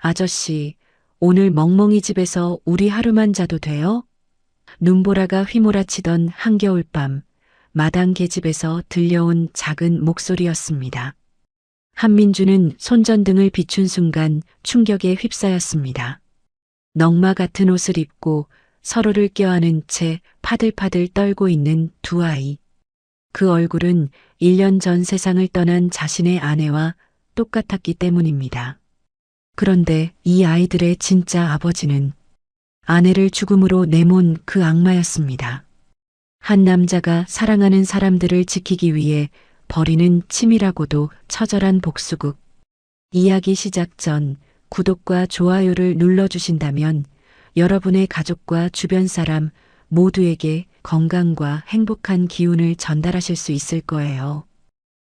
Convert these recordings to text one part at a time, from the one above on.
아저씨, 오늘 멍멍이 집에서 우리 하루만 자도 돼요? 눈보라가 휘몰아치던 한겨울밤, 마당 계집에서 들려온 작은 목소리였습니다. 한민주는 손전등을 비춘 순간 충격에 휩싸였습니다. 넝마 같은 옷을 입고 서로를 껴안은 채 파들파들 떨고 있는 두 아이. 그 얼굴은 1년 전 세상을 떠난 자신의 아내와 똑같았기 때문입니다. 그런데 이 아이들의 진짜 아버지는 아내를 죽음으로 내몬 그 악마였습니다. 한 남자가 사랑하는 사람들을 지키기 위해 벌이는 치밀하고도 처절한 복수극. 이야기 시작 전 구독과 좋아요를 눌러주신다면 여러분의 가족과 주변 사람 모두에게 건강과 행복한 기운을 전달하실 수 있을 거예요.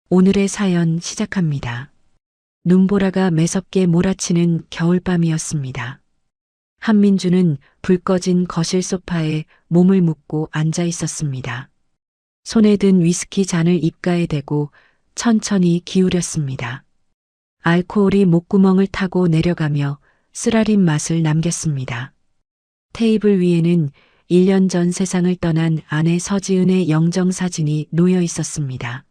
오늘의 사연 시작합니다. 눈보라가 매섭게 몰아치는 겨울밤이었습니다. 한민주는 불 꺼진 거실 소파에 몸을 묶고 앉아 있었습니다. 손에 든 위스키 잔을 입가에 대고 천천히 기울였습니다. 알코올이 목구멍을 타고 내려가며 쓰라린 맛을 남겼습니다. 테이블 위에는 1년 전 세상을 떠난 아내 서지은의 영정사진이 놓여 있었습니다.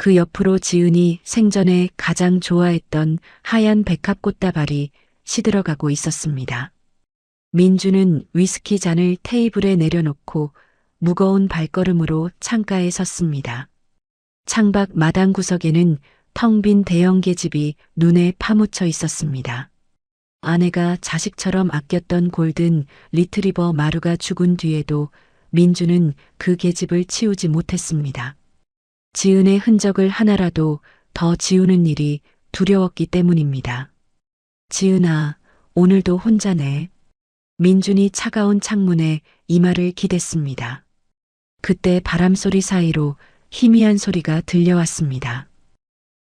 그 옆으로 지은이 생전에 가장 좋아했던 하얀 백합꽃다발이 시들어가고 있었습니다. 민주는 위스키 잔을 테이블에 내려놓고 무거운 발걸음으로 창가에 섰습니다. 창밖 마당 구석에는 텅 빈 대형 계집이 눈에 파묻혀 있었습니다. 아내가 자식처럼 아꼈던 골든 리트리버 마루가 죽은 뒤에도 민주는 그 계집을 치우지 못했습니다. 지은의 흔적을 하나라도 더 지우는 일이 두려웠기 때문입니다. 지은아, 오늘도 혼자네. 민준이 차가운 창문에 이마를 기댔습니다. 그때 바람소리 사이로 희미한 소리가 들려왔습니다.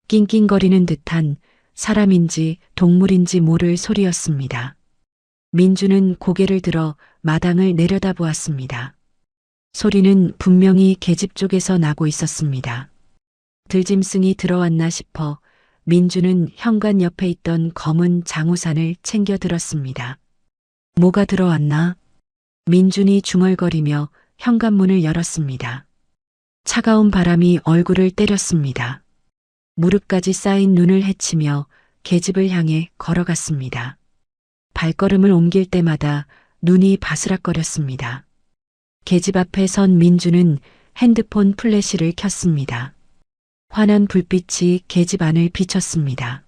낑낑거리는 듯한 사람인지 동물인지 모를 소리였습니다. 민주는 고개를 들어 마당을 내려다보았습니다. 소리는 분명히 계집 쪽에서 나고 있었습니다. 들짐승이 들어왔나 싶어 민주는 현관 옆에 있던 검은 장우산을 챙겨 들었습니다. 뭐가 들어왔나? 민준이 중얼거리며 현관문을 열었습니다. 차가운 바람이 얼굴을 때렸습니다. 무릎까지 쌓인 눈을 헤치며 계집을 향해 걸어갔습니다. 발걸음을 옮길 때마다 눈이 바스락거렸습니다. 계집 앞에 선 민주는 핸드폰 플래시를 켰습니다. 환한 불빛이 계집 안을 비쳤습니다.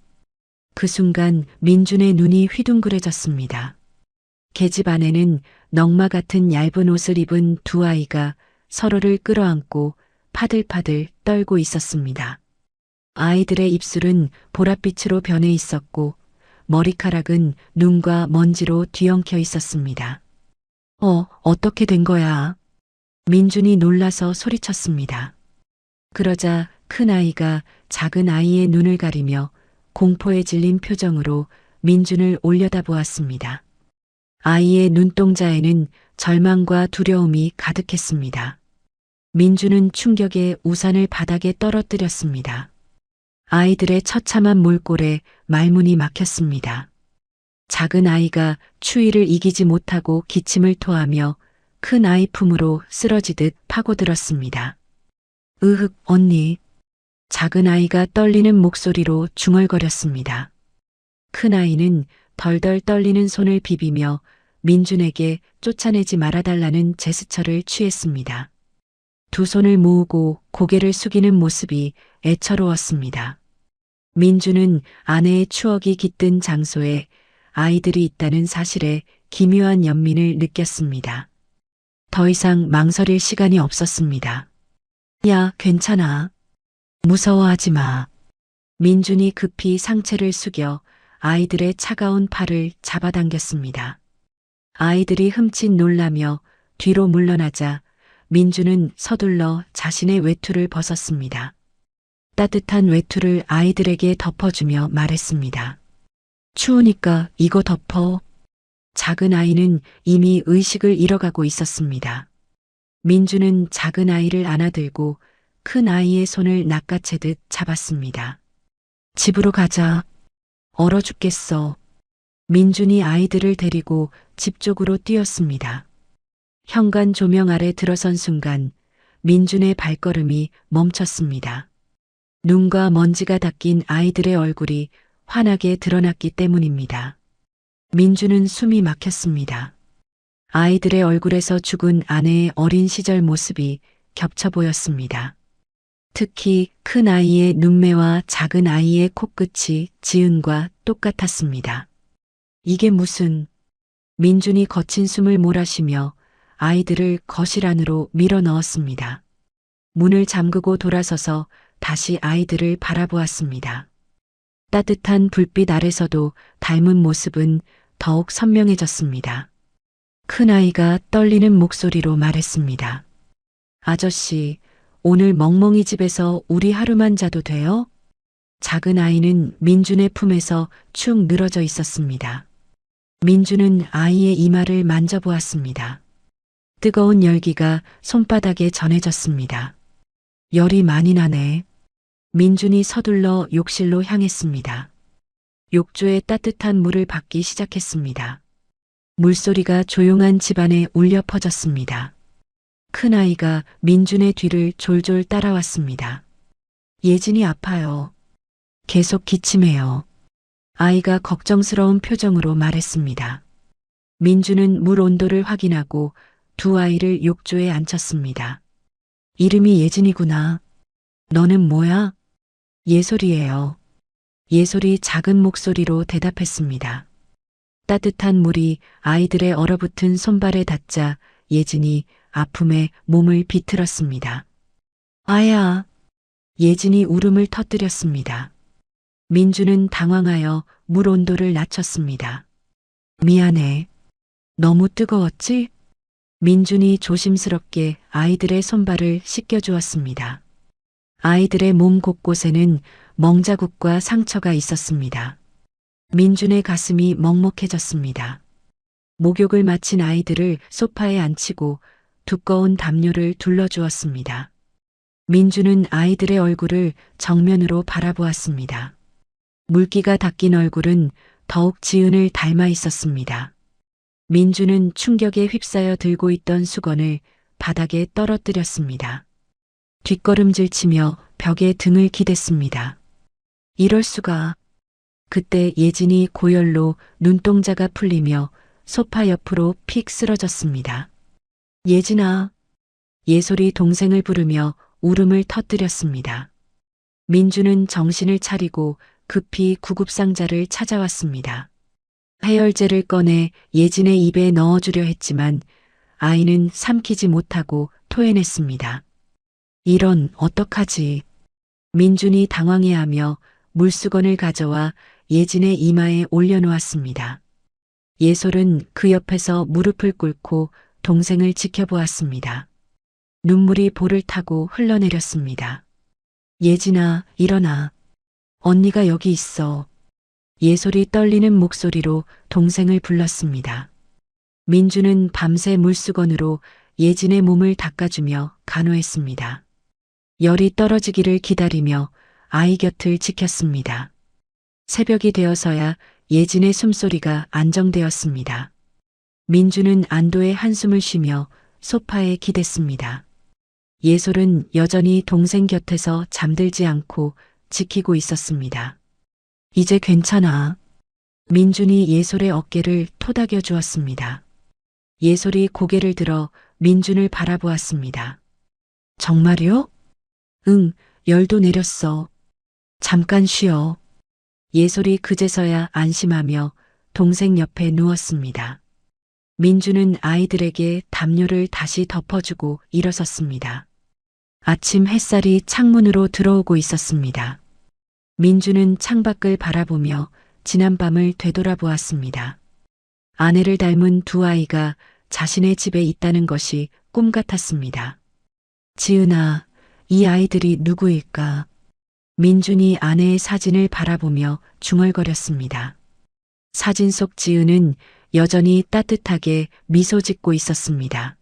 그 순간 민준의 눈이 휘둥그레졌습니다. 계집 안에는 넝마 같은 얇은 옷을 입은 두 아이가 서로를 끌어안고 파들파들 떨고 있었습니다. 아이들의 입술은 보랏빛으로 변해 있었고 머리카락은 눈과 먼지로 뒤엉켜 있었습니다. 어떻게 된 거야? 민준이 놀라서 소리쳤습니다. 그러자 큰 아이가 작은 아이의 눈을 가리며 공포에 질린 표정으로 민준을 올려다보았습니다. 아이의 눈동자에는 절망과 두려움이 가득했습니다. 민준은 충격에 우산을 바닥에 떨어뜨렸습니다. 아이들의 처참한 몰골에 말문이 막혔습니다. 작은 아이가 추위를 이기지 못하고 기침을 토하며 큰 아이 품으로 쓰러지듯 파고들었습니다. 으흑, 언니. 작은 아이가 떨리는 목소리로 중얼거렸습니다. 큰 아이는 덜덜 떨리는 손을 비비며 민준에게 쫓아내지 말아달라는 제스처를 취했습니다. 두 손을 모으고 고개를 숙이는 모습이 애처로웠습니다. 민주는 아내의 추억이 깃든 장소에 아이들이 있다는 사실에 기묘한 연민을 느꼈습니다. 더 이상 망설일 시간이 없었습니다. 야, 괜찮아. 무서워하지 마. 민준이 급히 상체를 숙여 아이들의 차가운 팔을 잡아당겼습니다. 아이들이 흠칫 놀라며 뒤로 물러나자 민주는 서둘러 자신의 외투를 벗었습니다. 따뜻한 외투를 아이들에게 덮어주며 말했습니다. 추우니까 이거 덮어. 작은 아이는 이미 의식을 잃어가고 있었습니다. 민주는 작은 아이를 안아들고 큰 아이의 손을 낚아채듯 잡았습니다. 집으로 가자. 얼어 죽겠어. 민준이 아이들을 데리고 집 쪽으로 뛰었습니다. 현관 조명 아래 들어선 순간 민준의 발걸음이 멈췄습니다. 눈과 먼지가 닦인 아이들의 얼굴이 환하게 드러났기 때문입니다. 민준은 숨이 막혔습니다. 아이들의 얼굴에서 죽은 아내의 어린 시절 모습이 겹쳐 보였습니다. 특히 큰 아이의 눈매와 작은 아이의 코끝이 지은과 똑같았습니다. 이게 무슨... 민준이 거친 숨을 몰아쉬며 아이들을 거실 안으로 밀어 넣었습니다. 문을 잠그고 돌아서서 다시 아이들을 바라보았습니다. 따뜻한 불빛 아래서도 닮은 모습은 더욱 선명해졌습니다. 큰 아이가 떨리는 목소리로 말했습니다. 아저씨, 오늘 멍멍이 집에서 우리 하루만 자도 돼요? 작은 아이는 민준의 품에서 축 늘어져 있었습니다. 민준은 아이의 이마를 만져보았습니다. 뜨거운 열기가 손바닥에 전해졌습니다. 열이 많이 나네. 민준이 서둘러 욕실로 향했습니다. 욕조에 따뜻한 물을 받기 시작했습니다. 물소리가 조용한 집안에 울려 퍼졌습니다. 큰 아이가 민준의 뒤를 졸졸 따라왔습니다. 예진이 아파요. 계속 기침해요. 아이가 걱정스러운 표정으로 말했습니다. 민준은 물 온도를 확인하고 두 아이를 욕조에 앉혔습니다. 이름이 예진이구나. 너는 뭐야? 예솔이에요. 예솔이 작은 목소리로 대답했습니다. 따뜻한 물이 아이들의 얼어붙은 손발에 닿자 예진이 아픔에 몸을 비틀었습니다. 아야. 예진이 울음을 터뜨렸습니다. 민주는 당황하여 물 온도를 낮췄습니다. 미안해. 너무 뜨거웠지? 민준이 조심스럽게 아이들의 손발을 씻겨주었습니다. 아이들의 몸 곳곳에는 멍자국과 상처가 있었습니다. 민준의 가슴이 먹먹해졌습니다. 목욕을 마친 아이들을 소파에 앉히고 두꺼운 담요를 둘러주었습니다. 민준은 아이들의 얼굴을 정면으로 바라보았습니다. 물기가 닦인 얼굴은 더욱 지은을 닮아 있었습니다. 민준은 충격에 휩싸여 들고 있던 수건을 바닥에 떨어뜨렸습니다. 뒷걸음질치며 벽에 등을 기댔습니다. 이럴 수가. 그때 예진이 고열로 눈동자가 풀리며 소파 옆으로 픽 쓰러졌습니다. 예진아. 예솔이 동생을 부르며 울음을 터뜨렸습니다. 민주는 정신을 차리고 급히 구급상자를 찾아왔습니다. 해열제를 꺼내 예진의 입에 넣어주려 했지만 아이는 삼키지 못하고 토해냈습니다. 이런, 어떡하지? 민준이 당황해하며 물수건을 가져와 예진의 이마에 올려놓았습니다. 예솔은 그 옆에서 무릎을 꿇고 동생을 지켜보았습니다. 눈물이 볼을 타고 흘러내렸습니다. 예진아, 일어나. 언니가 여기 있어. 예솔이 떨리는 목소리로 동생을 불렀습니다. 민주는 밤새 물수건으로 예진의 몸을 닦아주며 간호했습니다. 열이 떨어지기를 기다리며 아이 곁을 지켰습니다. 새벽이 되어서야 예진의 숨소리가 안정되었습니다. 민주는 안도의 한숨을 쉬며 소파에 기댔습니다. 예솔은 여전히 동생 곁에서 잠들지 않고 지키고 있었습니다. 이제 괜찮아. 민준이 예솔의 어깨를 토닥여 주었습니다. 예솔이 고개를 들어 민준을 바라보았습니다. 정말요? 응, 열도 내렸어. 잠깐 쉬어. 예솔이 그제서야 안심하며 동생 옆에 누웠습니다. 민준은 아이들에게 담요를 다시 덮어주고 일어섰습니다. 아침 햇살이 창문으로 들어오고 있었습니다. 민준은 창밖을 바라보며 지난밤을 되돌아보았습니다. 아내를 닮은 두 아이가 자신의 집에 있다는 것이 꿈 같았습니다. 지은아, 이 아이들이 누구일까? 민준이 아내의 사진을 바라보며 중얼거렸습니다. 사진 속 지은은 여전히 따뜻하게 미소 짓고 있었습니다.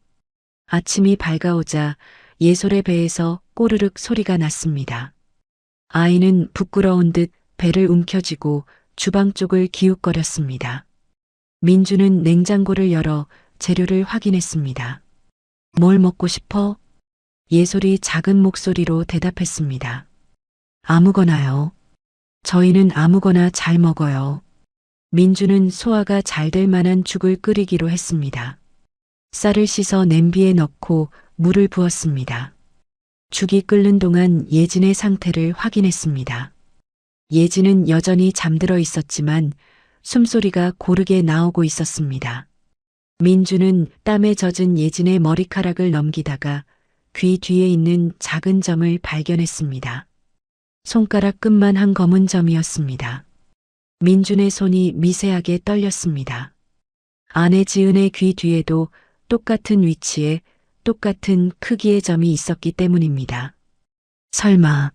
아침이 밝아오자 예솔의 배에서 꼬르륵 소리가 났습니다. 아이는 부끄러운 듯 배를 움켜쥐고 주방 쪽을 기웃거렸습니다. 민주는 냉장고를 열어 재료를 확인했습니다. 뭘 먹고 싶어? 예솔이 작은 목소리로 대답했습니다. 아무거나요. 저희는 아무거나 잘 먹어요. 민주는 소화가 잘 될 만한 죽을 끓이기로 했습니다. 쌀을 씻어 냄비에 넣고 물을 부었습니다. 죽이 끓는 동안 예진의 상태를 확인했습니다. 예진은 여전히 잠들어 있었지만 숨소리가 고르게 나오고 있었습니다. 민주는 땀에 젖은 예진의 머리카락을 넘기다가 귀 뒤에 있는 작은 점을 발견했습니다. 손가락 끝만 한 검은 점이었습니다. 민준의 손이 미세하게 떨렸습니다. 아내 지은의 귀 뒤에도 똑같은 위치에 똑같은 크기의 점이 있었기 때문입니다. 설마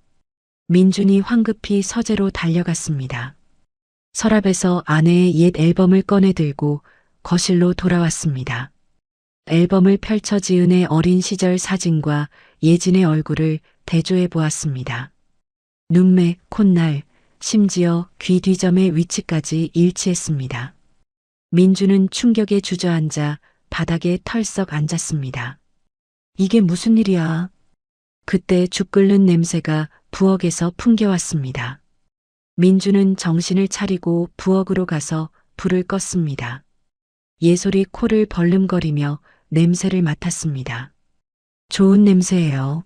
민준이 황급히 서재로 달려갔습니다. 서랍에서 아내의 옛 앨범을 꺼내 들고 거실로 돌아왔습니다. 앨범을 펼쳐 지은의 어린 시절 사진과 예진의 얼굴을 대조해 보았습니다. 눈매, 콧날, 심지어 귀 뒤점의 위치까지 일치했습니다. 민주는 충격에 주저앉아 바닥에 털썩 앉았습니다. 이게 무슨 일이야? 그때 죽 끓는 냄새가 부엌에서 풍겨왔습니다. 민주는 정신을 차리고 부엌으로 가서 불을 껐습니다. 예솔이 코를 벌름거리며 냄새를 맡았습니다. 좋은 냄새예요.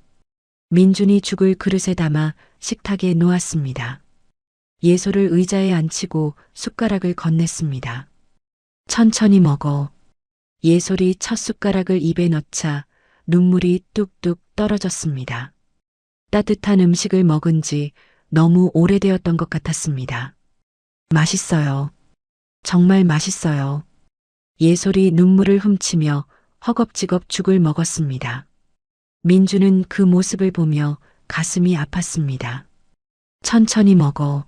민준이 죽을 그릇에 담아 식탁에 놓았습니다. 예솔을 의자에 앉히고 숟가락을 건넸습니다. 천천히 먹어. 예솔이 첫 숟가락을 입에 넣자 눈물이 뚝뚝 떨어졌습니다. 따뜻한 음식을 먹은 지 너무 오래되었던 것 같았습니다. 맛있어요. 정말 맛있어요. 예솔이 눈물을 훔치며 허겁지겁 죽을 먹었습니다. 민주는 그 모습을 보며 가슴이 아팠습니다. 천천히 먹어.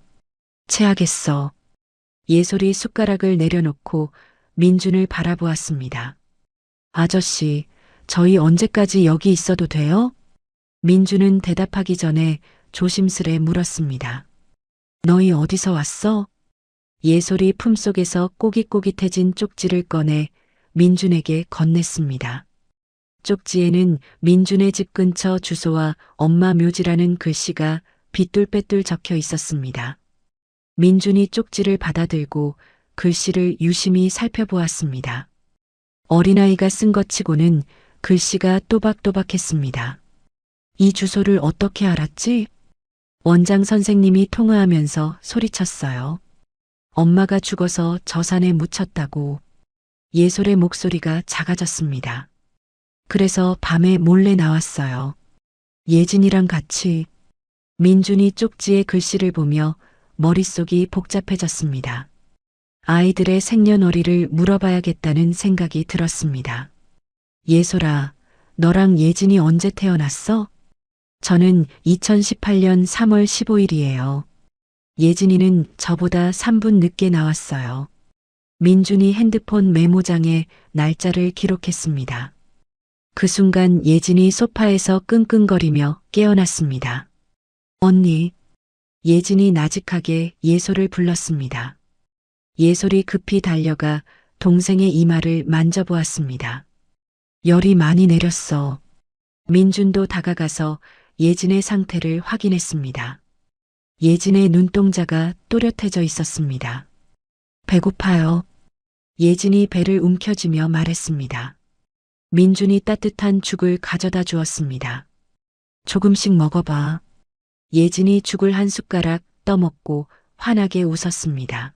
체하겠어. 예솔이 숟가락을 내려놓고 민준을 바라보았습니다. 아저씨, 저희 언제까지 여기 있어도 돼요? 민준은 대답하기 전에 조심스레 물었습니다. 너희 어디서 왔어? 예솔이 품속에서 꼬깃꼬깃해진 쪽지를 꺼내 민준에게 건넸습니다. 쪽지에는 민준의 집 근처 주소와 엄마 묘지라는 글씨가 빗뚤빼뚤 적혀 있었습니다. 민준이 쪽지를 받아들고 글씨를 유심히 살펴보았습니다. 어린아이가 쓴 것 치고는 글씨가 또박또박했습니다. 이 주소를 어떻게 알았지? 원장 선생님이 통화하면서 소리쳤어요. 엄마가 죽어서 저 산에 묻혔다고. 예솔의 목소리가 작아졌습니다. 그래서 밤에 몰래 나왔어요. 예진이랑 같이. 민준이 쪽지의 글씨를 보며 머릿속이 복잡해졌습니다. 아이들의 생년월일을 물어봐야겠다는 생각이 들었습니다. 예솔아, 너랑 예진이 언제 태어났어? 저는 2018년 3월 15일이에요. 예진이는 저보다 3분 늦게 나왔어요. 민준이 핸드폰 메모장에 날짜를 기록했습니다. 그 순간 예진이 소파에서 끙끙거리며 깨어났습니다. 언니. 예진이 나직하게 예솔을 불렀습니다. 예솔이 급히 달려가 동생의 이마를 만져보았습니다. 열이 많이 내렸어. 민준도 다가가서 예진의 상태를 확인했습니다. 예진의 눈동자가 또렷해져 있었습니다. 배고파요. 예진이 배를 움켜쥐며 말했습니다. 민준이 따뜻한 죽을 가져다 주었습니다. 조금씩 먹어봐. 예진이 죽을 한 숟가락 떠먹고 환하게 웃었습니다.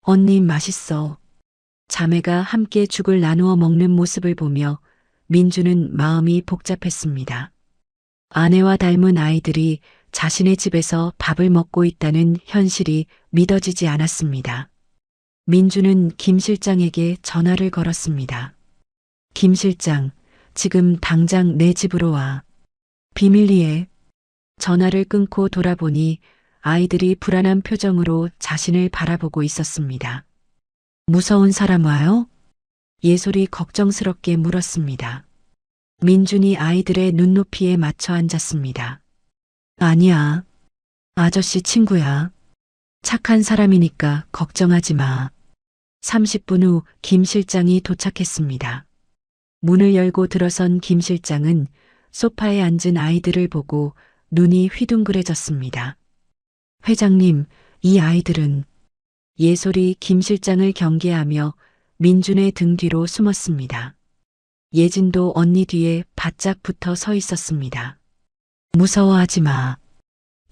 언니 맛있어. 자매가 함께 죽을 나누어 먹는 모습을 보며 민주는 마음이 복잡했습니다. 아내와 닮은 아이들이 자신의 집에서 밥을 먹고 있다는 현실이 믿어지지 않았습니다. 민주는 김 실장에게 전화를 걸었습니다. 김 실장, 지금 당장 내 집으로 와. 비밀리에. 전화를 끊고 돌아보니 아이들이 불안한 표정으로 자신을 바라보고 있었습니다. 무서운 사람 와요? 예솔이 걱정스럽게 물었습니다. 민준이 아이들의 눈높이에 맞춰 앉았습니다. 아니야. 아저씨 친구야. 착한 사람이니까 걱정하지 마. 30분 후 김 실장이 도착했습니다. 문을 열고 들어선 김 실장은 소파에 앉은 아이들을 보고 눈이 휘둥그레졌습니다. 회장님, 이 아이들은 예솔이 김 실장을 경계하며 민준의 등 뒤로 숨었습니다. 예진도 언니 뒤에 바짝 붙어 서 있었습니다. 무서워하지 마.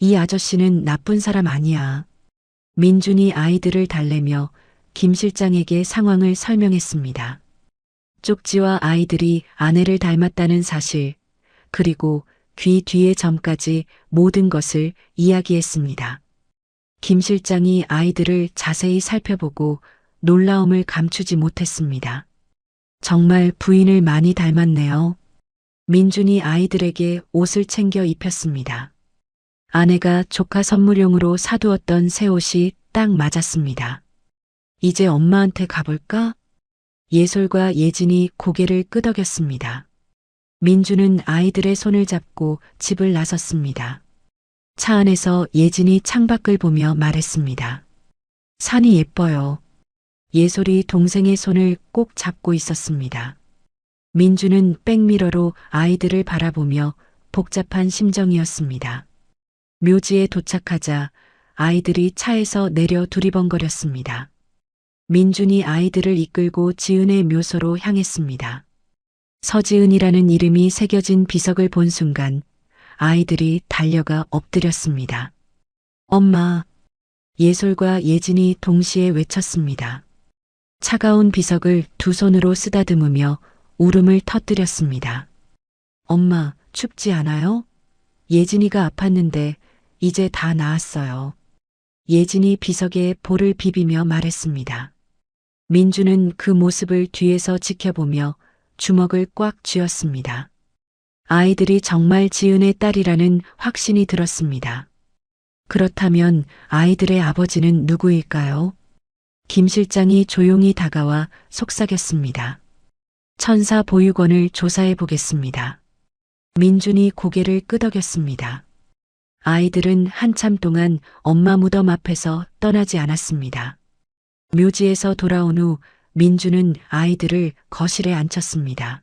이 아저씨는 나쁜 사람 아니야. 민준이 아이들을 달래며 김 실장에게 상황을 설명했습니다. 쪽지와 아이들이 아내를 닮았다는 사실, 그리고 귀 뒤의 점까지 모든 것을 이야기했습니다. 김 실장이 아이들을 자세히 살펴보고 놀라움을 감추지 못했습니다. 정말 부인을 많이 닮았네요. 민준이 아이들에게 옷을 챙겨 입혔습니다. 아내가 조카 선물용으로 사두었던 새 옷이 딱 맞았습니다. 이제 엄마한테 가볼까? 예솔과 예진이 고개를 끄덕였습니다. 민주는 아이들의 손을 잡고 집을 나섰습니다. 차 안에서 예진이 창밖을 보며 말했습니다. 산이 예뻐요. 예솔이 동생의 손을 꼭 잡고 있었습니다. 민주는 백미러로 아이들을 바라보며 복잡한 심정이었습니다. 묘지에 도착하자 아이들이 차에서 내려 두리번거렸습니다. 민준이 아이들을 이끌고 지은의 묘소로 향했습니다. 서지은이라는 이름이 새겨진 비석을 본 순간 아이들이 달려가 엎드렸습니다. 엄마, 예솔과 예진이 동시에 외쳤습니다. 차가운 비석을 두 손으로 쓰다듬으며 울음을 터뜨렸습니다. 엄마, 춥지 않아요? 예진이가 아팠는데 이제 다 나았어요. 예진이 비석에 볼을 비비며 말했습니다. 민주는 그 모습을 뒤에서 지켜보며 주먹을 꽉 쥐었습니다. 아이들이 정말 지은의 딸이라는 확신이 들었습니다. 그렇다면 아이들의 아버지는 누구일까요? 김 실장이 조용히 다가와 속삭였습니다. 천사 보육원을 조사해 보겠습니다. 민준이 고개를 끄덕였습니다. 아이들은 한참 동안 엄마 무덤 앞에서 떠나지 않았습니다. 묘지에서 돌아온 후 민주는 아이들을 거실에 앉혔습니다.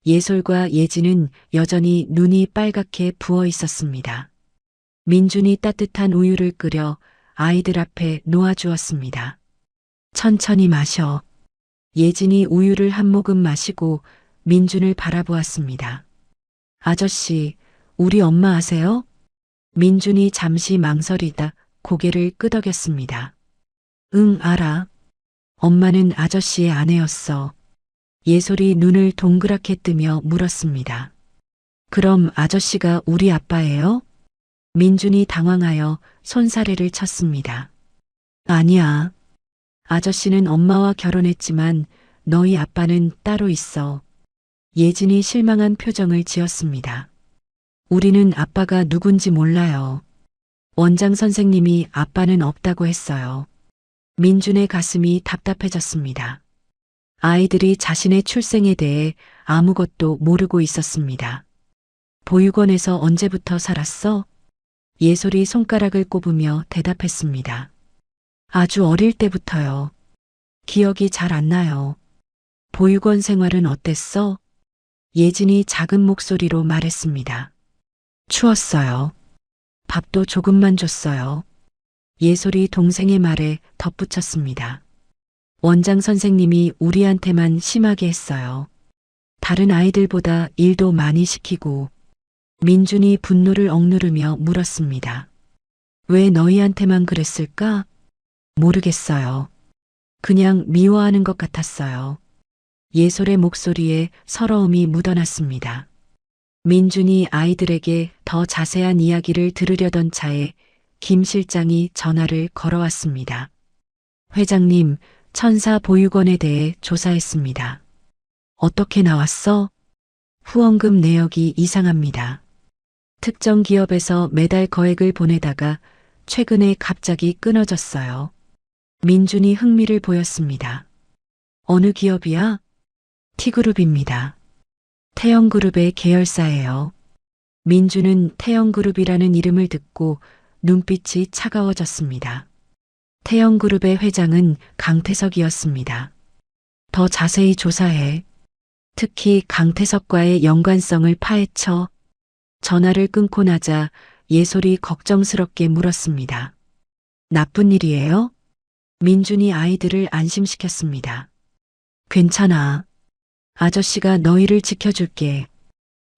예솔과 예진은 여전히 눈이 빨갛게 부어 있었습니다. 민준이 따뜻한 우유를 끓여 아이들 앞에 놓아주었습니다. 천천히 마셔. 예진이 우유를 한 모금 마시고 민준을 바라보았습니다. 아저씨, 우리 엄마 아세요? 민준이 잠시 망설이다 고개를 끄덕였습니다. 응, 알아. 엄마는 아저씨의 아내였어. 예솔이 눈을 동그랗게 뜨며 물었습니다. 그럼 아저씨가 우리 아빠예요? 민준이 당황하여 손사래를 쳤습니다. 아니야. 아저씨는 엄마와 결혼했지만 너희 아빠는 따로 있어. 예진이 실망한 표정을 지었습니다. 우리는 아빠가 누군지 몰라요. 원장 선생님이 아빠는 없다고 했어요. 민준의 가슴이 답답해졌습니다. 아이들이 자신의 출생에 대해 아무것도 모르고 있었습니다. 보육원에서 언제부터 살았어? 예솔이 손가락을 꼽으며 대답했습니다. 아주 어릴 때부터요. 기억이 잘 안 나요. 보육원 생활은 어땠어? 예진이 작은 목소리로 말했습니다. 추웠어요. 밥도 조금만 줬어요. 예솔이 동생의 말에 덧붙였습니다. 원장 선생님이 우리한테만 심하게 했어요. 다른 아이들보다 일도 많이 시키고. 민준이 분노를 억누르며 물었습니다. 왜 너희한테만 그랬을까? 모르겠어요. 그냥 미워하는 것 같았어요. 예솔의 목소리에 서러움이 묻어났습니다. 민준이 아이들에게 더 자세한 이야기를 들으려던 차에 김 실장이 전화를 걸어왔습니다. 회장님, 천사 보육원에 대해 조사했습니다. 어떻게 나왔어? 후원금 내역이 이상합니다. 특정 기업에서 매달 거액을 보내다가 최근에 갑자기 끊어졌어요. 민준이 흥미를 보였습니다. 어느 기업이야? T그룹입니다. 태영그룹의 계열사예요. 민주는 태영그룹이라는 이름을 듣고 눈빛이 차가워졌습니다. 태영그룹의 회장은 강태석이었습니다. 더 자세히 조사해. 특히 강태석과의 연관성을 파헤쳐. 전화를 끊고 나자 예솔이 걱정스럽게 물었습니다. 나쁜 일이에요? 민준이 아이들을 안심시켰습니다. 괜찮아. 아저씨가 너희를 지켜줄게.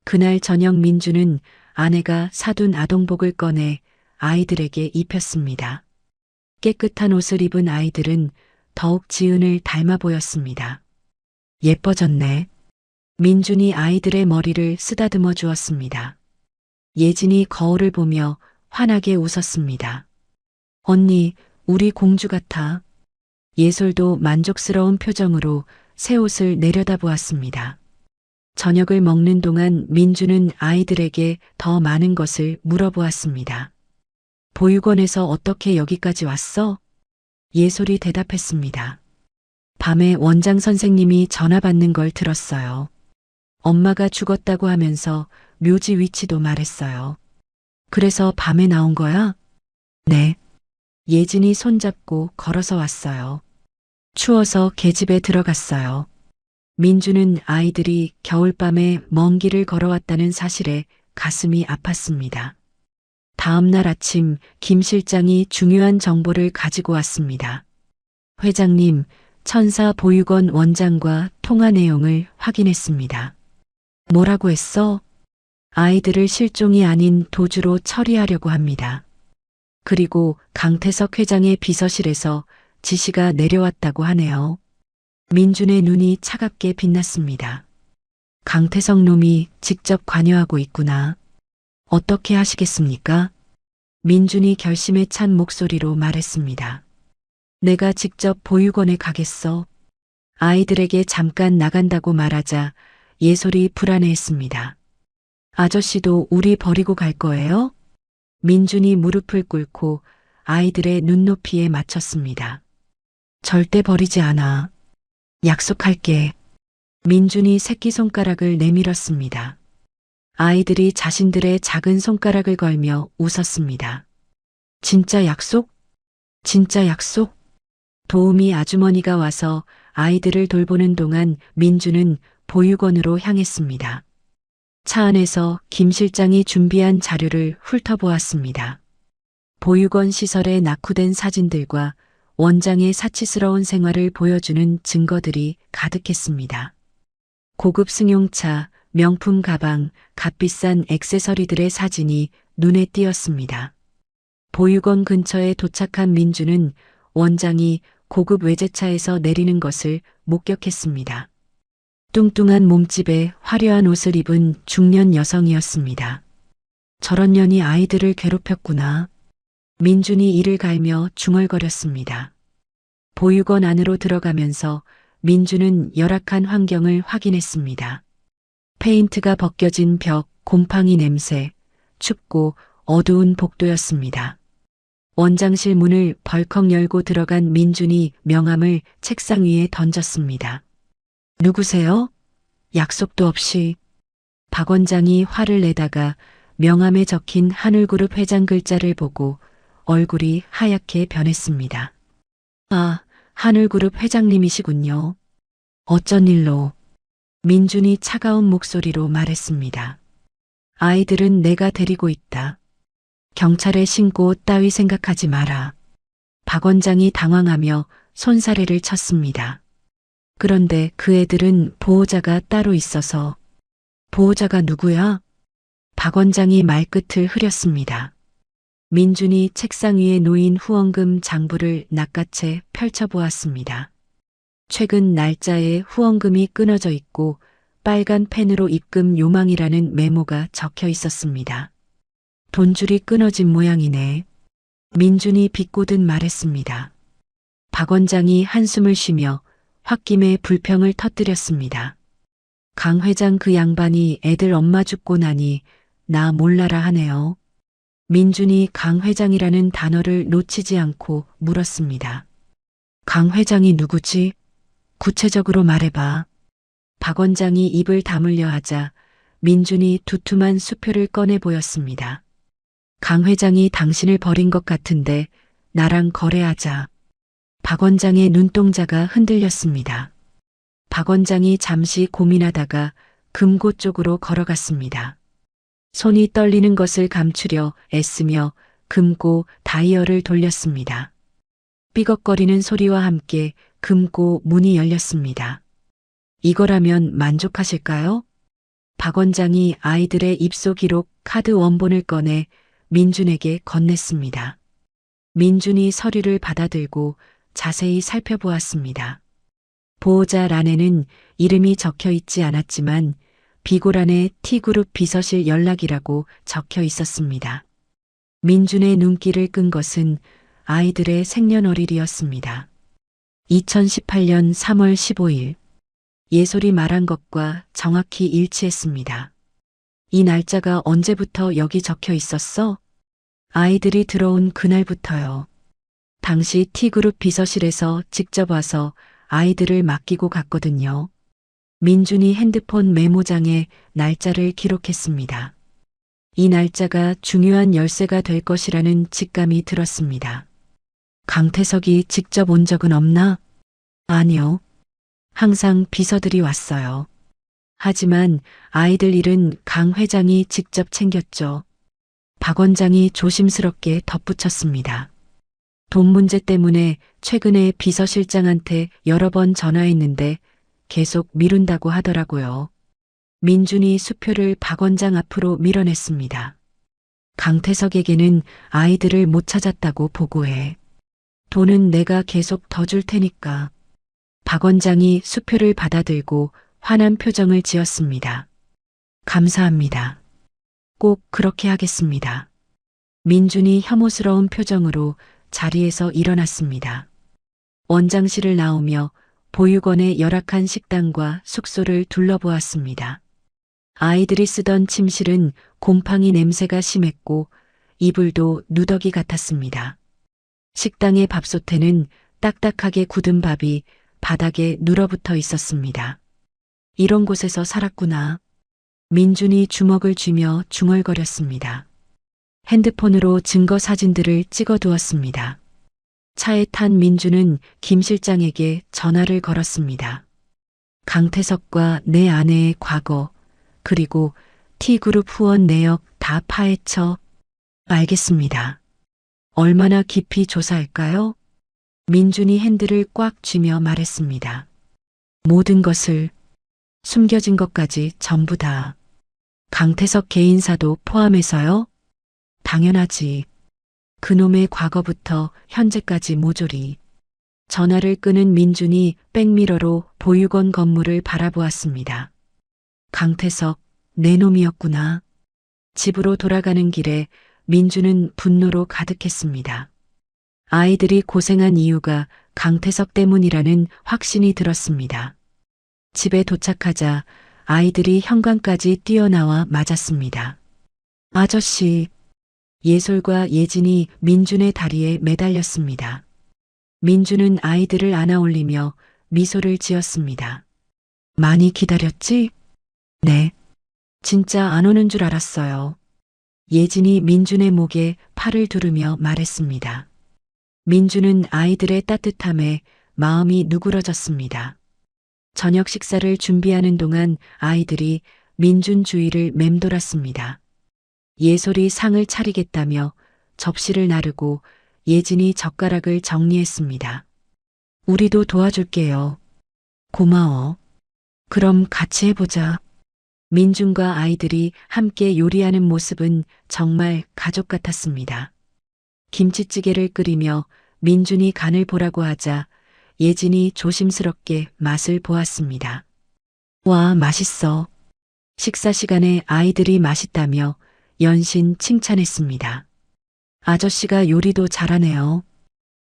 그날 저녁 민준은 아내가 사둔 아동복을 꺼내 아이들에게 입혔습니다. 깨끗한 옷을 입은 아이들은 더욱 지은을 닮아 보였습니다. 예뻐졌네. 민준이 아이들의 머리를 쓰다듬어 주었습니다. 예진이 거울을 보며 환하게 웃었습니다. 언니, 우리 공주 같아. 예솔도 만족스러운 표정으로 새 옷을 내려다보았습니다. 저녁을 먹는 동안 민주는 아이들에게 더 많은 것을 물어보았습니다. 보육원에서 어떻게 여기까지 왔어? 예솔이 대답했습니다. 밤에 원장 선생님이 전화 받는 걸 들었어요. 엄마가 죽었다고 하면서 묘지 위치도 말했어요. 그래서 밤에 나온 거야? 네. 예진이 손잡고 걸어서 왔어요. 추워서 계집에 들어갔어요. 민주는 아이들이 겨울밤에 먼 길을 걸어왔다는 사실에 가슴이 아팠습니다. 다음 날 아침 김 실장이 중요한 정보를 가지고 왔습니다. 회장님, 천사 보육원 원장과 통화 내용을 확인했습니다. 뭐라고 했어? 아이들을 실종이 아닌 도주로 처리하려고 합니다. 그리고 강태석 회장의 비서실에서 지시가 내려왔다고 하네요. 민준의 눈이 차갑게 빛났습니다. 강태석 놈이 직접 관여하고 있구나. 어떻게 하시겠습니까? 민준이 결심에 찬 목소리로 말했습니다. 내가 직접 보육원에 가겠어. 아이들에게 잠깐 나간다고 말하자 예솔이 불안해했습니다. 아저씨도 우리 버리고 갈 거예요? 민준이 무릎을 꿇고 아이들의 눈높이에 맞췄습니다. 절대 버리지 않아. 약속할게. 민준이 새끼손가락을 내밀었습니다. 아이들이 자신들의 작은 손가락을 걸며 웃었습니다. 진짜 약속? 진짜 약속? 도우미 아주머니가 와서 아이들을 돌보는 동안 민준은 보육원으로 향했습니다. 차 안에서 김 실장이 준비한 자료를 훑어보았습니다. 보육원 시설에 낙후된 사진들과 원장의 사치스러운 생활을 보여주는 증거들이 가득했습니다. 고급 승용차, 명품 가방, 값비싼 액세서리들의 사진이 눈에 띄었습니다. 보육원 근처에 도착한 민주는 원장이 고급 외제차에서 내리는 것을 목격했습니다. 뚱뚱한 몸집에 화려한 옷을 입은 중년 여성이었습니다. 저런 년이 아이들을 괴롭혔구나. 민준이 이를 갈며 중얼거렸습니다. 보육원 안으로 들어가면서 민준은 열악한 환경을 확인했습니다. 페인트가 벗겨진 벽, 곰팡이 냄새, 춥고 어두운 복도였습니다. 원장실 문을 벌컥 열고 들어간 민준이 명함을 책상 위에 던졌습니다. 누구세요? 약속도 없이. 박 원장이 화를 내다가 명함에 적힌 하늘그룹 회장 글자를 보고 얼굴이 하얗게 변했습니다. 아, 하늘그룹 회장님이시군요. 어쩐 일로? 민준이 차가운 목소리로 말했습니다. 아이들은 내가 데리고 있다. 경찰에 신고 따위 생각하지 마라. 박 원장이 당황하며 손사래를 쳤습니다. 그런데 그 애들은 보호자가 따로 있어서. 보호자가 누구야? 박 원장이 말끝을 흐렸습니다. 민준이 책상 위에 놓인 후원금 장부를 낚아채 펼쳐보았습니다. 최근 날짜에 후원금이 끊어져 있고 빨간 펜으로 입금 요망이라는 메모가 적혀 있었습니다. 돈줄이 끊어진 모양이네. 민준이 비꼬듯 말했습니다. 박 원장이 한숨을 쉬며 홧김에 불평을 터뜨렸습니다. 강 회장 그 양반이 애들 엄마 죽고 나니 나 몰라라 하네요. 민준이 강 회장이라는 단어를 놓치지 않고 물었습니다. 강 회장이 누구지? 구체적으로 말해봐. 박 원장이 입을 다물려 하자 민준이 두툼한 수표를 꺼내 보였습니다. 강 회장이 당신을 버린 것 같은데 나랑 거래하자. 박 원장의 눈동자가 흔들렸습니다. 박 원장이 잠시 고민하다가 금고 쪽으로 걸어갔습니다. 손이 떨리는 것을 감추려 애쓰며 금고 다이얼을 돌렸습니다. 삐걱거리는 소리와 함께 금고 문이 열렸습니다. 이거라면 만족하실까요? 박 원장이 아이들의 입소 기록 카드 원본을 꺼내 민준에게 건넸습니다. 민준이 서류를 받아들고 자세히 살펴보았습니다. 보호자란에는 이름이 적혀 있지 않았지만 비고란에 T그룹 비서실 연락이라고 적혀 있었습니다. 민준의 눈길을 끈 것은 아이들의 생년월일이었습니다. 2018년 3월 15일. 예솔이 말한 것과 정확히 일치했습니다. 이 날짜가 언제부터 여기 적혀 있었어? 아이들이 들어온 그날부터요. 당시 T그룹 비서실에서 직접 와서 아이들을 맡기고 갔거든요. 민준이 핸드폰 메모장에 날짜를 기록했습니다. 이 날짜가 중요한 열쇠가 될 것이라는 직감이 들었습니다. 강태석이 직접 온 적은 없나? 아니요. 항상 비서들이 왔어요. 하지만 아이들 일은 강 회장이 직접 챙겼죠. 박 원장이 조심스럽게 덧붙였습니다. 돈 문제 때문에 최근에 비서실장한테 여러 번 전화했는데 계속 미룬다고 하더라고요. 민준이 수표를 박 원장 앞으로 밀어냈습니다. 강태석에게는 아이들을 못 찾았다고 보고해. 돈은 내가 계속 더 줄 테니까. 박 원장이 수표를 받아들고 환한 표정을 지었습니다. 감사합니다. 꼭 그렇게 하겠습니다. 민준이 혐오스러운 표정으로 자리에서 일어났습니다. 원장실을 나오며 보육원의 열악한 식당과 숙소를 둘러보았습니다. 아이들이 쓰던 침실은 곰팡이 냄새가 심했고 이불도 누더기 같았습니다. 식당의 밥솥에는 딱딱하게 굳은 밥이 바닥에 눌어붙어 있었습니다. 이런 곳에서 살았구나. 민준이 주먹을 쥐며 중얼거렸습니다. 핸드폰으로 증거 사진들을 찍어두었습니다. 차에 탄 민준은 김 실장에게 전화를 걸었습니다. 강태석과 내 아내의 과거, 그리고 T그룹 후원 내역 다 파헤쳐. 알겠습니다. 얼마나 깊이 조사할까요? 민준이 핸들을 꽉 쥐며 말했습니다. 모든 것을, 숨겨진 것까지 전부 다. 강태석 개인사도 포함해서요? 당연하지. 그놈의 과거부터 현재까지 모조리. 전화를 끄는 민준이 백미러로 보육원 건물을 바라보았습니다. 강태석, 내 놈이었구나. 집으로 돌아가는 길에 민준은 분노로 가득했습니다. 아이들이 고생한 이유가 강태석 때문이라는 확신이 들었습니다. 집에 도착하자 아이들이 현관까지 뛰어나와 맞았습니다. 아저씨, 예솔과 예진이 민준의 다리에 매달렸습니다. 민준은 아이들을 안아올리며 미소를 지었습니다. 많이 기다렸지? 네. 진짜 안 오는 줄 알았어요. 예진이 민준의 목에 팔을 두르며 말했습니다. 민준은 아이들의 따뜻함에 마음이 누그러졌습니다. 저녁 식사를 준비하는 동안 아이들이 민준 주위를 맴돌았습니다. 예솔이 상을 차리겠다며 접시를 나르고 예진이 젓가락을 정리했습니다. 우리도 도와줄게요. 고마워. 그럼 같이 해보자. 민준과 아이들이 함께 요리하는 모습은 정말 가족 같았습니다. 김치찌개를 끓이며 민준이 간을 보라고 하자 예진이 조심스럽게 맛을 보았습니다. 와, 맛있어. 식사 시간에 아이들이 맛있다며 연신 칭찬했습니다. 아저씨가 요리도 잘하네요.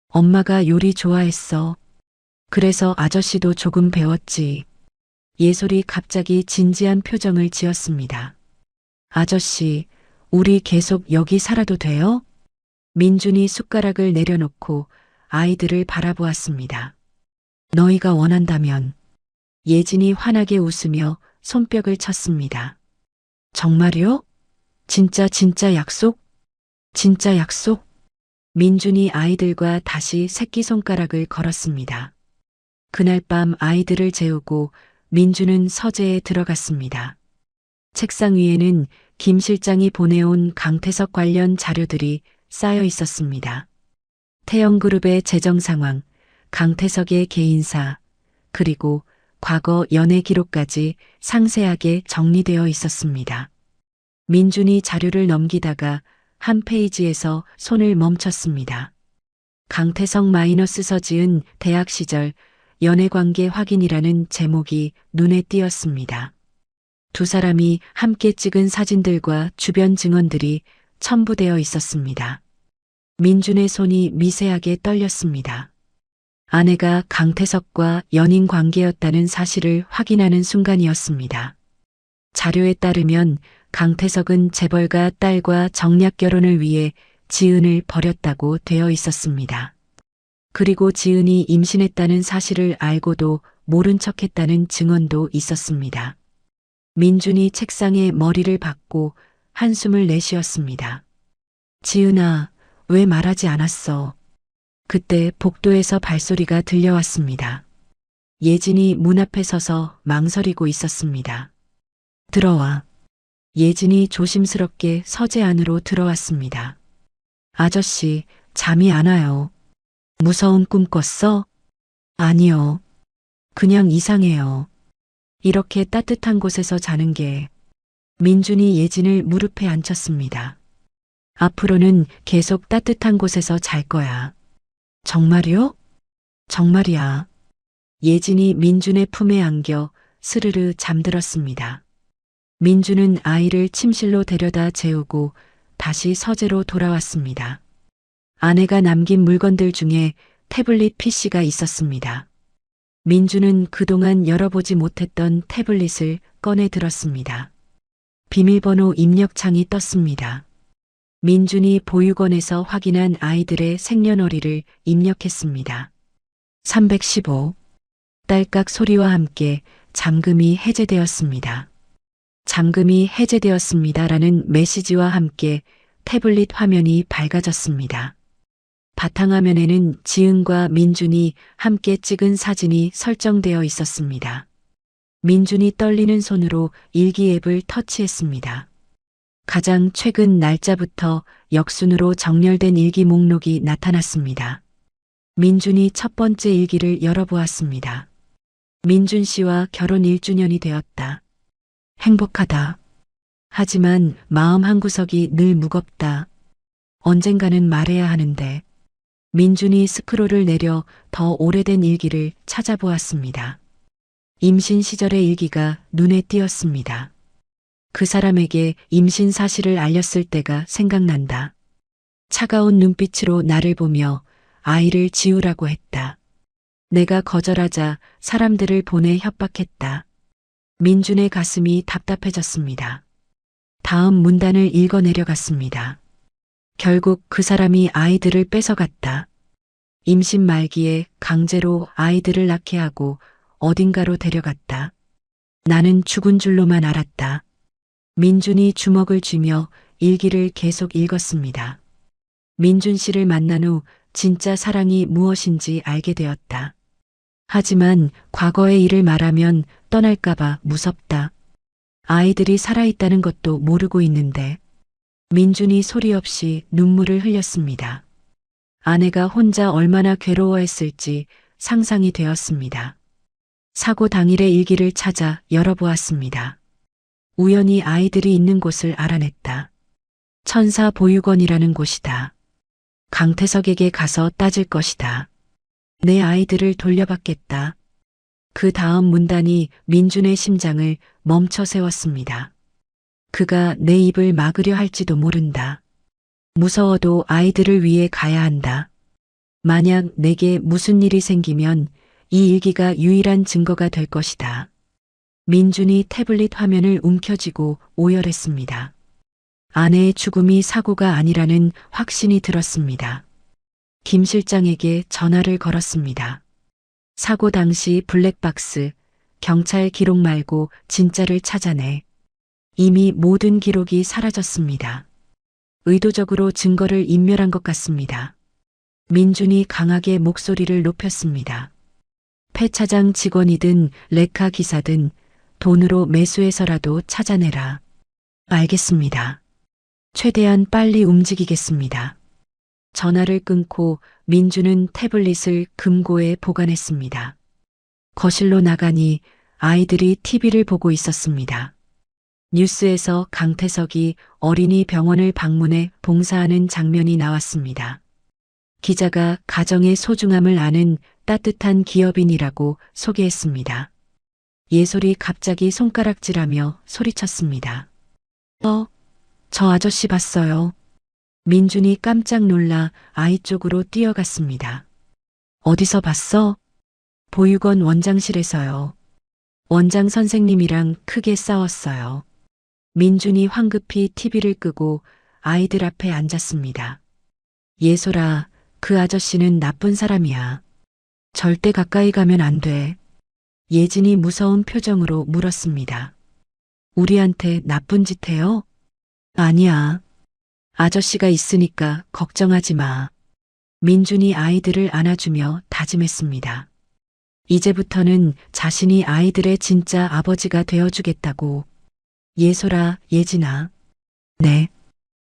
엄마가 요리 좋아했어. 그래서 아저씨도 조금 배웠지. 예솔이 갑자기 진지한 표정을 지었습니다. 아저씨, 우리 계속 여기 살아도 돼요? 민준이 숟가락을 내려놓고 아이들을 바라보았습니다. 너희가 원한다면. 예진이 환하게 웃으며 손뼉을 쳤습니다. 정말요? 진짜 약속? 진짜 약속? 민준이 아이들과 다시 새끼손가락을 걸었습니다. 그날 밤 아이들을 재우고 민준은 서재에 들어갔습니다. 책상 위에는 김 실장이 보내온 강태석 관련 자료들이 쌓여 있었습니다. 태영그룹의 재정 상황, 강태석의 개인사, 그리고 과거 연애 기록까지 상세하게 정리되어 있었습니다. 민준이 자료를 넘기다가 한 페이지에서 손을 멈췄습니다. 강태석 마이너스 서지은 대학 시절 연애관계 확인이라는 제목이 눈에 띄었습니다. 두 사람이 함께 찍은 사진들과 주변 증언들이 첨부되어 있었습니다. 민준의 손이 미세하게 떨렸습니다. 아내가 강태석과 연인 관계였다는 사실을 확인하는 순간이었습니다. 자료에 따르면 강태석은 재벌가 딸과 정략 결혼을 위해 지은을 버렸다고 되어 있었습니다. 그리고 지은이 임신했다는 사실을 알고도 모른 척했다는 증언도 있었습니다. 민준이 책상에 머리를 박고 한숨을 내쉬었습니다. 지은아, 왜 말하지 않았어? 그때 복도에서 발소리가 들려왔습니다. 예진이 문 앞에 서서 망설이고 있었습니다. 들어와. 예진이 조심스럽게 서재 안으로 들어왔습니다. 아저씨, 잠이 안 와요. 무서운 꿈 꿨어? 아니요. 그냥 이상해요. 이렇게 따뜻한 곳에서 자는 게. 민준이 예진을 무릎에 앉혔습니다. 앞으로는 계속 따뜻한 곳에서 잘 거야. 정말이요? 정말이야. 예진이 민준의 품에 안겨 스르르 잠들었습니다. 민준은 아이를 침실로 데려다 재우고 다시 서재로 돌아왔습니다. 아내가 남긴 물건들 중에 태블릿 PC가 있었습니다. 민준은 그동안 열어보지 못했던 태블릿을 꺼내 들었습니다. 비밀번호 입력창이 떴습니다. 민준이 보육원에서 확인한 아이들의 생년월일을 입력했습니다. 315. 딸깍 소리와 함께 잠금이 해제되었습니다. 잠금이 해제되었습니다라는 메시지와 함께 태블릿 화면이 밝아졌습니다. 바탕화면에는 지은과 민준이 함께 찍은 사진이 설정되어 있었습니다. 민준이 떨리는 손으로 일기 앱을 터치했습니다. 가장 최근 날짜부터 역순으로 정렬된 일기 목록이 나타났습니다. 민준이 첫 번째 일기를 열어보았습니다. 민준 씨와 결혼 1주년이 되었다. 행복하다. 하지만 마음 한구석이 늘 무겁다. 언젠가는 말해야 하는데. 민준이 스크롤을 내려 더 오래된 일기를 찾아보았습니다. 임신 시절의 일기가 눈에 띄었습니다. 그 사람에게 임신 사실을 알렸을 때가 생각난다. 차가운 눈빛으로 나를 보며 아이를 지우라고 했다. 내가 거절하자 사람들을 보내 협박했다. 민준의 가슴이 답답해졌습니다. 다음 문단을 읽어 내려갔습니다. 결국 그 사람이 아이들을 뺏어갔다. 임신 말기에 강제로 아이들을 낳게 하고 어딘가로 데려갔다. 나는 죽은 줄로만 알았다. 민준이 주먹을 쥐며 일기를 계속 읽었습니다. 민준 씨를 만난 후 진짜 사랑이 무엇인지 알게 되었다. 하지만 과거의 일을 말하면 떠날까봐 무섭다. 아이들이 살아있다는 것도 모르고 있는데. 민준이 소리 없이 눈물을 흘렸습니다. 아내가 혼자 얼마나 괴로워했을지 상상이 되었습니다. 사고 당일의 일기를 찾아 열어보았습니다. 우연히 아이들이 있는 곳을 알아냈다. 천사 보육원이라는 곳이다. 강태석에게 가서 따질 것이다. 내 아이들을 돌려받겠다. 그 다음 문단이 민준의 심장을 멈춰 세웠습니다. 그가 내 입을 막으려 할지도 모른다. 무서워도 아이들을 위해 가야 한다. 만약 내게 무슨 일이 생기면 이 일기가 유일한 증거가 될 것이다. 민준이 태블릿 화면을 움켜쥐고 오열했습니다. 아내의 죽음이 사고가 아니라는 확신이 들었습니다. 김 실장에게 전화를 걸었습니다. 사고 당시 블랙박스, 경찰 기록 말고 진짜를 찾아내. 이미 모든 기록이 사라졌습니다. 의도적으로 증거를 인멸한 것 같습니다. 민준이 강하게 목소리를 높였습니다. 폐차장 직원이든 레카 기사든 돈으로 매수해서라도 찾아내라. 알겠습니다. 최대한 빨리 움직이겠습니다. 전화를 끊고 민주는 태블릿을 금고에 보관했습니다. 거실로 나가니 아이들이 TV를 보고 있었습니다. 뉴스에서 강태석이 어린이 병원을 방문해 봉사하는 장면이 나왔습니다. 기자가 가정의 소중함을 아는 따뜻한 기업인이라고 소개했습니다. 예솔이 갑자기 손가락질하며 소리쳤습니다. 저 아저씨 봤어요. 민준이 깜짝 놀라 아이 쪽으로 뛰어갔습니다. 어디서 봤어? 보육원 원장실에서요. 원장 선생님이랑 크게 싸웠어요. 민준이 황급히 TV를 끄고 아이들 앞에 앉았습니다. 예솔아, 그 아저씨는 나쁜 사람이야. 절대 가까이 가면 안 돼. 예진이 무서운 표정으로 물었습니다. 우리한테 나쁜 짓 해요? 아니야. 아저씨가 있으니까 걱정하지 마. 민준이 아이들을 안아주며 다짐했습니다. 이제부터는 자신이 아이들의 진짜 아버지가 되어주겠다고. 예솔아, 예진아. 네.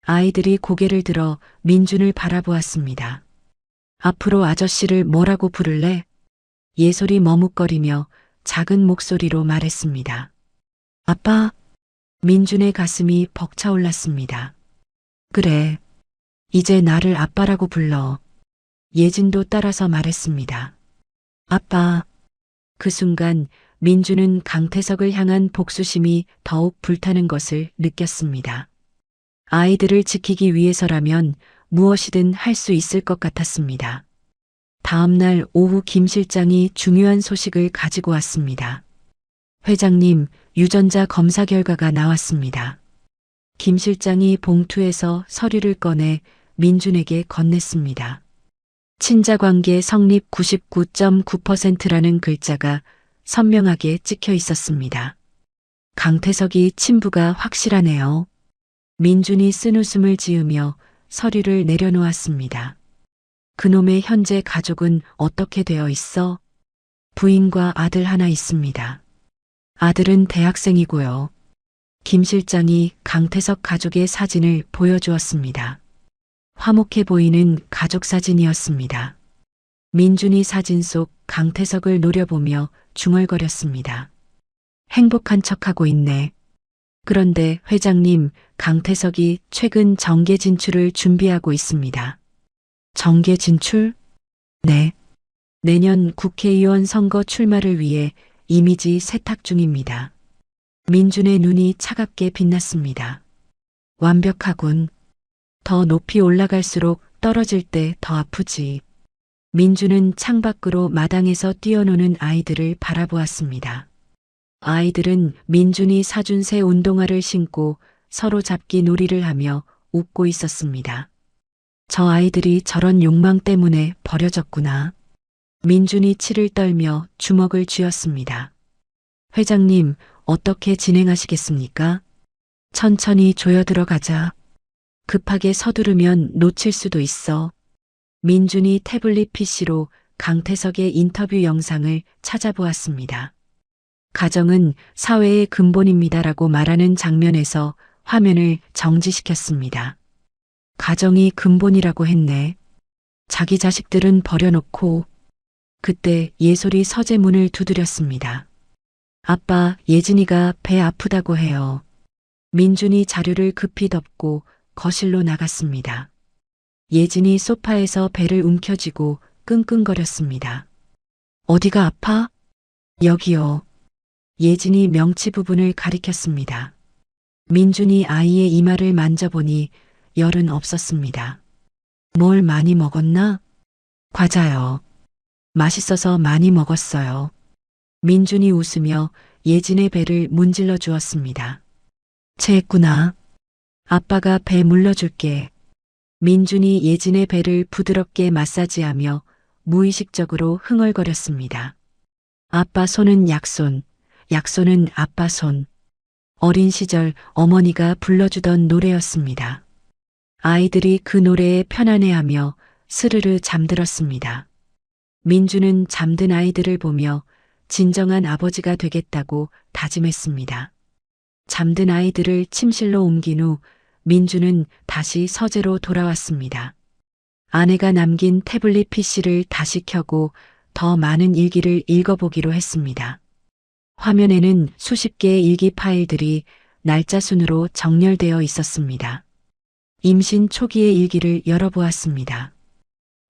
아이들이 고개를 들어 민준을 바라보았습니다. 앞으로 아저씨를 뭐라고 부를래? 예솔이 머뭇거리며 작은 목소리로 말했습니다. 아빠. 민준의 가슴이 벅차올랐습니다. 그래. 이제 나를 아빠라고 불러. 예진도 따라서 말했습니다. 아빠. 그 순간 민준은 강태석을 향한 복수심이 더욱 불타는 것을 느꼈습니다. 아이들을 지키기 위해서라면 무엇이든 할 수 있을 것 같았습니다. 다음 날 오후 김 실장이 중요한 소식을 가지고 왔습니다. 회장님, 유전자 검사 결과가 나왔습니다. 김 실장이 봉투에서 서류를 꺼내 민준에게 건넸습니다. 친자관계 성립 99.9%라는 글자가 선명하게 찍혀 있었습니다. 강태석이 친부가 확실하네요. 민준이 쓴웃음을 지으며 서류를 내려놓았습니다. 그놈의 현재 가족은 어떻게 되어 있어? 부인과 아들 하나 있습니다. 아들은 대학생이고요. 김 실장이 강태석 가족의 사진을 보여주었습니다. 화목해 보이는 가족 사진이었습니다. 민준이 사진 속 강태석을 노려보며 중얼거렸습니다. 행복한 척하고 있네. 그런데 회장님, 강태석이 최근 정계 진출을 준비하고 있습니다. 정계 진출? 네. 내년 국회의원 선거 출마를 위해 이미지 세탁 중입니다. 민준의 눈이 차갑게 빛났습니다. 완벽하군. 더 높이 올라갈수록 떨어질 때 더 아프지. 민준은 창밖으로 마당에서 뛰어노는 아이들을 바라보았습니다. 아이들은 민준이 사준 새 운동화를 신고 서로 잡기 놀이를 하며 웃고 있었습니다. 저 아이들이 저런 욕망 때문에 버려졌구나. 민준이 치를 떨며 주먹을 쥐었습니다. 회장님, 어떻게 진행하시겠습니까? 천천히 조여 들어가자. 급하게 서두르면 놓칠 수도 있어. 민준이 태블릿 PC로 강태석의 인터뷰 영상을 찾아보았습니다. 가정은 사회의 근본입니다라고 말하는 장면에서 화면을 정지시켰습니다. 가정이 근본이라고 했네. 자기 자식들은 버려놓고. 그때 예솔이 서재문을 두드렸습니다. 아빠, 예진이가 배 아프다고 해요. 민준이 자료를 급히 덮고 거실로 나갔습니다. 예진이 소파에서 배를 움켜쥐고 끙끙거렸습니다. 어디가 아파? 여기요. 예진이 명치 부분을 가리켰습니다. 민준이 아이의 이마를 만져보니 열은 없었습니다. 뭘 많이 먹었나? 과자요. 맛있어서 많이 먹었어요. 민준이 웃으며 예진의 배를 문질러 주었습니다. 체했구나. 아빠가 배 물러줄게. 민준이 예진의 배를 부드럽게 마사지하며 무의식적으로 흥얼거렸습니다. 아빠 손은 약손, 약손은 아빠 손. 어린 시절 어머니가 불러주던 노래였습니다. 아이들이 그 노래에 편안해하며 스르르 잠들었습니다. 민주는 잠든 아이들을 보며 진정한 아버지가 되겠다고 다짐했습니다. 잠든 아이들을 침실로 옮긴 후 민주는 다시 서재로 돌아왔습니다. 아내가 남긴 태블릿 PC를 다시 켜고 더 많은 일기를 읽어보기로 했습니다. 화면에는 수십 개의 일기 파일들이 날짜 순으로 정렬되어 있었습니다. 임신 초기의 일기를 열어보았습니다.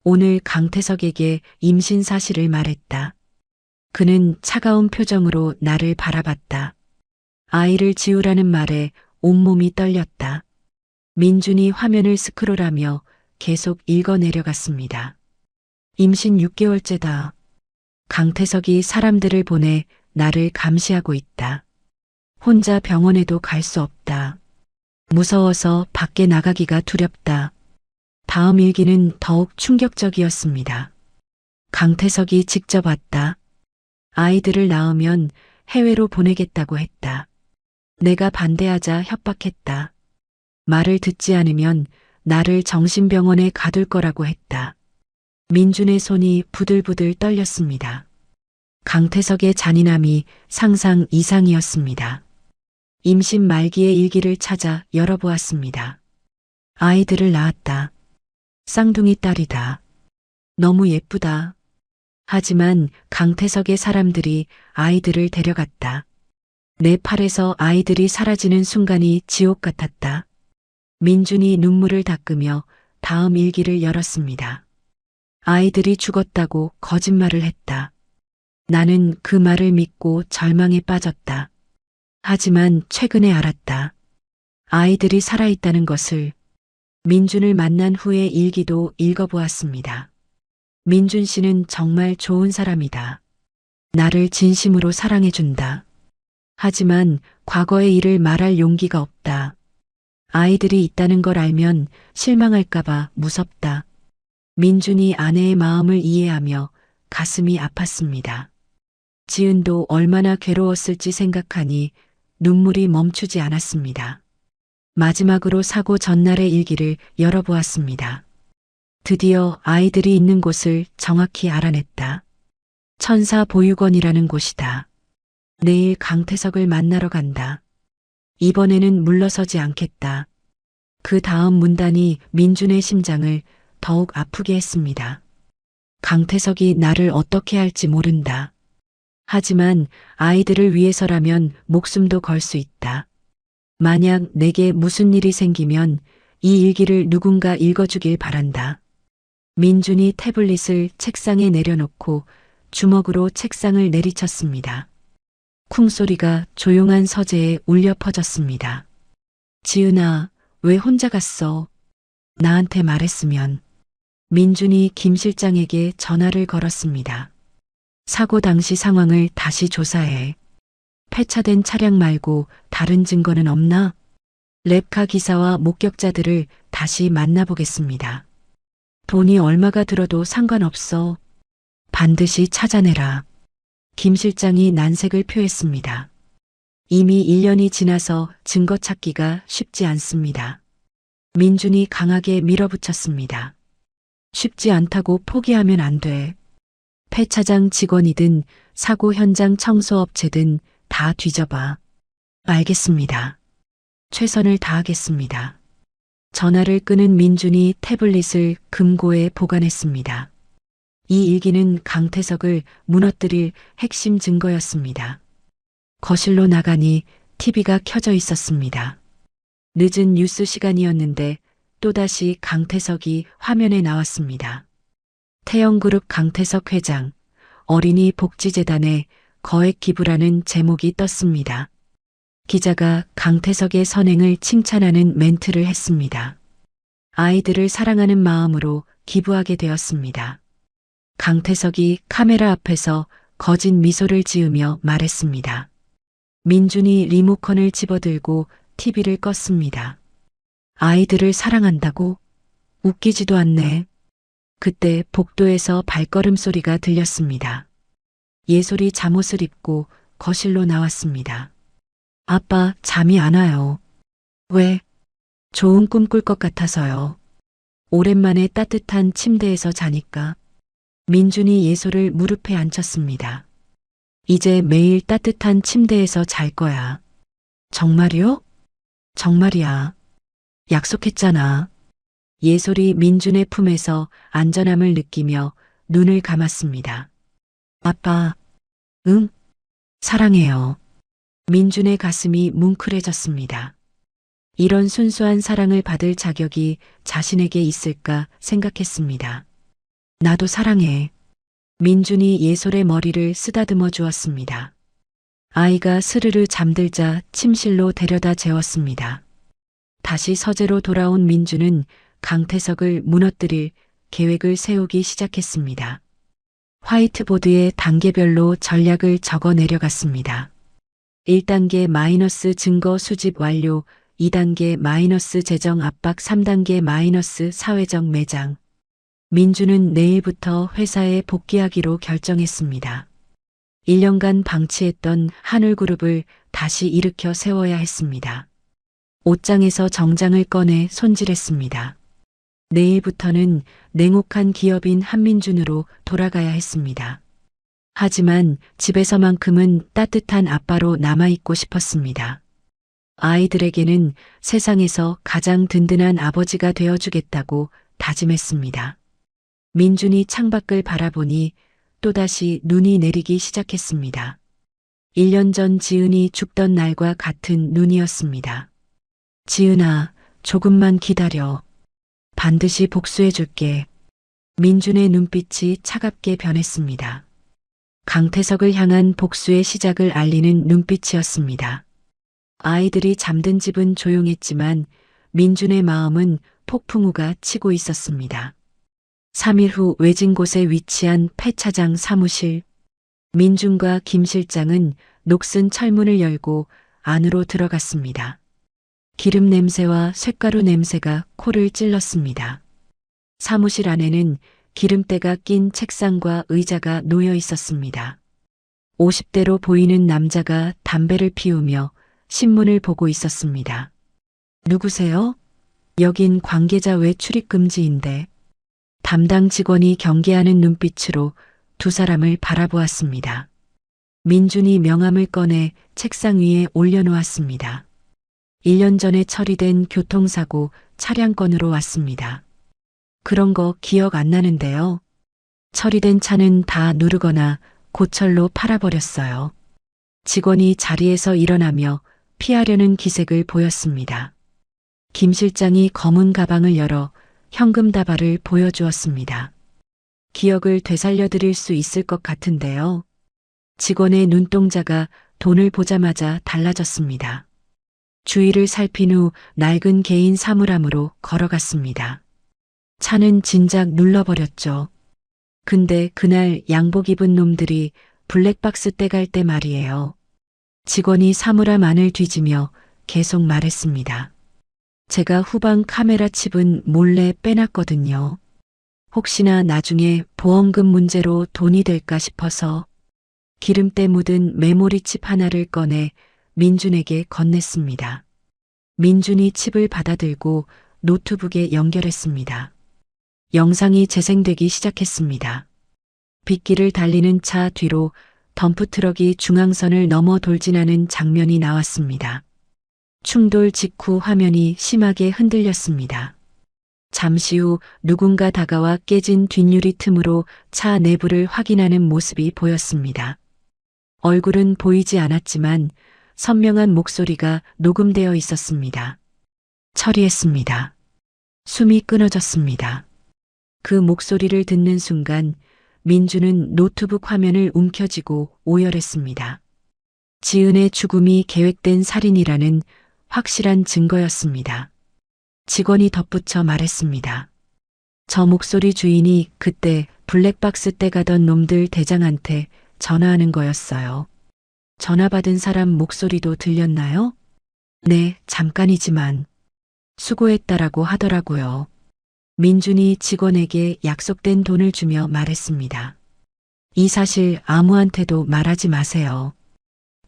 오늘 강태석에게 임신 사실을 말했다. 그는 차가운 표정으로 나를 바라봤다. 아이를 지우라는 말에 온몸이 떨렸다. 민준이 화면을 스크롤하며 계속 읽어내려갔습니다. 임신 6개월째다. 강태석이 사람들을 보내 나를 감시하고 있다. 혼자 병원에도 갈 수 없다. 무서워서 밖에 나가기가 두렵다. 다음 일기는 더욱 충격적이었습니다. 강태석이 직접 왔다. 아이들을 낳으면 해외로 보내겠다고 했다. 내가 반대하자 협박했다. 말을 듣지 않으면 나를 정신병원에 가둘 거라고 했다. 민준의 손이 부들부들 떨렸습니다. 강태석의 잔인함이 상상 이상이었습니다. 임신 말기의 일기를 찾아 열어보았습니다. 아이들을 낳았다. 쌍둥이 딸이다. 너무 예쁘다. 하지만 강태석의 사람들이 아이들을 데려갔다. 내 팔에서 아이들이 사라지는 순간이 지옥 같았다. 민준이 눈물을 닦으며 다음 일기를 열었습니다. 아이들이 죽었다고 거짓말을 했다. 나는 그 말을 믿고 절망에 빠졌다. 하지만 최근에 알았다. 아이들이 살아있다는 것을. 민준을 만난 후의 일기도 읽어보았습니다. 민준 씨는 정말 좋은 사람이다. 나를 진심으로 사랑해준다. 하지만 과거의 일을 말할 용기가 없다. 아이들이 있다는 걸 알면 실망할까봐 무섭다. 민준이 아내의 마음을 이해하며 가슴이 아팠습니다. 지은도 얼마나 괴로웠을지 생각하니 눈물이 멈추지 않았습니다. 마지막으로 사고 전날의 일기를 열어보았습니다. 드디어 아이들이 있는 곳을 정확히 알아냈다. 천사 보육원이라는 곳이다. 내일 강태석을 만나러 간다. 이번에는 물러서지 않겠다. 그 다음 문단이 민준의 심장을 더욱 아프게 했습니다. 강태석이 나를 어떻게 할지 모른다. 하지만 아이들을 위해서라면 목숨도 걸 수 있다. 만약 내게 무슨 일이 생기면 이 일기를 누군가 읽어주길 바란다. 민준이 태블릿을 책상에 내려놓고 주먹으로 책상을 내리쳤습니다. 쿵소리가 조용한 서재에 울려 퍼졌습니다. 지은아, 왜 혼자 갔어? 나한테 말했으면. 민준이 김 실장에게 전화를 걸었습니다. 사고 당시 상황을 다시 조사해. 폐차된 차량 말고 다른 증거는 없나? 랩카 기사와 목격자들을 다시 만나보겠습니다. 돈이 얼마가 들어도 상관없어. 반드시 찾아내라. 김 실장이 난색을 표했습니다. 이미 1년이 지나서 증거 찾기가 쉽지 않습니다. 민준이 강하게 밀어붙였습니다. 쉽지 않다고 포기하면 안 돼. 폐차장 직원이든 사고 현장 청소업체든 다 뒤져봐. 알겠습니다. 최선을 다하겠습니다. 전화를 끊은 민준이 태블릿을 금고에 보관했습니다. 이 일기는 강태석을 무너뜨릴 핵심 증거였습니다. 거실로 나가니 TV가 켜져 있었습니다. 늦은 뉴스 시간이었는데 또다시 강태석이 화면에 나왔습니다. 태영그룹 강태석 회장, 어린이 복지재단에 거액 기부라는 제목이 떴습니다. 기자가 강태석의 선행을 칭찬하는 멘트를 했습니다. 아이들을 사랑하는 마음으로 기부하게 되었습니다. 강태석이 카메라 앞에서 거짓 미소를 지으며 말했습니다. 민준이 리모컨을 집어들고 TV를 껐습니다. 아이들을 사랑한다고? 웃기지도 않네. 그때 복도에서 발걸음 소리가 들렸습니다. 예솔이 잠옷을 입고 거실로 나왔습니다. 아빠, 잠이 안 와요. 왜? 좋은 꿈 꿀 것 같아서요. 오랜만에 따뜻한 침대에서 자니까 민준이 예솔을 무릎에 앉혔습니다. 이제 매일 따뜻한 침대에서 잘 거야. 정말이요? 정말이야. 약속했잖아. 예솔이 민준의 품에서 안전함을 느끼며 눈을 감았습니다. 아빠, 응? 사랑해요. 민준의 가슴이 뭉클해졌습니다. 이런 순수한 사랑을 받을 자격이 자신에게 있을까 생각했습니다. 나도 사랑해. 민준이 예솔의 머리를 쓰다듬어 주었습니다. 아이가 스르르 잠들자 침실로 데려다 재웠습니다. 다시 서재로 돌아온 민준은 강태석을 무너뜨릴 계획을 세우기 시작했습니다. 화이트보드에 단계별로 전략을 적어 내려갔습니다. 1단계 마이너스 증거 수집 완료, 2단계 마이너스 재정 압박, 3단계 마이너스 사회적 매장. 민주는 내일부터 회사에 복귀하기로 결정했습니다. 1년간 방치했던 하늘그룹을 다시 일으켜 세워야 했습니다. 옷장에서 정장을 꺼내 손질했습니다. 내일부터는 냉혹한 기업인 한민준으로 돌아가야 했습니다. 하지만 집에서만큼은 따뜻한 아빠로 남아있고 싶었습니다. 아이들에게는 세상에서 가장 든든한 아버지가 되어주겠다고 다짐했습니다. 민준이 창밖을 바라보니 또다시 눈이 내리기 시작했습니다. 1년 전 지은이 죽던 날과 같은 눈이었습니다. 지은아, 조금만 기다려. 반드시 복수해줄게. 민준의 눈빛이 차갑게 변했습니다. 강태석을 향한 복수의 시작을 알리는 눈빛이었습니다. 아이들이 잠든 집은 조용했지만 민준의 마음은 폭풍우가 치고 있었습니다. 3일 후 외진 곳에 위치한 폐차장 사무실. 민준과 김 실장은 녹슨 철문을 열고 안으로 들어갔습니다. 기름 냄새와 쇳가루 냄새가 코를 찔렀습니다. 사무실 안에는 기름때가 낀 책상과 의자가 놓여 있었습니다. 50대로 보이는 남자가 담배를 피우며 신문을 보고 있었습니다. 누구세요? 여긴 관계자 외 출입 금지인데. 담당 직원이 경계하는 눈빛으로 두 사람을 바라보았습니다. 민준이 명함을 꺼내 책상 위에 올려놓았습니다. 1년 전에 처리된 교통사고 차량건으로 왔습니다. 그런 거 기억 안 나는데요. 처리된 차는 다 누르거나 고철로 팔아버렸어요. 직원이 자리에서 일어나며 피하려는 기색을 보였습니다. 김 실장이 검은 가방을 열어 현금 다발을 보여주었습니다. 기억을 되살려드릴 수 있을 것 같은데요. 직원의 눈동자가 돈을 보자마자 달라졌습니다. 주위를 살핀 후 낡은 개인 사물함으로 걸어갔습니다. 차는 진작 눌러버렸죠. 근데 그날 양복 입은 놈들이 블랙박스 떼갈 때 말이에요. 직원이 사물함 안을 뒤지며 계속 말했습니다. 제가 후방 카메라 칩은 몰래 빼놨거든요. 혹시나 나중에 보험금 문제로 돈이 될까 싶어서. 기름때 묻은 메모리 칩 하나를 꺼내 민준에게 건넸습니다. 민준이 칩을 받아들고 노트북에 연결했습니다. 영상이 재생되기 시작했습니다. 빗길을 달리는 차 뒤로 덤프트럭이 중앙선을 넘어 돌진하는 장면이 나왔습니다. 충돌 직후 화면이 심하게 흔들렸습니다. 잠시 후 누군가 다가와 깨진 뒷유리 틈으로 차 내부를 확인하는 모습이 보였습니다. 얼굴은 보이지 않았지만 선명한 목소리가 녹음되어 있었습니다. 처리했습니다. 숨이 끊어졌습니다. 그 목소리를 듣는 순간 민준은 노트북 화면을 움켜쥐고 오열했습니다. 지은의 죽음이 계획된 살인이라는 확실한 증거였습니다. 직원이 덧붙여 말했습니다. 저 목소리 주인이 그때 블랙박스 떼가던 놈들 대장한테 전화하는 거였어요. 전화 받은 사람 목소리도 들렸나요? 네, 잠깐이지만. 수고했다라고 하더라고요. 민준이 직원에게 약속된 돈을 주며 말했습니다. 이 사실 아무한테도 말하지 마세요.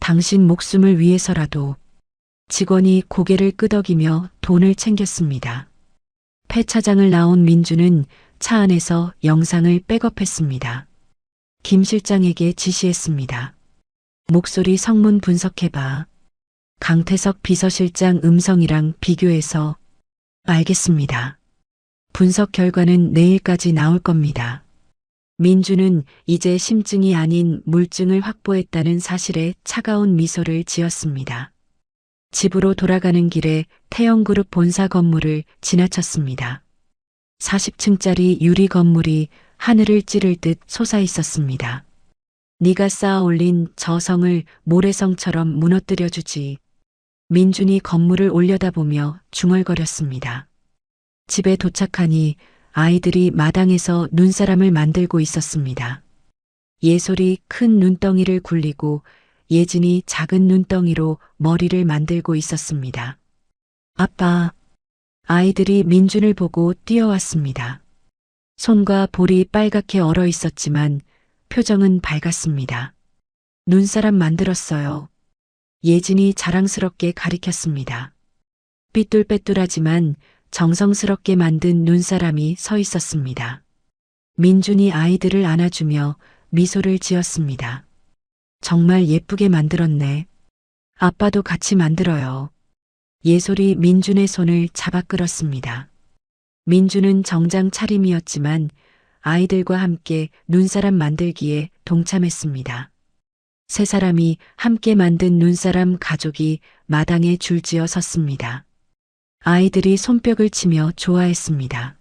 당신 목숨을 위해서라도. 직원이 고개를 끄덕이며 돈을 챙겼습니다. 폐차장을 나온 민주는 차 안에서 영상을 백업했습니다. 김 실장에게 지시했습니다. 목소리 성문 분석해봐. 강태석 비서실장 음성이랑 비교해서. 알겠습니다. 분석 결과는 내일까지 나올 겁니다. 민주는 이제 심증이 아닌 물증을 확보했다는 사실에 차가운 미소를 지었습니다. 집으로 돌아가는 길에 태영그룹 본사 건물을 지나쳤습니다. 40층짜리 유리 건물이 하늘을 찌를 듯 솟아 있었습니다. 네가 쌓아 올린 저 성을 모래성처럼 무너뜨려 주지. 민준이 건물을 올려다보며 중얼거렸습니다. 집에 도착하니 아이들이 마당에서 눈사람을 만들고 있었습니다. 예솔이 큰 눈덩이를 굴리고 예진이 작은 눈덩이로 머리를 만들고 있었습니다. 아빠. 아이들이 민준을 보고 뛰어왔습니다. 손과 볼이 빨갛게 얼어 있었지만 표정은 밝았습니다. 눈사람 만들었어요. 예진이 자랑스럽게 가리켰습니다. 삐뚤빼뚤하지만 정성스럽게 만든 눈사람이 서 있었습니다. 민준이 아이들을 안아주며 미소를 지었습니다. 정말 예쁘게 만들었네. 아빠도 같이 만들어요. 예솔이 민준의 손을 잡아 끌었습니다. 민준은 정장 차림이었지만 아이들과 함께 눈사람 만들기에 동참했습니다. 세 사람이 함께 만든 눈사람 가족이 마당에 줄지어 섰습니다. 아이들이 손뼉을 치며 좋아했습니다.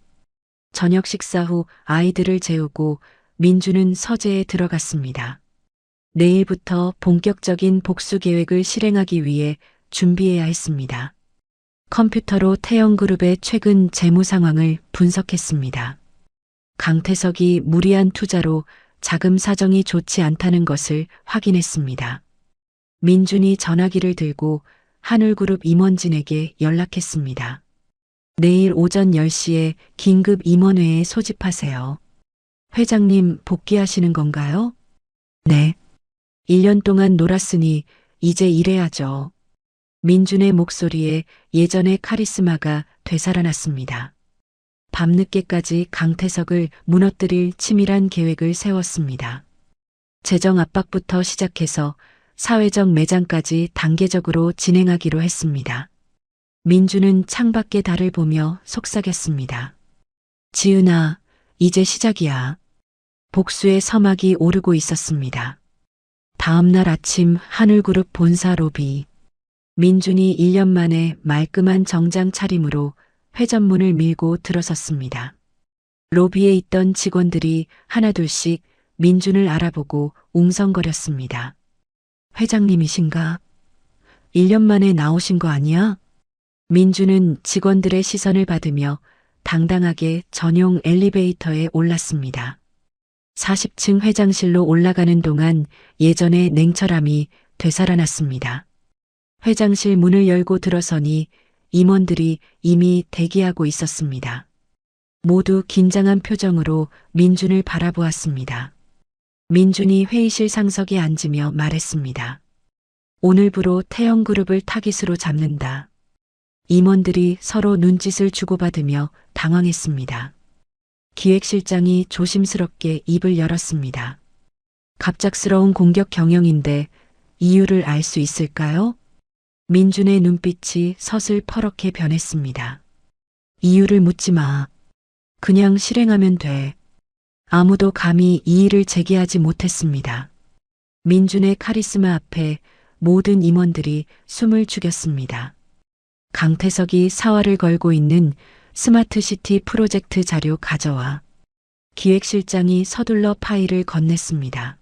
저녁 식사 후 아이들을 재우고 민주는 서재에 들어갔습니다. 내일부터 본격적인 복수 계획을 실행하기 위해 준비해야 했습니다. 컴퓨터로 태영그룹의 최근 재무 상황을 분석했습니다. 강태석이 무리한 투자로 자금 사정이 좋지 않다는 것을 확인했습니다. 민준이 전화기를 들고 한울그룹 임원진에게 연락했습니다. 내일 오전 10시에 긴급 임원회에 소집하세요. 회장님 복귀하시는 건가요? 네. 1년 동안 놀았으니 이제 일해야죠. 민준의 목소리에 예전의 카리스마가 되살아났습니다. 밤늦게까지 강태석을 무너뜨릴 치밀한 계획을 세웠습니다. 재정 압박부터 시작해서 사회적 매장까지 단계적으로 진행하기로 했습니다. 민주는 창밖의 달을 보며 속삭였습니다. 지은아, 이제 시작이야. 복수의 서막이 오르고 있었습니다. 다음 날 아침 한울그룹 본사 로비. 민준이 1년 만에 말끔한 정장 차림으로 회전문을 밀고 들어섰습니다. 로비에 있던 직원들이 하나둘씩 민준을 알아보고 웅성거렸습니다. 회장님이신가? 1년 만에 나오신 거 아니야? 민준은 직원들의 시선을 받으며 당당하게 전용 엘리베이터에 올랐습니다. 40층 회장실로 올라가는 동안 예전의 냉철함이 되살아났습니다. 회장실 문을 열고 들어서니 임원들이 이미 대기하고 있었습니다. 모두 긴장한 표정으로 민준을 바라보았습니다. 민준이 회의실 상석에 앉으며 말했습니다. 오늘부로 태영그룹을 타깃으로 잡는다. 임원들이 서로 눈짓을 주고받으며 당황했습니다. 기획실장이 조심스럽게 입을 열었습니다. 갑작스러운 공격 경영인데 이유를 알 수 있을까요? 민준의 눈빛이 서슬퍼렇게 변했습니다. 이유를 묻지 마. 그냥 실행하면 돼. 아무도 감히 이의를 제기하지 못했습니다. 민준의 카리스마 앞에 모든 임원들이 숨을 죽였습니다. 강태석이 사활을 걸고 있는 스마트시티 프로젝트 자료 가져와. 기획실장이 서둘러 파일을 건넸습니다.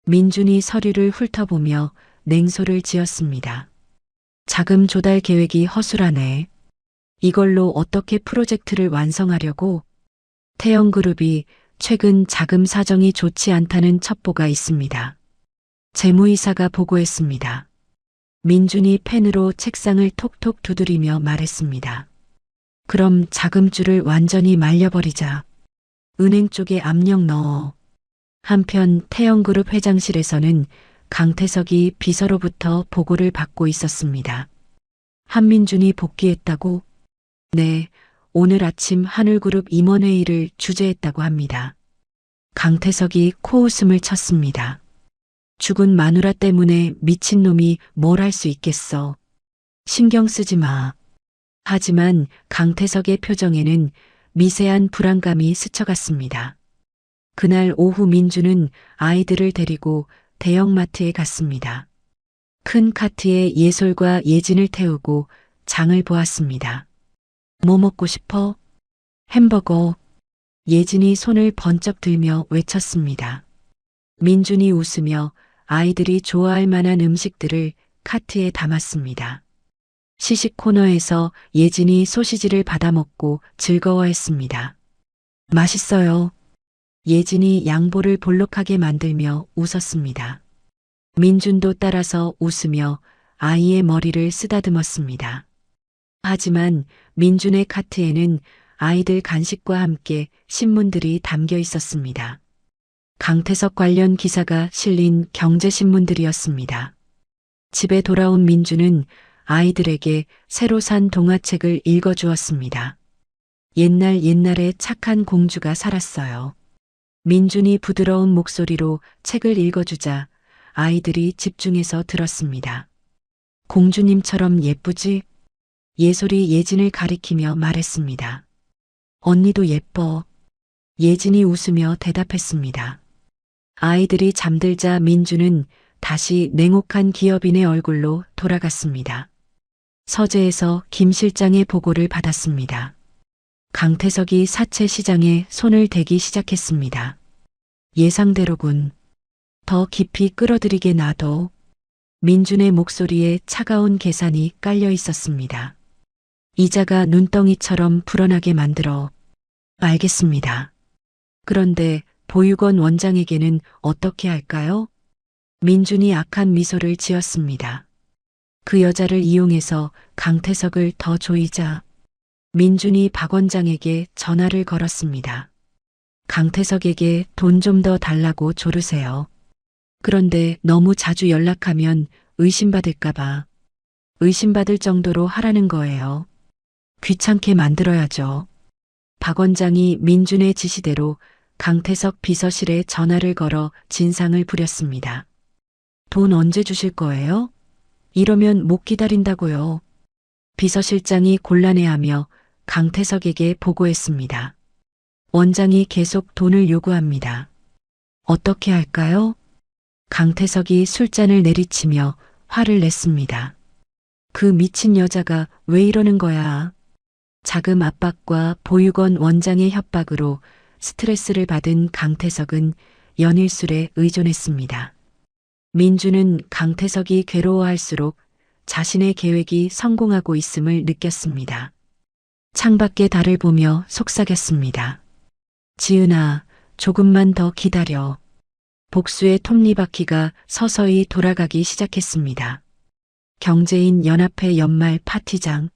민준이 서류를 훑어보며 냉소를 지었습니다. 자금 조달 계획이 허술하네. 이걸로 어떻게 프로젝트를 완성하려고? 태영그룹이 최근 자금 사정이 좋지 않다는 첩보가 있습니다. 재무이사가 보고했습니다. 민준이 펜으로 책상을 톡톡 두드리며 말했습니다. 그럼 자금줄을 완전히 말려버리자. 은행 쪽에 압력 넣어. 한편 태영그룹 회장실에서는 강태석이 비서로부터 보고를 받고 있었습니다. 한민준이 복귀했다고? 네, 오늘 아침 하늘그룹 임원회의를 주재했다고 합니다. 강태석이 코웃음을 쳤습니다. 죽은 마누라 때문에 미친놈이 뭘 할 수 있겠어. 신경 쓰지 마. 하지만 강태석의 표정에는 미세한 불안감이 스쳐갔습니다. 그날 오후 민주는 아이들을 데리고 대형마트에 갔습니다. 큰 카트에 예솔과 예진을 태우고 장을 보았습니다. 뭐 먹고 싶어? 햄버거. 예진이 손을 번쩍 들며 외쳤습니다. 민준이 웃으며 아이들이 좋아할 만한 음식들을 카트에 담았습니다. 시식 코너에서 예진이 소시지를 받아먹고 즐거워했습니다. 맛있어요. 예진이 양볼을 볼록하게 만들며 웃었습니다. 민준도 따라서 웃으며 아이의 머리를 쓰다듬었습니다. 하지만 민준의 카트에는 아이들 간식과 함께 신문들이 담겨 있었습니다. 강태석 관련 기사가 실린 경제신문들이었습니다. 집에 돌아온 민준은 아이들에게 새로 산 동화책을 읽어주었습니다. 옛날에 착한 공주가 살았어요. 민준이 부드러운 목소리로 책을 읽어주자 아이들이 집중해서 들었습니다. 공주님처럼 예쁘지? 예솔이 예진을 가리키며 말했습니다. 언니도 예뻐. 예진이 웃으며 대답했습니다. 아이들이 잠들자 민주는 다시 냉혹한 기업인의 얼굴로 돌아갔습니다. 서재에서 김 실장의 보고를 받았습니다. 강태석이 사채 시장에 손을 대기 시작했습니다. 예상대로군. 더 깊이 끌어들이게 놔둬. 민준의 목소리에 차가운 계산이 깔려 있었습니다. 이자가 눈덩이처럼 불어나게 만들어. 알겠습니다. 그런데 보육원 원장에게는 어떻게 할까요? 민준이 악한 미소를 지었습니다. 그 여자를 이용해서 강태석을 더 조이자. 민준이 박 원장에게 전화를 걸었습니다. 강태석에게 돈 좀 더 달라고 조르세요. 그런데 너무 자주 연락하면 의심받을까봐. 의심받을 정도로 하라는 거예요. 귀찮게 만들어야죠. 박 원장이 민준의 지시대로 강태석 비서실에 전화를 걸어 진상을 부렸습니다. 돈 언제 주실 거예요? 이러면 못 기다린다고요. 비서실장이 곤란해하며 강태석에게 보고했습니다. 원장이 계속 돈을 요구합니다. 어떻게 할까요? 강태석이 술잔을 내리치며 화를 냈습니다. 그 미친 여자가 왜 이러는 거야? 자금 압박과 보육원 원장의 협박으로 스트레스를 받은 강태석은 연일술에 의존했습니다. 민주는 강태석이 괴로워할수록 자신의 계획이 성공하고 있음을 느꼈습니다. 창밖의 달을 보며 속삭였습니다. 지은아, 조금만 더 기다려. 복수의 톱니바퀴가 서서히 돌아가기 시작했습니다. 경제인 연합회 연말 파티장.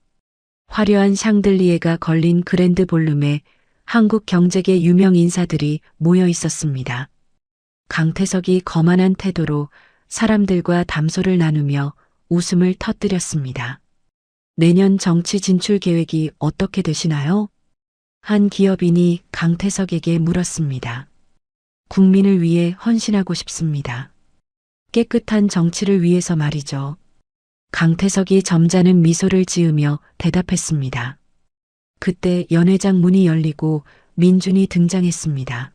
화려한 샹들리에가 걸린 그랜드 볼룸에 한국 경제계 유명 인사들이 모여 있었습니다. 강태석이 거만한 태도로 사람들과 담소를 나누며 웃음을 터뜨렸습니다. 내년 정치 진출 계획이 어떻게 되시나요? 한 기업인이 강태석에게 물었습니다. 국민을 위해 헌신하고 싶습니다. 깨끗한 정치를 위해서 말이죠. 강태석이 점잖은 미소를 지으며 대답했습니다. 그때 연회장 문이 열리고 민준이 등장했습니다.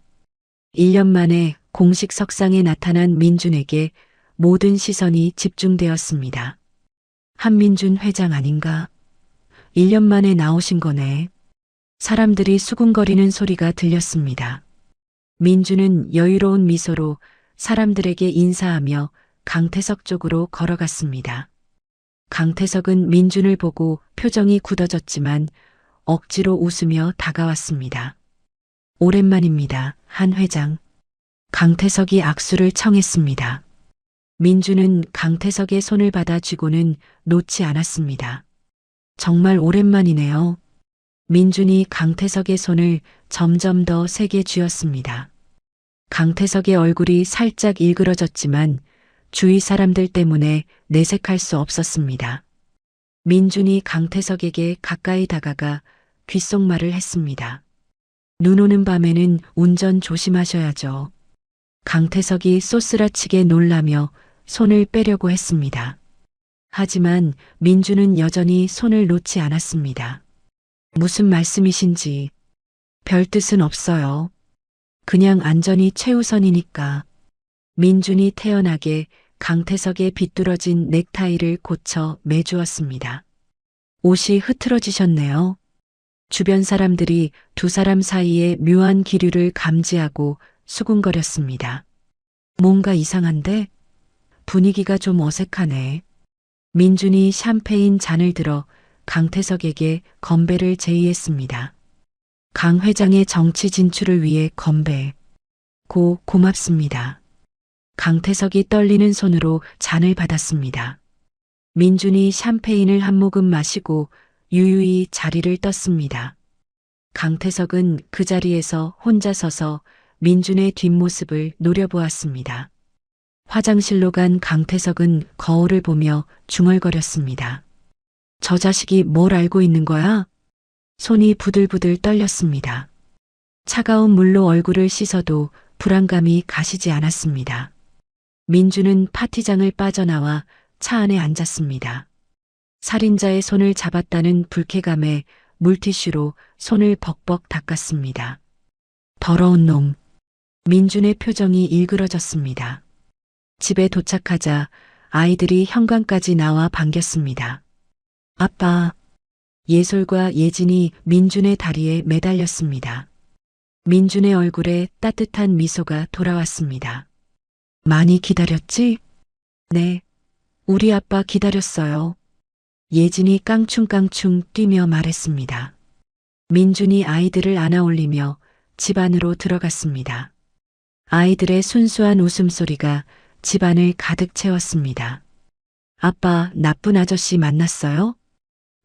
1년 만에 공식 석상에 나타난 민준에게 모든 시선이 집중되었습니다. 한민준 회장 아닌가? 1년 만에 나오신 거네. 사람들이 수군거리는 소리가 들렸습니다. 민준은 여유로운 미소로 사람들에게 인사하며 강태석 쪽으로 걸어갔습니다. 강태석은 민준을 보고 표정이 굳어졌지만 억지로 웃으며 다가왔습니다. 오랜만입니다, 한 회장. 강태석이 악수를 청했습니다. 민준은 강태석의 손을 받아 쥐고는 놓지 않았습니다. 정말 오랜만이네요. 민준이 강태석의 손을 점점 더 세게 쥐었습니다. 강태석의 얼굴이 살짝 일그러졌지만 주위 사람들 때문에 내색할 수 없었습니다. 민준이 강태석에게 가까이 다가가 귓속말을 했습니다. 눈 오는 밤에는 운전 조심하셔야죠. 강태석이 쏘스라치게 놀라며 손을 빼려고 했습니다. 하지만 민주는 여전히 손을 놓지 않았습니다. 무슨 말씀이신지. 별 뜻은 없어요. 그냥 안전이 최우선이니까. 민준이 태연하게 강태석의 비뚤어진 넥타이를 고쳐 매주었습니다. 옷이 흐트러지셨네요. 주변 사람들이 두 사람 사이의 묘한 기류를 감지하고 수군거렸습니다. 뭔가 이상한데? 분위기가 좀 어색하네. 민준이 샴페인 잔을 들어 강태석에게 건배를 제의했습니다. 강 회장의 정치 진출을 위해 건배. 고맙습니다. 강태석이 떨리는 손으로 잔을 받았습니다. 민준이 샴페인을 한 모금 마시고 유유히 자리를 떴습니다. 강태석은 그 자리에서 혼자 서서 민준의 뒷모습을 노려보았습니다. 화장실로 간 강태석은 거울을 보며 중얼거렸습니다. 저 자식이 뭘 알고 있는 거야? 손이 부들부들 떨렸습니다. 차가운 물로 얼굴을 씻어도 불안감이 가시지 않았습니다. 민주는 파티장을 빠져나와 차 안에 앉았습니다. 살인자의 손을 잡았다는 불쾌감에 물티슈로 손을 벅벅 닦았습니다. 더러운 놈. 민준의 표정이 일그러졌습니다. 집에 도착하자 아이들이 현관까지 나와 반겼습니다. 아빠. 예솔과 예진이 민준의 다리에 매달렸습니다. 민준의 얼굴에 따뜻한 미소가 돌아왔습니다. 많이 기다렸지? 네. 우리 아빠 기다렸어요. 예진이 깡충깡충 뛰며 말했습니다. 민준이 아이들을 안아 올리며 집 안으로 들어갔습니다. 아이들의 순수한 웃음소리가 집안을 가득 채웠습니다. 아빠, 나쁜 아저씨 만났어요?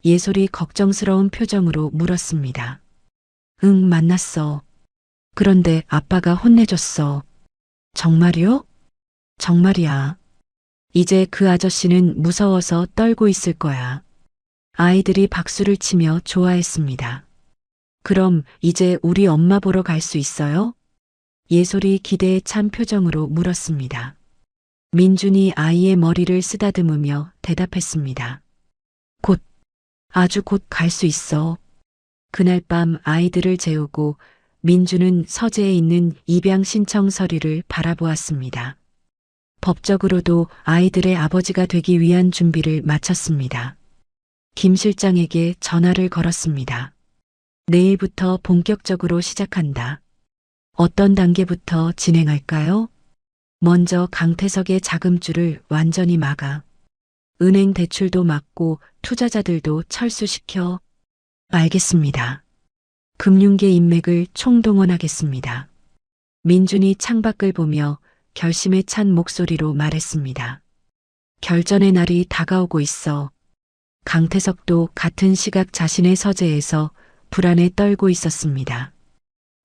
예솔이 걱정스러운 표정으로 물었습니다. 응, 만났어. 그런데 아빠가 혼내줬어. 정말이요? 정말이야. 이제 그 아저씨는 무서워서 떨고 있을 거야. 아이들이 박수를 치며 좋아했습니다. 그럼 이제 우리 엄마 보러 갈 수 있어요? 예솔이 기대에 찬 표정으로 물었습니다. 민준이 아이의 머리를 쓰다듬으며 대답했습니다. 곧, 아주 곧 갈 수 있어. 그날 밤 아이들을 재우고 민준은 서재에 있는 입양 신청 서류를 바라보았습니다. 법적으로도 아이들의 아버지가 되기 위한 준비를 마쳤습니다. 김 실장에게 전화를 걸었습니다. 내일부터 본격적으로 시작한다. 어떤 단계부터 진행할까요? 먼저 강태석의 자금줄을 완전히 막아. 은행 대출도 막고 투자자들도 철수시켜. 알겠습니다. 금융계 인맥을 총동원하겠습니다. 민준이 창밖을 보며 결심에 찬 목소리로 말했습니다. 결전의 날이 다가오고 있어. 강태석도 같은 시각 자신의 서재에서 불안에 떨고 있었습니다.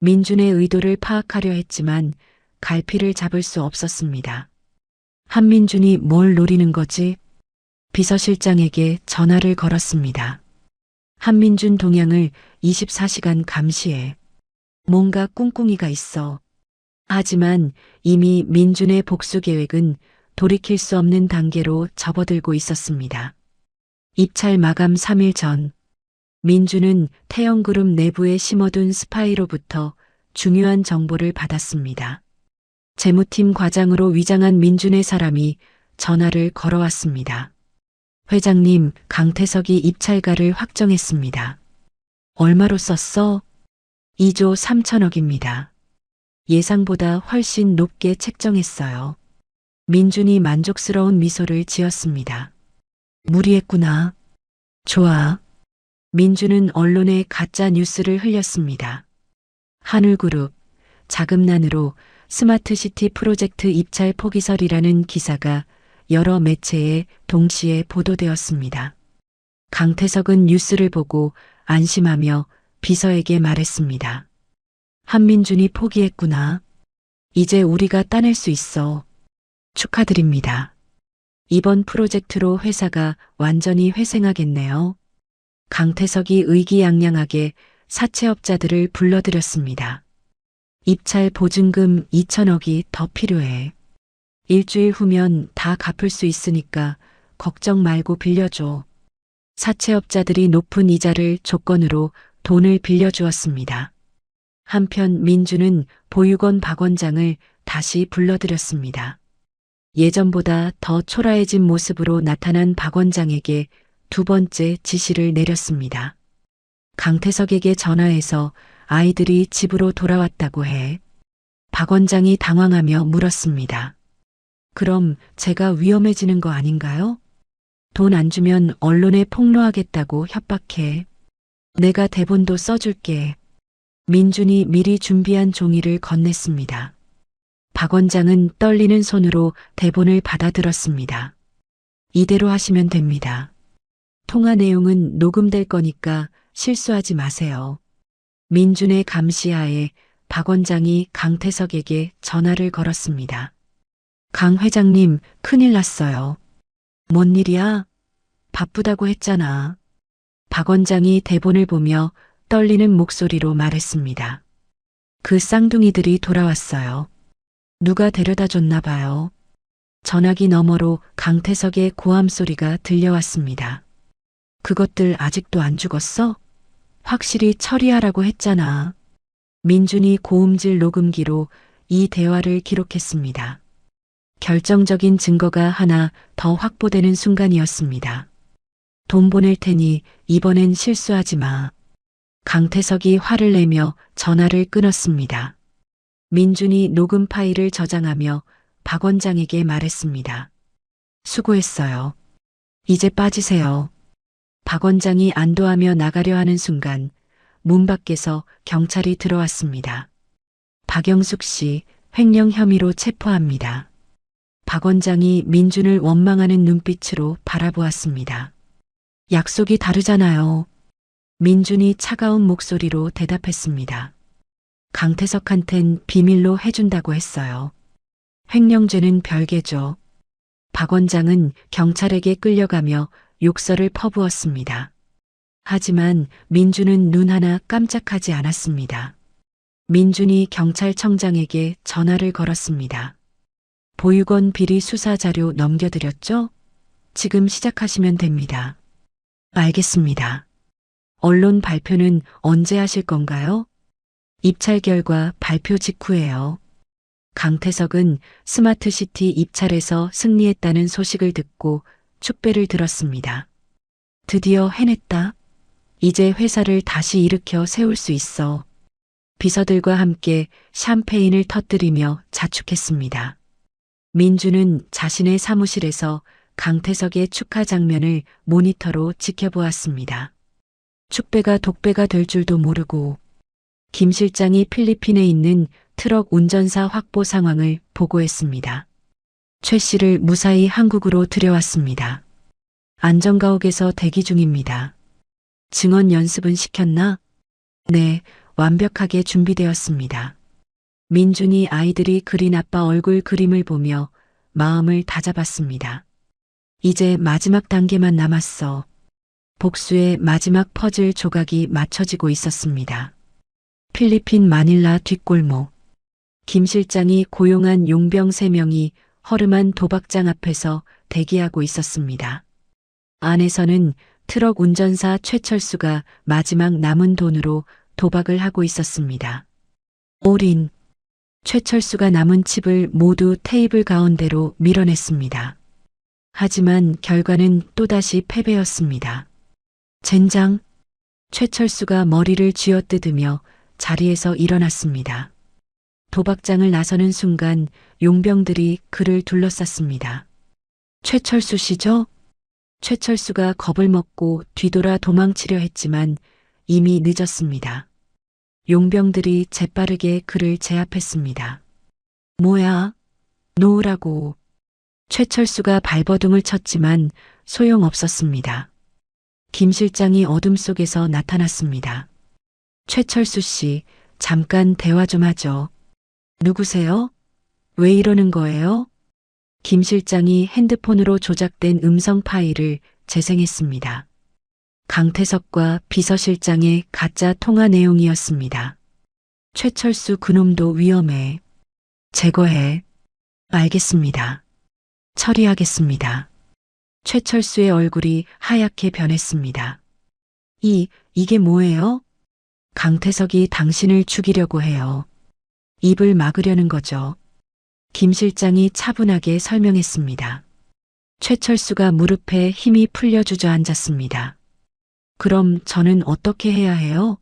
민준의 의도를 파악하려 했지만 갈피를 잡을 수 없었습니다. 한민준이 뭘 노리는 거지? 비서실장에게 전화를 걸었습니다. 한민준 동향을 24시간 감시해. 뭔가 꿍꿍이가 있어. 하지만 이미 민준의 복수 계획은 돌이킬 수 없는 단계로 접어들고 있었습니다. 입찰 마감 3일 전, 민준은 태영그룹 내부에 심어둔 스파이로부터 중요한 정보를 받았습니다. 재무팀 과장으로 위장한 민준의 사람이 전화를 걸어왔습니다. 회장님, 강태석이 입찰가를 확정했습니다. 얼마로 썼어? 2조 3천억입니다. 예상보다 훨씬 높게 책정했어요. 민준이 만족스러운 미소를 지었습니다. 무리했구나. 좋아. 민준은 언론에 가짜 뉴스를 흘렸습니다. 한울그룹, 자금난으로 스마트시티 프로젝트 입찰 포기설이라는 기사가 여러 매체에 동시에 보도되었습니다. 강태석은 뉴스를 보고 안심하며 비서에게 말했습니다. 한민준이 포기했구나. 이제 우리가 따낼 수 있어. 축하드립니다. 이번 프로젝트로 회사가 완전히 회생하겠네요. 강태석이 의기양양하게 사채업자들을 불러들였습니다. 입찰 보증금 2천억이 더 필요해. 일주일 후면 다 갚을 수 있으니까 걱정 말고 빌려줘. 사채업자들이 높은 이자를 조건으로 돈을 빌려주었습니다. 한편 민주는 보육원 박 원장을 다시 불러들였습니다. 예전보다 더 초라해진 모습으로 나타난 박 원장에게 두 번째 지시를 내렸습니다. 강태석에게 전화해서 아이들이 집으로 돌아왔다고 해. 박 원장이 당황하며 물었습니다. 그럼 제가 위험해지는 거 아닌가요? 돈 안 주면 언론에 폭로하겠다고 협박해. 내가 대본도 써줄게. 민준이 미리 준비한 종이를 건넸습니다. 박 원장은 떨리는 손으로 대본을 받아들었습니다. 이대로 하시면 됩니다. 통화 내용은 녹음될 거니까 실수하지 마세요. 민준의 감시하에 박 원장이 강태석에게 전화를 걸었습니다. 강 회장님, 큰일 났어요. 뭔 일이야? 바쁘다고 했잖아. 박 원장이 대본을 보며 떨리는 목소리로 말했습니다. 그 쌍둥이들이 돌아왔어요. 누가 데려다 줬나 봐요. 전화기 너머로 강태석의 고함 소리가 들려왔습니다. 그것들 아직도 안 죽었어? 확실히 처리하라고 했잖아. 민준이 고음질 녹음기로 이 대화를 기록했습니다. 결정적인 증거가 하나 더 확보되는 순간이었습니다. 돈 보낼 테니 이번엔 실수하지 마. 강태석이 화를 내며 전화를 끊었습니다. 민준이 녹음 파일을 저장하며 박 원장에게 말했습니다. 수고했어요. 이제 빠지세요. 박 원장이 안도하며 나가려 하는 순간 문 밖에서 경찰이 들어왔습니다. 박영숙 씨 횡령 혐의로 체포합니다. 박 원장이 민준을 원망하는 눈빛으로 바라보았습니다. 약속이 다르잖아요. 민준이 차가운 목소리로 대답했습니다. 강태석한텐 비밀로 해준다고 했어요. 횡령죄는 별개죠. 박 원장은 경찰에게 끌려가며 욕설을 퍼부었습니다. 하지만 민준은 눈 하나 깜짝하지 않았습니다. 민준이 경찰청장에게 전화를 걸었습니다. 보육원 비리 수사 자료 넘겨드렸죠? 지금 시작하시면 됩니다. 알겠습니다. 언론 발표는 언제 하실 건가요? 입찰 결과 발표 직후에요. 강태석은 스마트시티 입찰에서 승리했다는 소식을 듣고 축배를 들었습니다. 드디어 해냈다. 이제 회사를 다시 일으켜 세울 수 있어. 비서들과 함께 샴페인을 터뜨리며 자축했습니다. 민주는 자신의 사무실에서 강태석의 축하 장면을 모니터로 지켜보았습니다. 축배가 독배가 될 줄도 모르고 김 실장이 필리핀에 있는 트럭 운전사 확보 상황을 보고했습니다. 최 씨를 무사히 한국으로 들여왔습니다. 안전가옥에서 대기 중입니다. 증언 연습은 시켰나? 네, 완벽하게 준비되었습니다. 민준이 아이들이 그린 아빠 얼굴 그림을 보며 마음을 다잡았습니다. 이제 마지막 단계만 남았어. 복수의 마지막 퍼즐 조각이 맞춰지고 있었습니다. 필리핀 마닐라 뒷골목. 김 실장이 고용한 용병 3명이 허름한 도박장 앞에서 대기하고 있었습니다. 안에서는 트럭 운전사 최철수가 마지막 남은 돈으로 도박을 하고 있었습니다. 올인. 최철수가 남은 칩을 모두 테이블 가운데로 밀어냈습니다. 하지만 결과는 또다시 패배였습니다. 젠장. 최철수가 머리를 쥐어뜯으며 자리에서 일어났습니다. 도박장을 나서는 순간 용병들이 그를 둘러쌌습니다. 최철수 씨죠? 최철수가 겁을 먹고 뒤돌아 도망치려 했지만 이미 늦었습니다. 용병들이 재빠르게 그를 제압했습니다. 뭐야? 놓으라고. 최철수가 발버둥을 쳤지만 소용없었습니다. 김 실장이 어둠 속에서 나타났습니다. 최철수 씨, 잠깐 대화 좀 하죠. 누구세요? 왜 이러는 거예요? 김 실장이 핸드폰으로 조작된 음성 파일을 재생했습니다. 강태석과 비서실장의 가짜 통화 내용이었습니다. 최철수 그놈도 위험해. 제거해. 알겠습니다. 처리하겠습니다. 최철수의 얼굴이 하얗게 변했습니다. 이게 뭐예요? 강태석이 당신을 죽이려고 해요. 입을 막으려는 거죠. 김 실장이 차분하게 설명했습니다. 최철수가 무릎에 힘이 풀려 주저앉았습니다. 그럼 저는 어떻게 해야 해요?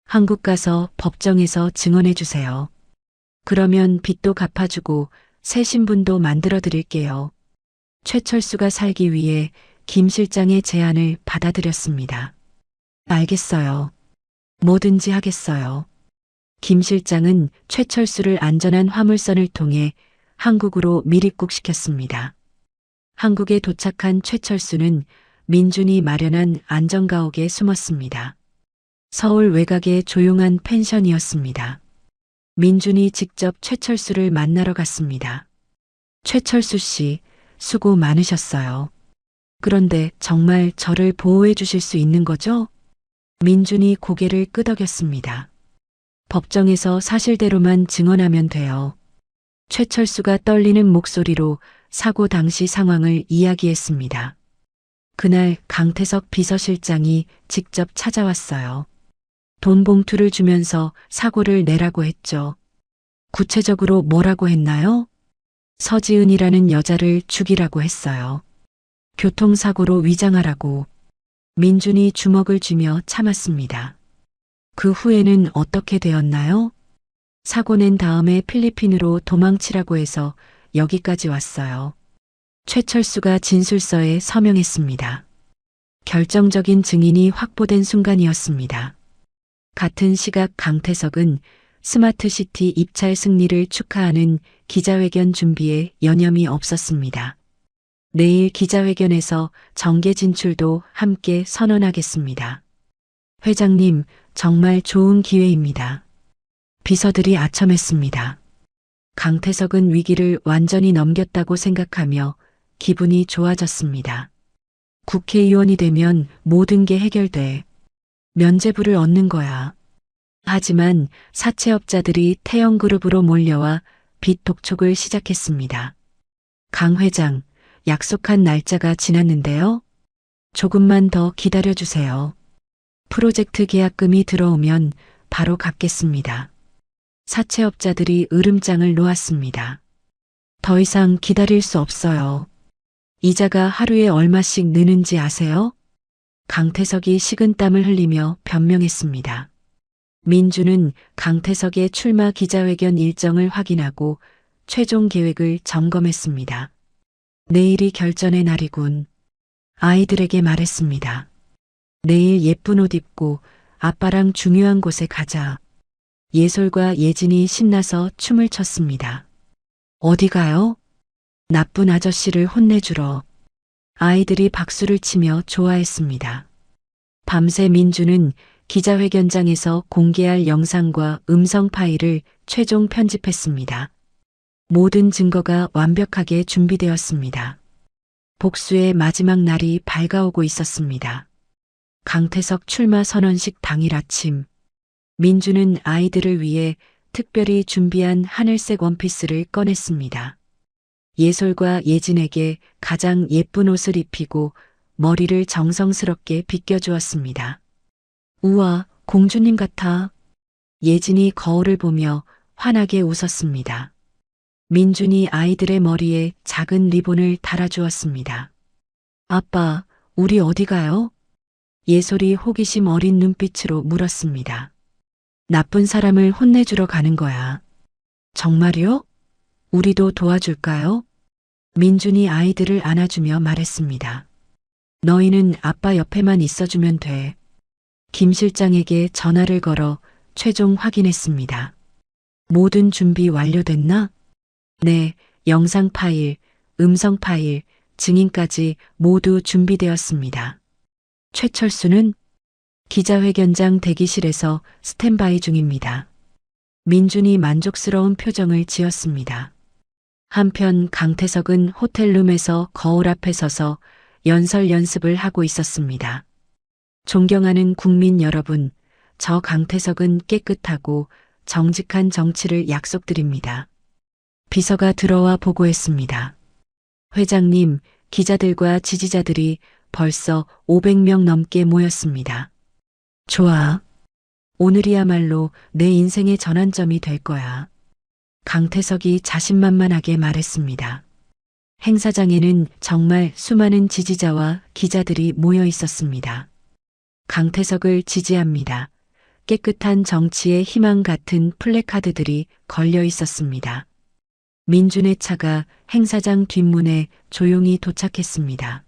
한국 가서 법정에서 증언해 주세요. 그러면 빚도 갚아주고 새 신분도 만들어 드릴게요. 최철수가 살기 위해 김 실장의 제안을 받아들였습니다. 알겠어요. 뭐든지 하겠어요. 김 실장은 최철수를 안전한 화물선을 통해 한국으로 밀입국시켰습니다. 한국에 도착한 최철수는 민준이 마련한 안전가옥에 숨었습니다. 서울 외곽의 조용한 펜션이었습니다. 민준이 직접 최철수를 만나러 갔습니다. 최철수 씨, 수고 많으셨어요. 그런데 정말 저를 보호해 주실 수 있는 거죠? 민준이 고개를 끄덕였습니다. 법정에서 사실대로만 증언하면 돼요. 최철수가 떨리는 목소리로 사고 당시 상황을 이야기했습니다. 그날 강태석 비서실장이 직접 찾아왔어요. 돈 봉투를 주면서 사고를 내라고 했죠. 구체적으로 뭐라고 했나요? 서지은이라는 여자를 죽이라고 했어요. 교통사고로 위장하라고. 민준이 주먹을 쥐며 참았습니다. 그 후에는 어떻게 되었나요? 사고 낸 다음에 필리핀으로 도망치라고 해서 여기까지 왔어요. 최철수가 진술서에 서명했습니다. 결정적인 증인이 확보된 순간이었습니다. 같은 시각 강태석은 스마트시티 입찰 승리를 축하하는 기자회견 준비에 여념이 없었습니다. 내일 기자회견에서 정계 진출도 함께 선언하겠습니다. 회장님, 정말 좋은 기회입니다. 비서들이 아첨했습니다. 강태석은 위기를 완전히 넘겼다고 생각하며 기분이 좋아졌습니다. 국회의원이 되면 모든 게 해결돼. 면죄부를 얻는 거야. 하지만 사채업자들이 태영그룹으로 몰려와 빚 독촉을 시작했습니다. 강 회장, 약속한 날짜가 지났는데요. 조금만 더 기다려주세요. 프로젝트 계약금이 들어오면 바로 갚겠습니다. 사채업자들이 으름장을 놓았습니다. 더 이상 기다릴 수 없어요. 이자가 하루에 얼마씩 느는지 아세요? 강태석이 식은땀을 흘리며 변명했습니다. 민주는 강태석의 출마 기자회견 일정을 확인하고 최종 계획을 점검했습니다. 내일이 결전의 날이군. 아이들에게 말했습니다. 내일 예쁜 옷 입고 아빠랑 중요한 곳에 가자. 예솔과 예진이 신나서 춤을 췄습니다. 어디 가요? 나쁜 아저씨를 혼내주러. 아이들이 박수를 치며 좋아했습니다. 밤새 민주는 기자회견장에서 공개할 영상과 음성 파일을 최종 편집했습니다. 모든 증거가 완벽하게 준비되었습니다. 복수의 마지막 날이 밝아오고 있었습니다. 강태석 출마 선언식 당일 아침, 민주는 아이들을 위해 특별히 준비한 하늘색 원피스를 꺼냈습니다. 예솔과 예진에게 가장 예쁜 옷을 입히고 머리를 정성스럽게 빗겨주었습니다. 우와, 공주님 같아. 예진이 거울을 보며 환하게 웃었습니다. 민준이 아이들의 머리에 작은 리본을 달아주었습니다. 아빠, 우리 어디 가요? 예솔이 호기심 어린 눈빛으로 물었습니다. 나쁜 사람을 혼내주러 가는 거야. 정말요? 우리도 도와줄까요? 민준이 아이들을 안아주며 말했습니다. 너희는 아빠 옆에만 있어주면 돼. 김 실장에게 전화를 걸어 최종 확인했습니다. 모든 준비 완료됐나? 네, 영상 파일, 음성 파일, 증인까지 모두 준비되었습니다. 최철수는 기자회견장 대기실에서 스탠바이 중입니다. 민준이 만족스러운 표정을 지었습니다. 한편 강태석은 호텔룸에서 거울 앞에 서서 연설 연습을 하고 있었습니다. 존경하는 국민 여러분, 저 강태석은 깨끗하고 정직한 정치를 약속드립니다. 비서가 들어와 보고했습니다. 회장님, 기자들과 지지자들이 벌써 500명 넘게 모였습니다. 좋아. 오늘이야말로 내 인생의 전환점이 될 거야. 강태석이 자신만만하게 말했습니다. 행사장에는 정말 수많은 지지자와 기자들이 모여 있었습니다. 강태석을 지지합니다. 깨끗한 정치의 희망 같은 플래카드들이 걸려 있었습니다. 민준의 차가 행사장 뒷문에 조용히 도착했습니다.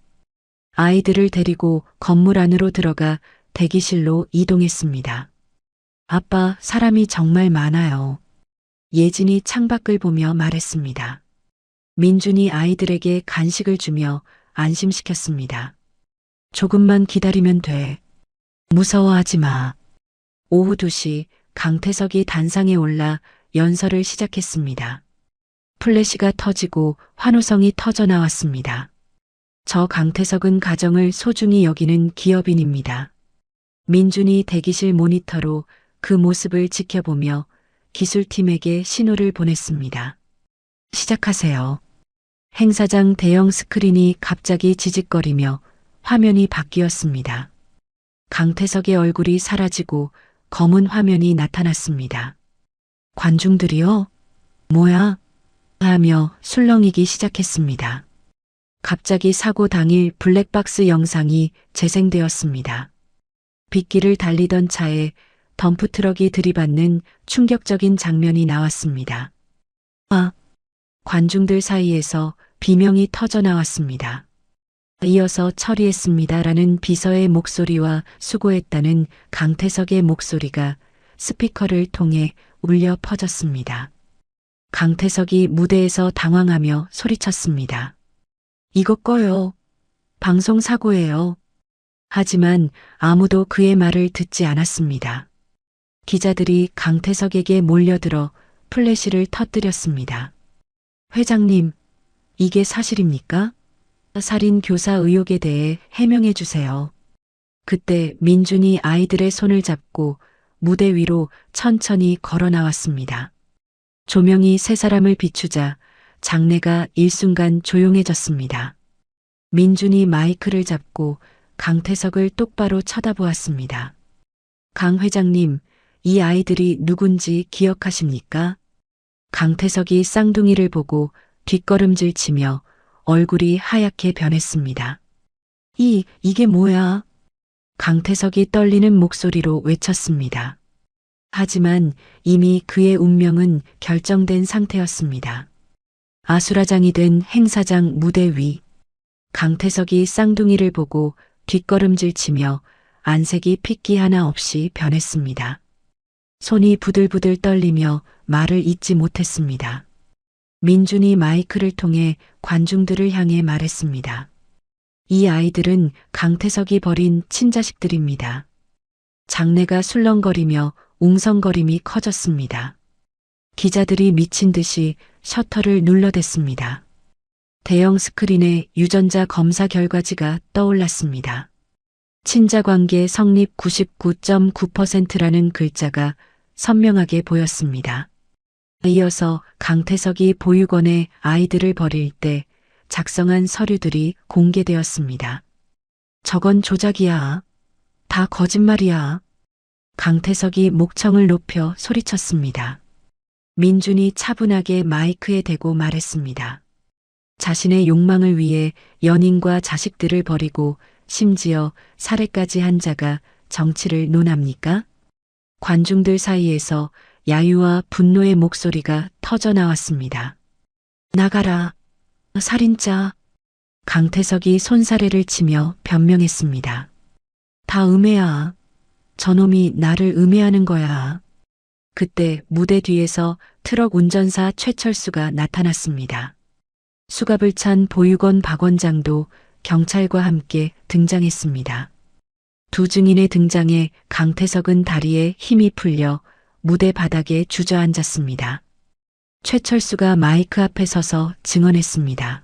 아이들을 데리고 건물 안으로 들어가 대기실로 이동했습니다. 아빠, 사람이 정말 많아요. 예진이 창밖을 보며 말했습니다. 민준이 아이들에게 간식을 주며 안심시켰습니다. 조금만 기다리면 돼. 무서워하지 마. 오후 2시 강태석이 단상에 올라 연설을 시작했습니다. 플래시가 터지고 환호성이 터져 나왔습니다. 저 강태석은 가정을 소중히 여기는 기업인입니다. 민준이 대기실 모니터로 그 모습을 지켜보며 기술팀에게 신호를 보냈습니다. 시작하세요. 행사장 대형 스크린이 갑자기 지직거리며 화면이 바뀌었습니다. 강태석의 얼굴이 사라지고 검은 화면이 나타났습니다. 관중들이요? 뭐야? 하며 술렁이기 시작했습니다. 갑자기 사고 당일 블랙박스 영상이 재생되었습니다. 빗길을 달리던 차에 덤프트럭이 들이받는 충격적인 장면이 나왔습니다. 아! 관중들 사이에서 비명이 터져 나왔습니다. 이어서 처리했습니다라는 비서의 목소리와 수고했다는 강태석의 목소리가 스피커를 통해 울려 퍼졌습니다. 강태석이 무대에서 당황하며 소리쳤습니다. 이거 꺼요. 방송 사고예요. 하지만 아무도 그의 말을 듣지 않았습니다. 기자들이 강태석에게 몰려들어 플래시를 터뜨렸습니다. 회장님, 이게 사실입니까? 살인 교사 의혹에 대해 해명해 주세요. 그때 민준이 아이들의 손을 잡고 무대 위로 천천히 걸어 나왔습니다. 조명이 세 사람을 비추자 장내가 일순간 조용해졌습니다. 민준이 마이크를 잡고 강태석을 똑바로 쳐다보았습니다. 강 회장님, 이 아이들이 누군지 기억하십니까? 강태석이 쌍둥이를 보고 뒷걸음질 치며 얼굴이 하얗게 변했습니다. 이게 뭐야? 강태석이 떨리는 목소리로 외쳤습니다. 하지만 이미 그의 운명은 결정된 상태였습니다. 아수라장이 된 행사장 무대 위, 강태석이 쌍둥이를 보고 뒷걸음질 치며 안색이 핏기 하나 없이 변했습니다. 손이 부들부들 떨리며 말을 잇지 못했습니다. 민준이 마이크를 통해 관중들을 향해 말했습니다. 이 아이들은 강태석이 버린 친자식들입니다. 장내가 술렁거리며 웅성거림이 커졌습니다. 기자들이 미친 듯이 셔터를 눌러댔습니다. 대형 스크린에 유전자 검사 결과지가 떠올랐습니다. 친자관계 성립 99.9%라는 글자가 선명하게 보였습니다. 이어서 강태석이 보육원에 아이들을 버릴 때 작성한 서류들이 공개되었습니다. 저건 조작이야. 다 거짓말이야. 강태석이 목청을 높여 소리쳤습니다. 민준이 차분하게 마이크에 대고 말했습니다. 자신의 욕망을 위해 연인과 자식들을 버리고 심지어 살해까지 한 자가 정치를 논합니까? 관중들 사이에서 야유와 분노의 목소리가 터져 나왔습니다. 나가라. 살인자. 강태석이 손사래를 치며 변명했습니다. 다 음해야. 저놈이 나를 음해하는 거야. 그때 무대 뒤에서 트럭 운전사 최철수가 나타났습니다. 수갑을 찬 보육원 박 원장도 경찰과 함께 등장했습니다. 두 증인의 등장에 강태석은 다리에 힘이 풀려 무대 바닥에 주저앉았습니다. 최철수가 마이크 앞에 서서 증언했습니다.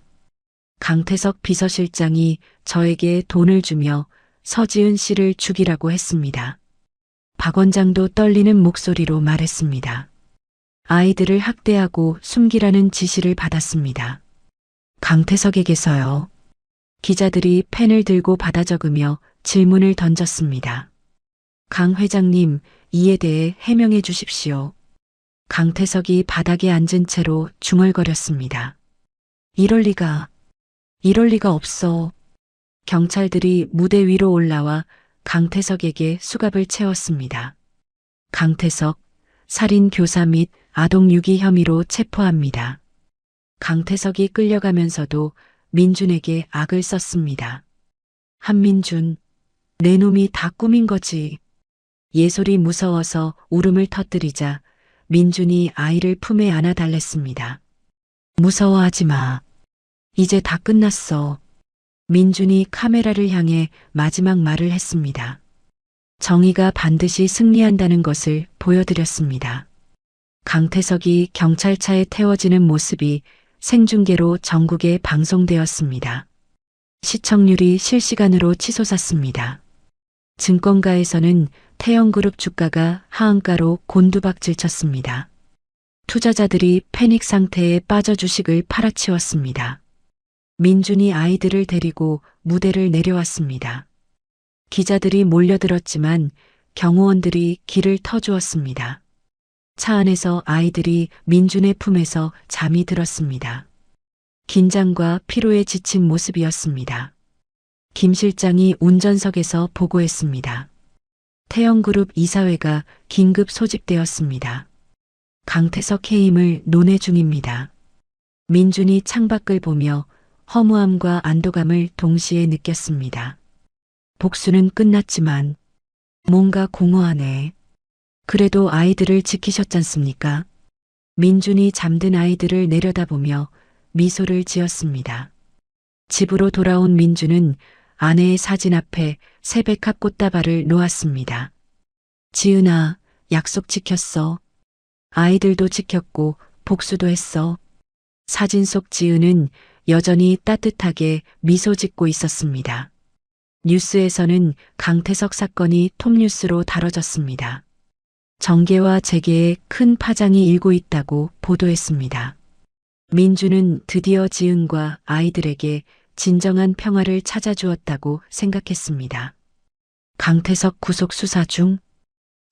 강태석 비서실장이 저에게 돈을 주며 서지은 씨를 죽이라고 했습니다. 박 원장도 떨리는 목소리로 말했습니다. 아이들을 학대하고 숨기라는 지시를 받았습니다. 강태석에게서요. 기자들이 펜을 들고 받아 적으며 질문을 던졌습니다. 강 회장님, 이에 대해 해명해 주십시오. 강태석이 바닥에 앉은 채로 중얼거렸습니다. 이럴 리가 없어. 경찰들이 무대 위로 올라와 강태석에게 수갑을 채웠습니다. 강태석, 살인 교사 및 아동 유기 혐의로 체포합니다. 강태석이 끌려가면서도 민준에게 악을 썼습니다. 한민준, 내 놈이 다 꾸민 거지. 예솔이 무서워서 울음을 터뜨리자 민준이 아이를 품에 안아 달랬습니다. 무서워하지 마. 이제 다 끝났어. 민준이 카메라를 향해 마지막 말을 했습니다. 정의가 반드시 승리한다는 것을 보여드렸습니다. 강태석이 경찰차에 태워지는 모습이 생중계로 전국에 방송되었습니다. 시청률이 실시간으로 치솟았습니다. 증권가에서는 태영그룹 주가가 하한가로 곤두박질 쳤습니다. 투자자들이 패닉 상태에 빠져 주식을 팔아치웠습니다. 민준이 아이들을 데리고 무대를 내려왔습니다. 기자들이 몰려들었지만 경호원들이 길을 터주었습니다. 차 안에서 아이들이 민준의 품에서 잠이 들었습니다. 긴장과 피로에 지친 모습이었습니다. 김 실장이 운전석에서 보고했습니다. 태영그룹 이사회가 긴급 소집되었습니다. 강태석 해임을 논의 중입니다. 민준이 창밖을 보며 허무함과 안도감을 동시에 느꼈습니다. 복수는 끝났지만 뭔가 공허하네. 그래도 아이들을 지키셨잖습니까? 민준이 잠든 아이들을 내려다보며 미소를 지었습니다. 집으로 돌아온 민준은 아내의 사진 앞에 새백합 꽃다발을 놓았습니다. 지은아, 약속 지켰어. 아이들도 지켰고 복수도 했어. 사진 속 지은은 여전히 따뜻하게 미소 짓고 있었습니다. 뉴스에서는 강태석 사건이 톱뉴스로 다뤄졌습니다. 정계와 재계에 큰 파장이 일고 있다고 보도했습니다. 민주는 드디어 지은과 아이들에게 진정한 평화를 찾아주었다고 생각했습니다. 강태석 구속 수사 중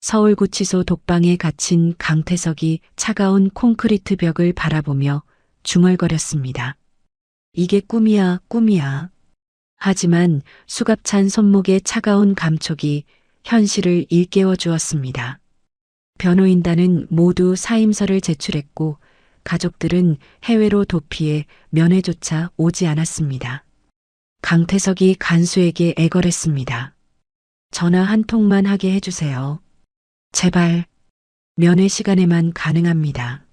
서울구치소 독방에 갇힌 강태석이 차가운 콘크리트 벽을 바라보며 중얼거렸습니다. 이게 꿈이야, 꿈이야. 하지만 수갑찬 손목의 차가운 감촉이 현실을 일깨워 주었습니다. 변호인단은 모두 사임서를 제출했고 가족들은 해외로 도피해 면회조차 오지 않았습니다. 강태석이 간수에게 애걸했습니다. 전화 한 통만 하게 해주세요. 제발. 면회 시간에만 가능합니다.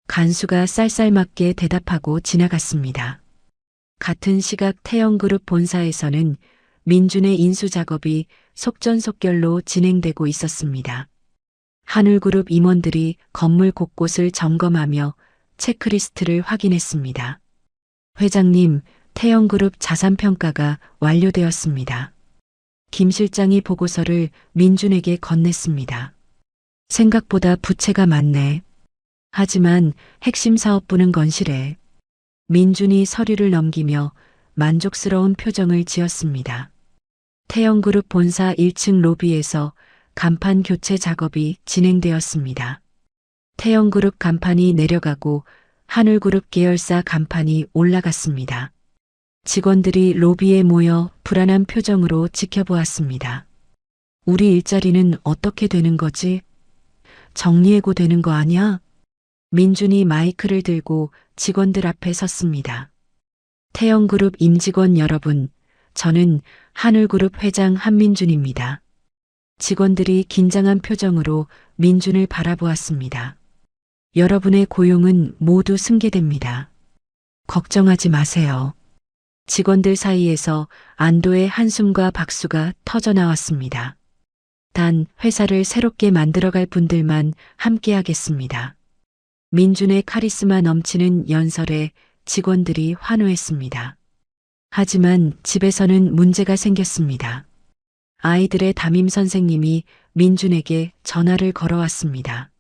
간수가 쌀쌀맞게 대답하고 지나갔습니다. 같은 시각 태영그룹 본사에서는 민준의 인수 작업이 속전속결로 진행되고 있었습니다. 한울그룹 임원들이 건물 곳곳을 점검하며 체크리스트를 확인했습니다. 회장님, 태영그룹 자산평가가 완료되었습니다. 김 실장이 보고서를 민준에게 건넸습니다. 생각보다 부채가 많네. 하지만 핵심 사업부는 건실해. 민준이 서류를 넘기며 만족스러운 표정을 지었습니다. 태영그룹 본사 1층 로비에서 간판 교체 작업이 진행되었습니다. 태영그룹 간판이 내려가고 한울그룹 계열사 간판이 올라갔습니다. 직원들이 로비에 모여 불안한 표정으로 지켜보았습니다. 우리 일자리는 어떻게 되는 거지? 정리해고 되는 거 아니야? 민준이 마이크를 들고 직원들 앞에 섰습니다. 태영그룹 임직원 여러분, 저는 한울그룹 회장 한민준입니다. 직원들이 긴장한 표정으로 민준을 바라보았습니다. 여러분의 고용은 모두 승계됩니다. 걱정하지 마세요. 직원들 사이에서 안도의 한숨과 박수가 터져나왔습니다. 단 회사를 새롭게 만들어갈 분들만 함께하겠습니다. 민준의 카리스마 넘치는 연설에 직원들이 환호했습니다. 하지만 집에서는 문제가 생겼습니다. 아이들의 담임 선생님이 민준에게 전화를 걸어왔습니다.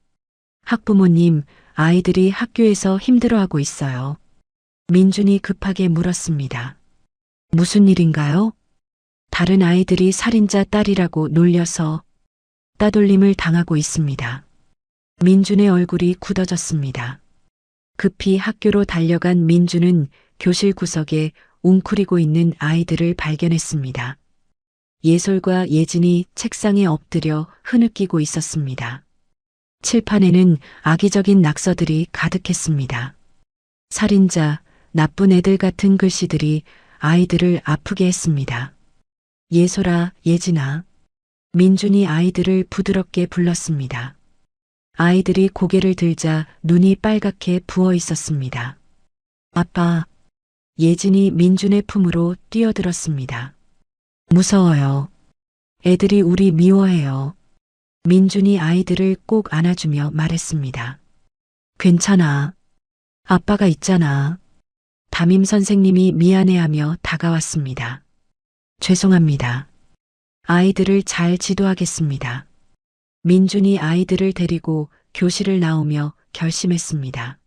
학부모님, 아이들이 학교에서 힘들어하고 있어요. 민준이 급하게 물었습니다. 무슨 일인가요? 다른 아이들이 살인자 딸이라고 놀려서 따돌림을 당하고 있습니다. 민준의 얼굴이 굳어졌습니다. 급히 학교로 달려간 민준은 교실 구석에 웅크리고 있는 아이들을 발견했습니다. 예솔과 예진이 책상에 엎드려 흐느끼고 있었습니다. 칠판에는 악의적인 낙서들이 가득했습니다. 살인자, 나쁜 애들 같은 글씨들이 아이들을 아프게 했습니다. 예솔아, 예진아. 민준이 아이들을 부드럽게 불렀습니다. 아이들이 고개를 들자 눈이 빨갛게 부어 있었습니다. 아빠. 예진이 민준의 품으로 뛰어들었습니다. 무서워요. 애들이 우리 미워해요. 민준이 아이들을 꼭 안아주며 말했습니다. 괜찮아. 아빠가 있잖아. 담임 선생님이 미안해하며 다가왔습니다. 죄송합니다. 아이들을 잘 지도하겠습니다. 민준이 아이들을 데리고 교실을 나오며 결심했습니다.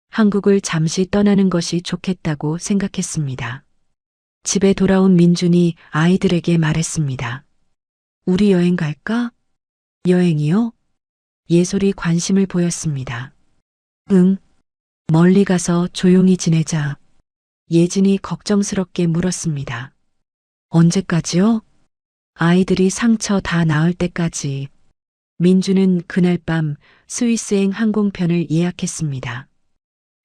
한국을 잠시 떠나는 것이 좋겠다고 생각했습니다. 집에 돌아온 민준이 아이들에게 말했습니다. 우리 여행 갈까? 여행이요? 예솔이 관심을 보였습니다. 응. 멀리 가서 조용히 지내자. 예진이 걱정스럽게 물었습니다. 언제까지요? 아이들이 상처 다 나을 때까지. 민주는 그날 밤 스위스행 항공편을 예약했습니다.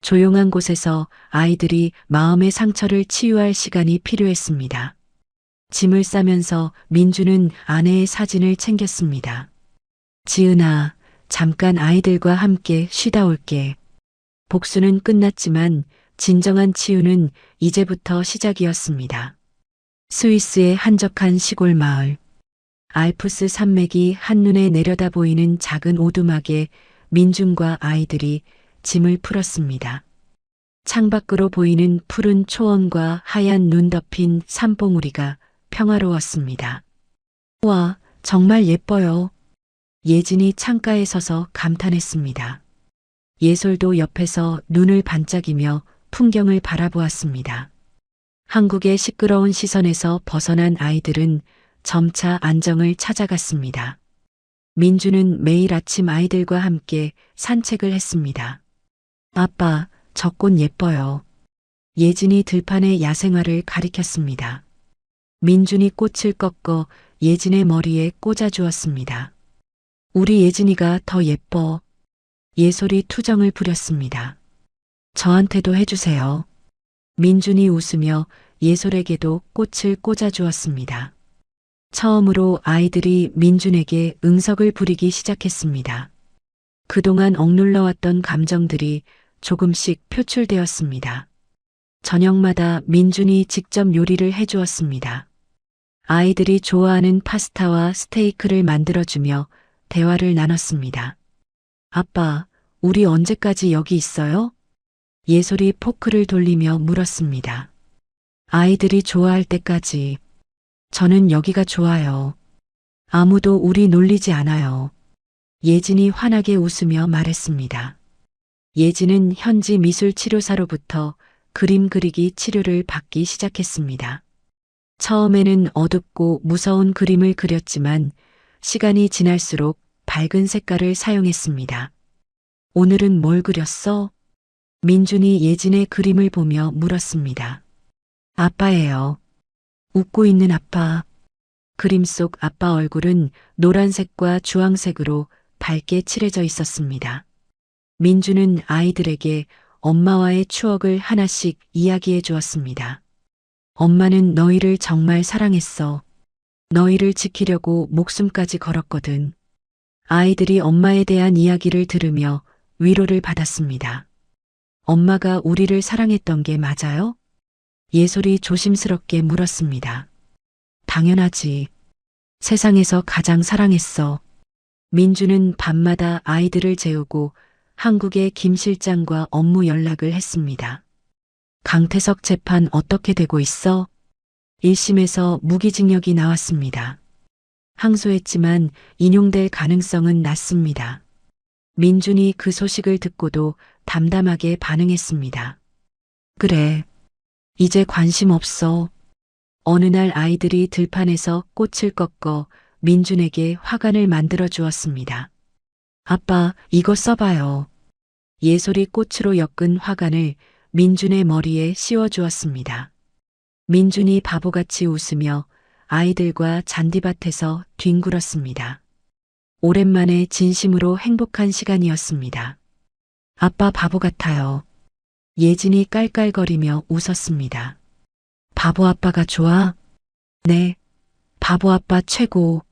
조용한 곳에서 아이들이 마음의 상처를 치유할 시간이 필요했습니다. 짐을 싸면서 민주는 아내의 사진을 챙겼습니다. 지은아, 잠깐 아이들과 함께 쉬다 올게. 복수는 끝났지만 진정한 치유는 이제부터 시작이었습니다. 스위스의 한적한 시골 마을. 알프스 산맥이 한눈에 내려다 보이는 작은 오두막에 민준과 아이들이 짐을 풀었습니다. 창밖으로 보이는 푸른 초원과 하얀 눈 덮인 산봉우리가 평화로웠습니다. 와, 정말 예뻐요. 예진이 창가에 서서 감탄했습니다. 예솔도 옆에서 눈을 반짝이며 풍경을 바라보았습니다. 한국의 시끄러운 시선에서 벗어난 아이들은 점차 안정을 찾아갔습니다. 민주는 매일 아침 아이들과 함께 산책을 했습니다. 아빠, 저 꽃 예뻐요. 예진이 들판의 야생화를 가리켰습니다. 민준이 꽃을 꺾어 예진의 머리에 꽂아주었습니다. 우리 예진이가 더 예뻐. 예솔이 투정을 부렸습니다. 저한테도 해주세요. 민준이 웃으며 예솔에게도 꽃을 꽂아주었습니다. 처음으로 아이들이 민준에게 응석을 부리기 시작했습니다. 그동안 억눌러왔던 감정들이 조금씩 표출되었습니다. 저녁마다 민준이 직접 요리를 해주었습니다. 아이들이 좋아하는 파스타와 스테이크를 만들어주며 대화를 나눴습니다. 아빠, 우리 언제까지 여기 있어요? 예솔이 포크를 돌리며 물었습니다. 아이들이 좋아할 때까지. 저는 여기가 좋아요. 아무도 우리 놀리지 않아요. 예진이 환하게 웃으며 말했습니다. 예진은 현지 미술치료사로부터 그림 그리기 치료를 받기 시작했습니다. 처음에는 어둡고 무서운 그림을 그렸지만 시간이 지날수록 밝은 색깔을 사용했습니다. 오늘은 뭘 그렸어? 민준이 예진의 그림을 보며 물었습니다. 아빠예요. 웃고 있는 아빠. 그림 속 아빠 얼굴은 노란색과 주황색으로 밝게 칠해져 있었습니다. 민주는 아이들에게 엄마와의 추억을 하나씩 이야기해 주었습니다. 엄마는 너희를 정말 사랑했어. 너희를 지키려고 목숨까지 걸었거든. 아이들이 엄마에 대한 이야기를 들으며 위로를 받았습니다. 엄마가 우리를 사랑했던 게 맞아요? 예솔이 조심스럽게 물었습니다. 당연하지. 세상에서 가장 사랑했어. 민주는 밤마다 아이들을 재우고 한국의 김 실장과 업무 연락을 했습니다. 강태석 재판 어떻게 되고 있어? 1심에서 무기징역이 나왔습니다. 항소했지만 인용될 가능성은 낮습니다. 민준이 그 소식을 듣고도 담담하게 반응했습니다. 그래. 이제 관심 없어. 어느 날 아이들이 들판에서 꽃을 꺾어 민준에게 화관을 만들어 주었습니다. 아빠, 이거 써봐요. 예솔이 꽃으로 엮은 화관을 민준의 머리에 씌워 주었습니다. 민준이 바보같이 웃으며 아이들과 잔디밭에서 뒹굴었습니다. 오랜만에 진심으로 행복한 시간이었습니다. 아빠 바보 같아요. 예진이 깔깔거리며 웃었습니다. 바보 아빠가 좋아? 네, 바보 아빠 최고.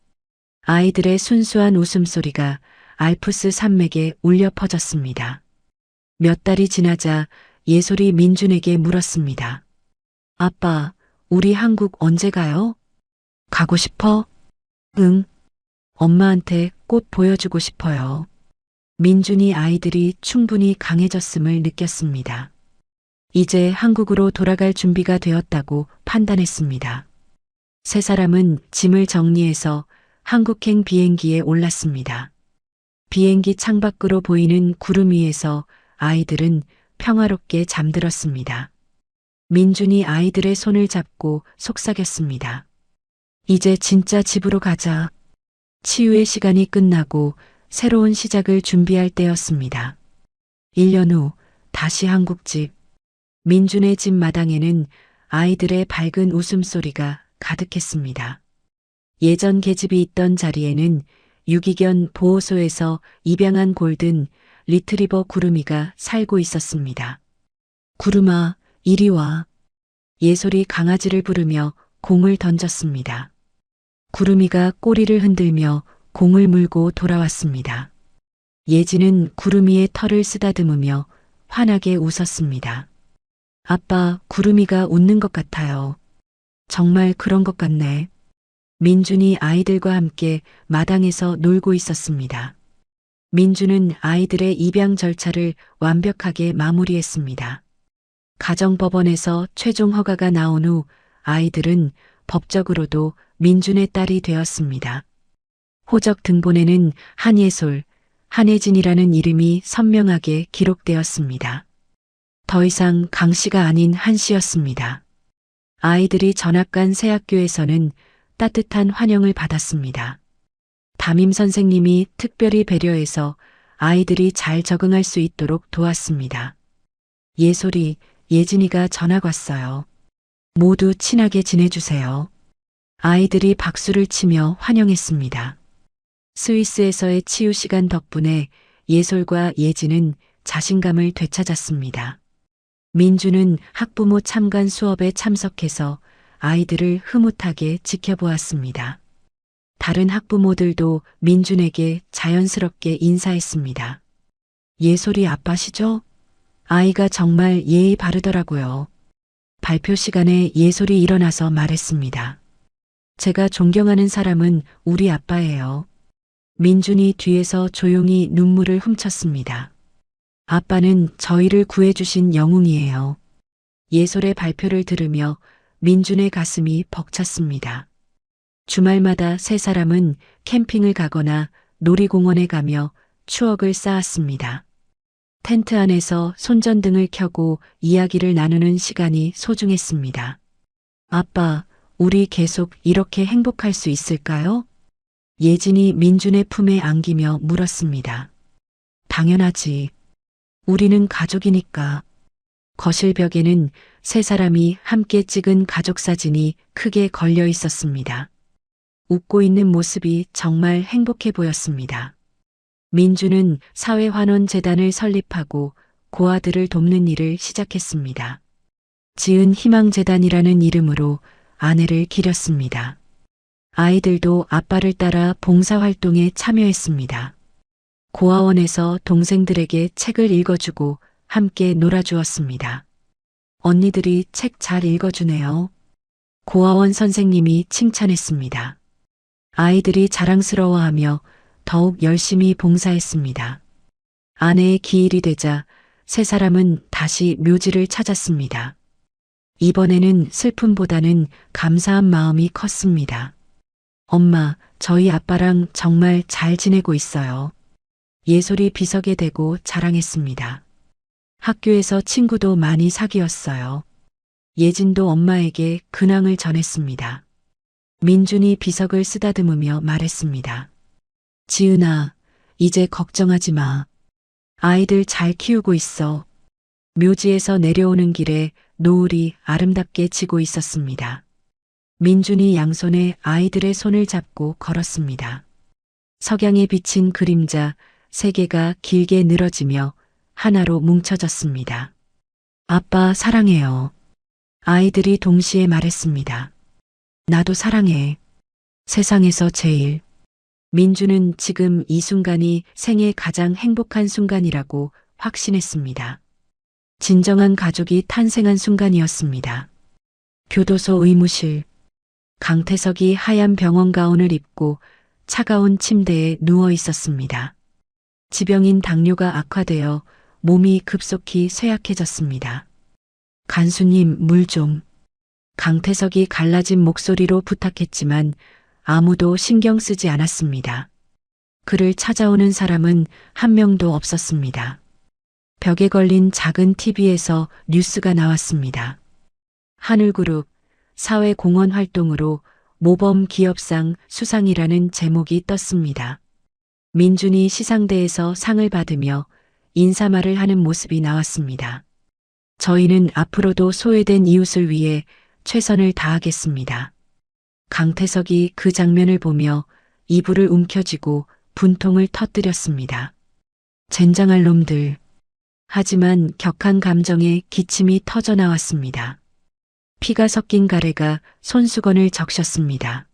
아이들의 순수한 웃음소리가 알프스 산맥에 울려 퍼졌습니다. 몇 달이 지나자 예솔이 민준에게 물었습니다. 아빠, 우리 한국 언제 가요? 가고 싶어? 응. 엄마한테 꽃 보여주고 싶어요. 민준이 아이들이 충분히 강해졌음을 느꼈습니다. 이제 한국으로 돌아갈 준비가 되었다고 판단했습니다. 세 사람은 짐을 정리해서 한국행 비행기에 올랐습니다. 비행기 창밖으로 보이는 구름 위에서 아이들은 평화롭게 잠들었습니다. 민준이 아이들의 손을 잡고 속삭였습니다. 이제 진짜 집으로 가자. 치유의 시간이 끝나고 새로운 시작을 준비할 때였습니다. 1년 후 다시 한국집. 민준의 집 마당에는 아이들의 밝은 웃음소리가 가득했습니다. 예전 계집이 있던 자리에는 유기견 보호소에서 입양한 골든 리트리버 구름이가 살고 있었습니다. 구름아, 이리 와. 예솔이 강아지를 부르며 공을 던졌습니다. 구름이가 꼬리를 흔들며 공을 물고 돌아왔습니다. 예진은 구름이의 털을 쓰다듬으며 환하게 웃었습니다. 아빠, 구름이가 웃는 것 같아요. 정말 그런 것 같네. 민준이 아이들과 함께 마당에서 놀고 있었습니다. 민준은 아이들의 입양 절차를 완벽하게 마무리했습니다. 가정법원에서 최종 허가가 나온 후 아이들은 법적으로도 민준의 딸이 되었습니다. 호적 등본에는 한예솔, 한혜진이라는 이름이 선명하게 기록되었습니다. 더 이상 강 씨가 아닌 한 씨였습니다. 아이들이 전학 간 새 학교에서는 따뜻한 환영을 받았습니다. 담임 선생님이 특별히 배려해서 아이들이 잘 적응할 수 있도록 도왔습니다. 예솔이, 예진이가 전학 왔어요. 모두 친하게 지내주세요. 아이들이 박수를 치며 환영했습니다. 스위스에서의 치유 시간 덕분에 예솔과 예진은 자신감을 되찾았습니다. 민주는 학부모 참관 수업에 참석해서 아이들을 흐뭇하게 지켜보았습니다. 다른 학부모들도 민준에게 자연스럽게 인사했습니다. 예솔이 아빠시죠? 아이가 정말 예의 바르더라고요. 발표 시간에 예솔이 일어나서 말했습니다. 제가 존경하는 사람은 우리 아빠예요. 민준이 뒤에서 조용히 눈물을 훔쳤습니다. 아빠는 저희를 구해주신 영웅이에요. 예솔의 발표를 들으며 민준의 가슴이 벅찼습니다. 주말마다 세 사람은 캠핑을 가거나 놀이공원에 가며 추억을 쌓았습니다. 텐트 안에서 손전등을 켜고 이야기를 나누는 시간이 소중했습니다. 아빠, 우리 계속 이렇게 행복할 수 있을까요? 예진이 민준의 품에 안기며 물었습니다. 당연하지. 우리는 가족이니까. 거실 벽에는 세 사람이 함께 찍은 가족 사진이 크게 걸려 있었습니다. 웃고 있는 모습이 정말 행복해 보였습니다. 민주는 사회환원재단을 설립하고 고아들을 돕는 일을 시작했습니다. 지은 희망재단이라는 이름으로 아내를 기렸습니다. 아이들도 아빠를 따라 봉사활동에 참여했습니다. 고아원에서 동생들에게 책을 읽어주고 함께 놀아주었습니다. 언니들이 책 잘 읽어주네요. 고아원 선생님이 칭찬했습니다. 아이들이 자랑스러워하며 더욱 열심히 봉사했습니다. 아내의 기일이 되자 세 사람은 다시 묘지를 찾았습니다. 이번에는 슬픔보다는 감사한 마음이 컸습니다. 엄마, 저희 아빠랑 정말 잘 지내고 있어요. 예솔이 비석에 대고 자랑했습니다. 학교에서 친구도 많이 사귀었어요. 예진도 엄마에게 근황을 전했습니다. 민준이 비석을 쓰다듬으며 말했습니다. 지은아, 이제 걱정하지 마. 아이들 잘 키우고 있어. 묘지에서 내려오는 길에 노을이 아름답게 지고 있었습니다. 민준이 양손에 아이들의 손을 잡고 걸었습니다. 석양에 비친 그림자 세 개가 길게 늘어지며 하나로 뭉쳐졌습니다. 아빠 사랑해요. 아이들이 동시에 말했습니다. 나도 사랑해. 세상에서 제일. 민주는 지금 이 순간이 생애 가장 행복한 순간이라고 확신했습니다. 진정한 가족이 탄생한 순간이었습니다. 교도소 의무실. 강태석이 하얀 병원 가운을 입고 차가운 침대에 누워 있었습니다. 지병인 당뇨가 악화되어 몸이 급속히 쇠약해졌습니다. 간수님, 물 좀. 강태석이 갈라진 목소리로 부탁했지만 아무도 신경 쓰지 않았습니다. 그를 찾아오는 사람은 한 명도 없었습니다. 벽에 걸린 작은 TV에서 뉴스가 나왔습니다. 하늘그룹 사회공헌 활동으로 모범 기업상 수상이라는 제목이 떴습니다. 민준이 시상대에서 상을 받으며 인사말을 하는 모습이 나왔습니다. 저희는 앞으로도 소외된 이웃을 위해 최선을 다하겠습니다. 강태석이 그 장면을 보며 이불을 움켜쥐고 분통을 터뜨렸습니다. 젠장할 놈들. 하지만 격한 감정에 기침이 터져 나왔습니다. 피가 섞인 가래가 손수건을 적셨습니다.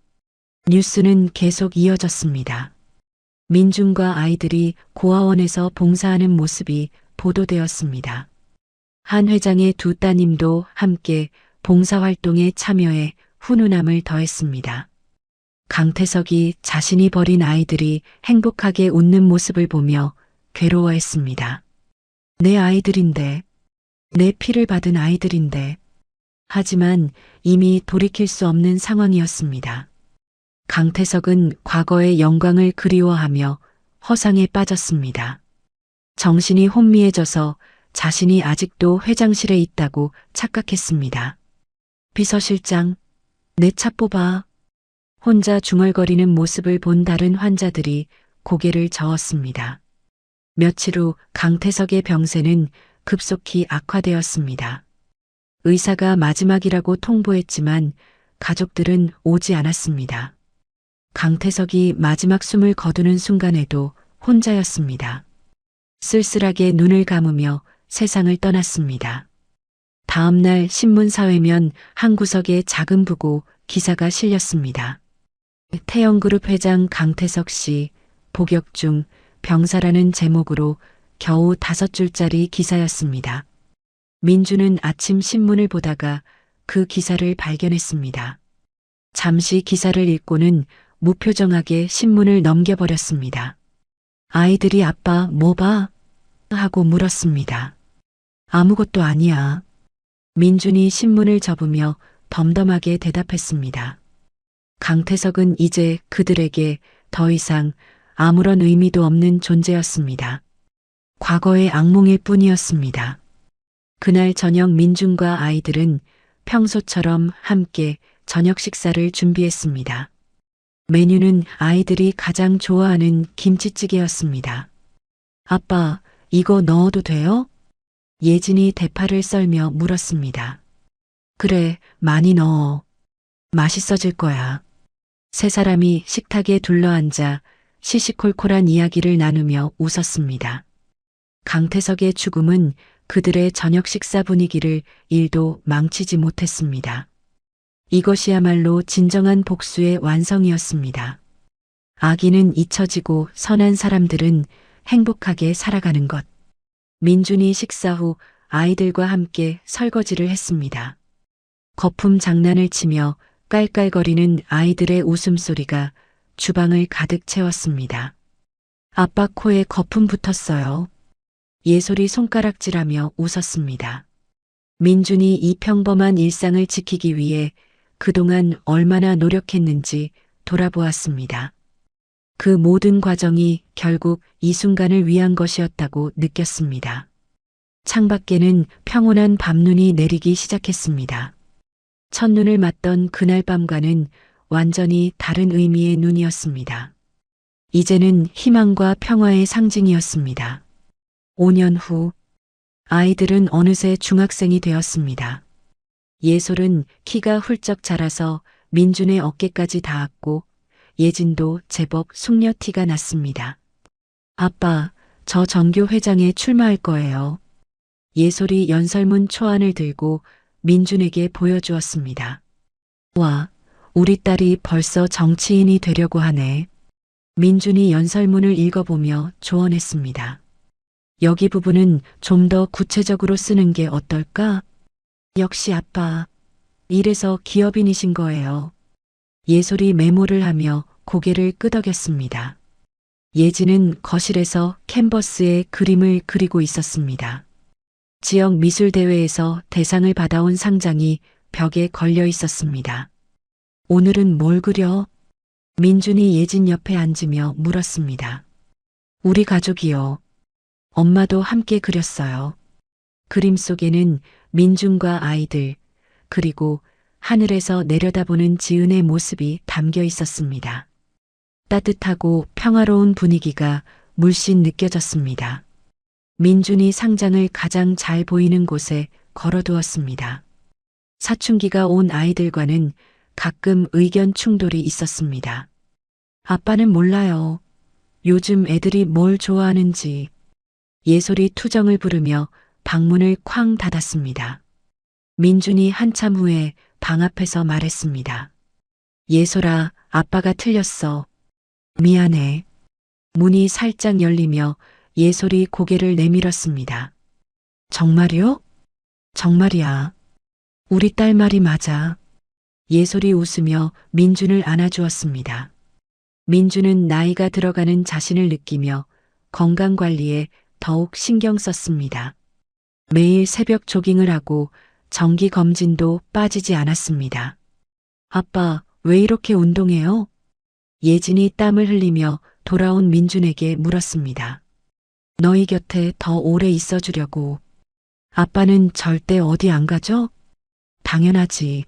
뉴스는 계속 이어졌습니다. 민준과 아이들이 고아원에서 봉사하는 모습이 보도되었습니다. 한 회장의 두 따님도 함께 봉사활동에 참여해 훈훈함을 더했습니다. 강태석이 자신이 버린 아이들이 행복하게 웃는 모습을 보며 괴로워했습니다. 내 아이들인데, 내 피를 받은 아이들인데. 하지만 이미 돌이킬 수 없는 상황이었습니다. 강태석은 과거의 영광을 그리워하며 허상에 빠졌습니다. 정신이 혼미해져서 자신이 아직도 회장실에 있다고 착각했습니다. 비서실장, 내 차 뽑아. 혼자 중얼거리는 모습을 본 다른 환자들이 고개를 저었습니다. 며칠 후 강태석의 병세는 급속히 악화되었습니다. 의사가 마지막이라고 통보했지만 가족들은 오지 않았습니다. 강태석이 마지막 숨을 거두는 순간에도 혼자였습니다. 쓸쓸하게 눈을 감으며 세상을 떠났습니다. 다음 날 신문사회면 한 구석에 작은 부고 기사가 실렸습니다. 태영그룹 회장 강태석 씨 복역 중 병사라는 제목으로 겨우 5줄짜리 기사였습니다. 민주는 아침 신문을 보다가 그 기사를 발견했습니다. 잠시 기사를 읽고는 무표정하게 신문을 넘겨버렸습니다. 아이들이 아빠 뭐 봐? 하고 물었습니다. 아무것도 아니야. 민준이 신문을 접으며 덤덤하게 대답했습니다. 강태석은 이제 그들에게 더 이상 아무런 의미도 없는 존재였습니다. 과거의 악몽일 뿐이었습니다. 그날 저녁 민준과 아이들은 평소처럼 함께 저녁 식사를 준비했습니다. 메뉴는 아이들이 가장 좋아하는 김치찌개였습니다. 아빠, 이거 넣어도 돼요? 예진이 대파를 썰며 물었습니다. 그래, 많이 넣어. 맛있어질 거야. 세 사람이 식탁에 둘러앉아 시시콜콜한 이야기를 나누며 웃었습니다. 강태석의 죽음은 그들의 저녁 식사 분위기를 1도 망치지 못했습니다. 이것이야말로 진정한 복수의 완성이었습니다. 악인은 잊혀지고 선한 사람들은 행복하게 살아가는 것. 민준이 식사 후 아이들과 함께 설거지를 했습니다. 거품 장난을 치며 깔깔거리는 아이들의 웃음소리가 주방을 가득 채웠습니다. 아빠 코에 거품 붙었어요. 예솔이 손가락질하며 웃었습니다. 민준이 이 평범한 일상을 지키기 위해 그동안 얼마나 노력했는지 돌아보았습니다. 그 모든 과정이 결국 이 순간을 위한 것이었다고 느꼈습니다. 창밖에는 평온한 밤눈이 내리기 시작했습니다. 첫눈을 맞던 그날 밤과는 완전히 다른 의미의 눈이었습니다. 이제는 희망과 평화의 상징이었습니다. 5년 후, 아이들은 어느새 중학생이 되었습니다. 예솔은 키가 훌쩍 자라서 민준의 어깨까지 닿았고, 예진도 제법 숙녀 티가 났습니다. 아빠, 저 전교회장에 출마할 거예요. 예솔이 연설문 초안을 들고 민준에게 보여주었습니다. 와, 우리 딸이 벌써 정치인이 되려고 하네. 민준이 연설문을 읽어보며 조언했습니다. 여기 부분은 좀 더 구체적으로 쓰는 게 어떨까? 역시 아빠. 이래서 기업인이신 거예요. 예솔이 메모를 하며 고개를 끄덕였습니다. 예진은 거실에서 캔버스에 그림을 그리고 있었습니다. 지역 미술대회에서 대상을 받아온 상장이 벽에 걸려 있었습니다. 오늘은 뭘 그려? 민준이 예진 옆에 앉으며 물었습니다. 우리 가족이요. 엄마도 함께 그렸어요. 그림 속에는 민준과 아이들, 그리고 하늘에서 내려다보는 지은의 모습이 담겨 있었습니다. 따뜻하고 평화로운 분위기가 물씬 느껴졌습니다. 민준이 상장을 가장 잘 보이는 곳에 걸어두었습니다. 사춘기가 온 아이들과는 가끔 의견 충돌이 있었습니다. 아빠는 몰라요. 요즘 애들이 뭘 좋아하는지. 예솔이 투정을 부르며 방문을 쾅 닫았습니다. 민준이 한참 후에 방 앞에서 말했습니다. 예솔아, 아빠가 틀렸어. 미안해. 문이 살짝 열리며 예솔이 고개를 내밀었습니다. 정말요? 정말이야. 우리 딸 말이 맞아. 예솔이 웃으며 민준을 안아주었습니다. 민준은 나이가 들어가는 자신을 느끼며 건강관리에 더욱 신경 썼습니다. 매일 새벽 조깅을 하고 정기 검진도 빠지지 않았습니다. 아빠, 왜 이렇게 운동해요? 예진이 땀을 흘리며 돌아온 민준에게 물었습니다. 너희 곁에 더 오래 있어주려고. 아빠는 절대 어디 안 가죠? 당연하지.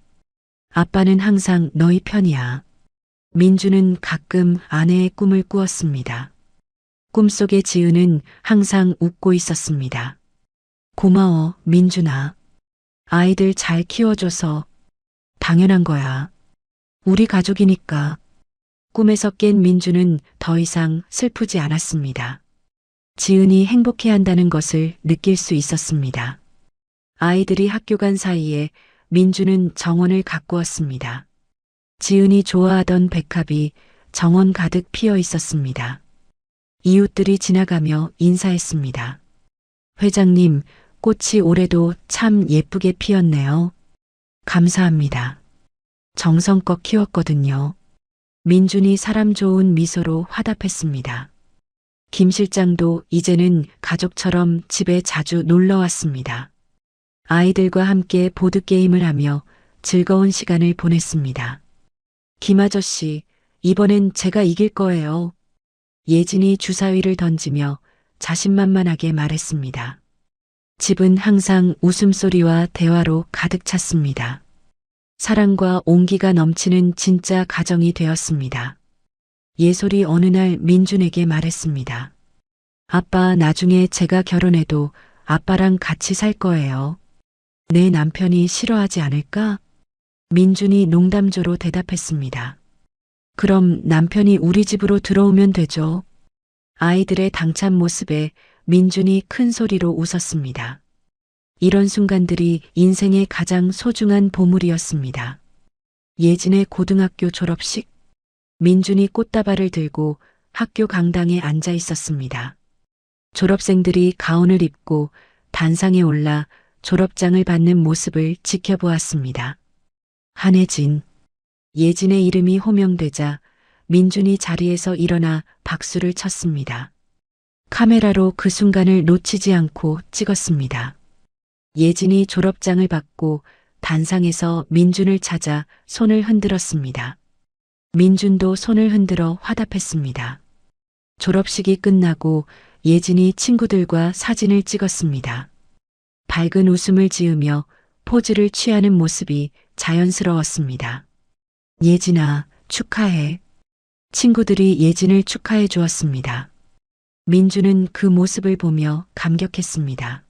아빠는 항상 너희 편이야. 민준은 가끔 아내의 꿈을 꾸었습니다. 꿈속의 지은은 항상 웃고 있었습니다. 고마워, 민준아. 아이들 잘 키워줘서. 당연한 거야. 우리 가족이니까. 꿈에서 깬 민준은 더 이상 슬프지 않았습니다. 지은이 행복해한다는 것을 느낄 수 있었습니다. 아이들이 학교 간 사이에 민준은 정원을 가꾸었습니다. 지은이 좋아하던 백합이 정원 가득 피어 있었습니다. 이웃들이 지나가며 인사했습니다. 회장님, 꽃이 올해도 참 예쁘게 피었네요. 감사합니다. 정성껏 키웠거든요. 민준이 사람 좋은 미소로 화답했습니다. 김 실장도 이제는 가족처럼 집에 자주 놀러 왔습니다. 아이들과 함께 보드게임을 하며 즐거운 시간을 보냈습니다. 김 아저씨, 이번엔 제가 이길 거예요. 예진이 주사위를 던지며 자신만만하게 말했습니다. 집은 항상 웃음소리와 대화로 가득 찼습니다. 사랑과 온기가 넘치는 진짜 가정이 되었습니다. 예솔이 어느 날 민준에게 말했습니다. 아빠, 나중에 제가 결혼해도 아빠랑 같이 살 거예요. 내 남편이 싫어하지 않을까? 민준이 농담조로 대답했습니다. 그럼 남편이 우리 집으로 들어오면 되죠. 아이들의 당찬 모습에 민준이 큰 소리로 웃었습니다. 이런 순간들이 인생의 가장 소중한 보물이었습니다. 예진의 고등학교 졸업식. 민준이 꽃다발을 들고 학교 강당에 앉아 있었습니다. 졸업생들이 가운을 입고 단상에 올라 졸업장을 받는 모습을 지켜보았습니다. 한혜진. 예진의 이름이 호명되자 민준이 자리에서 일어나 박수를 쳤습니다. 카메라로 그 순간을 놓치지 않고 찍었습니다. 예진이 졸업장을 받고 단상에서 민준을 찾아 손을 흔들었습니다. 민준도 손을 흔들어 화답했습니다. 졸업식이 끝나고 예진이 친구들과 사진을 찍었습니다. 밝은 웃음을 지으며 포즈를 취하는 모습이 자연스러웠습니다. 예진아, 축하해. 친구들이 예진을 축하해 주었습니다. 민주는 그 모습을 보며 감격했습니다.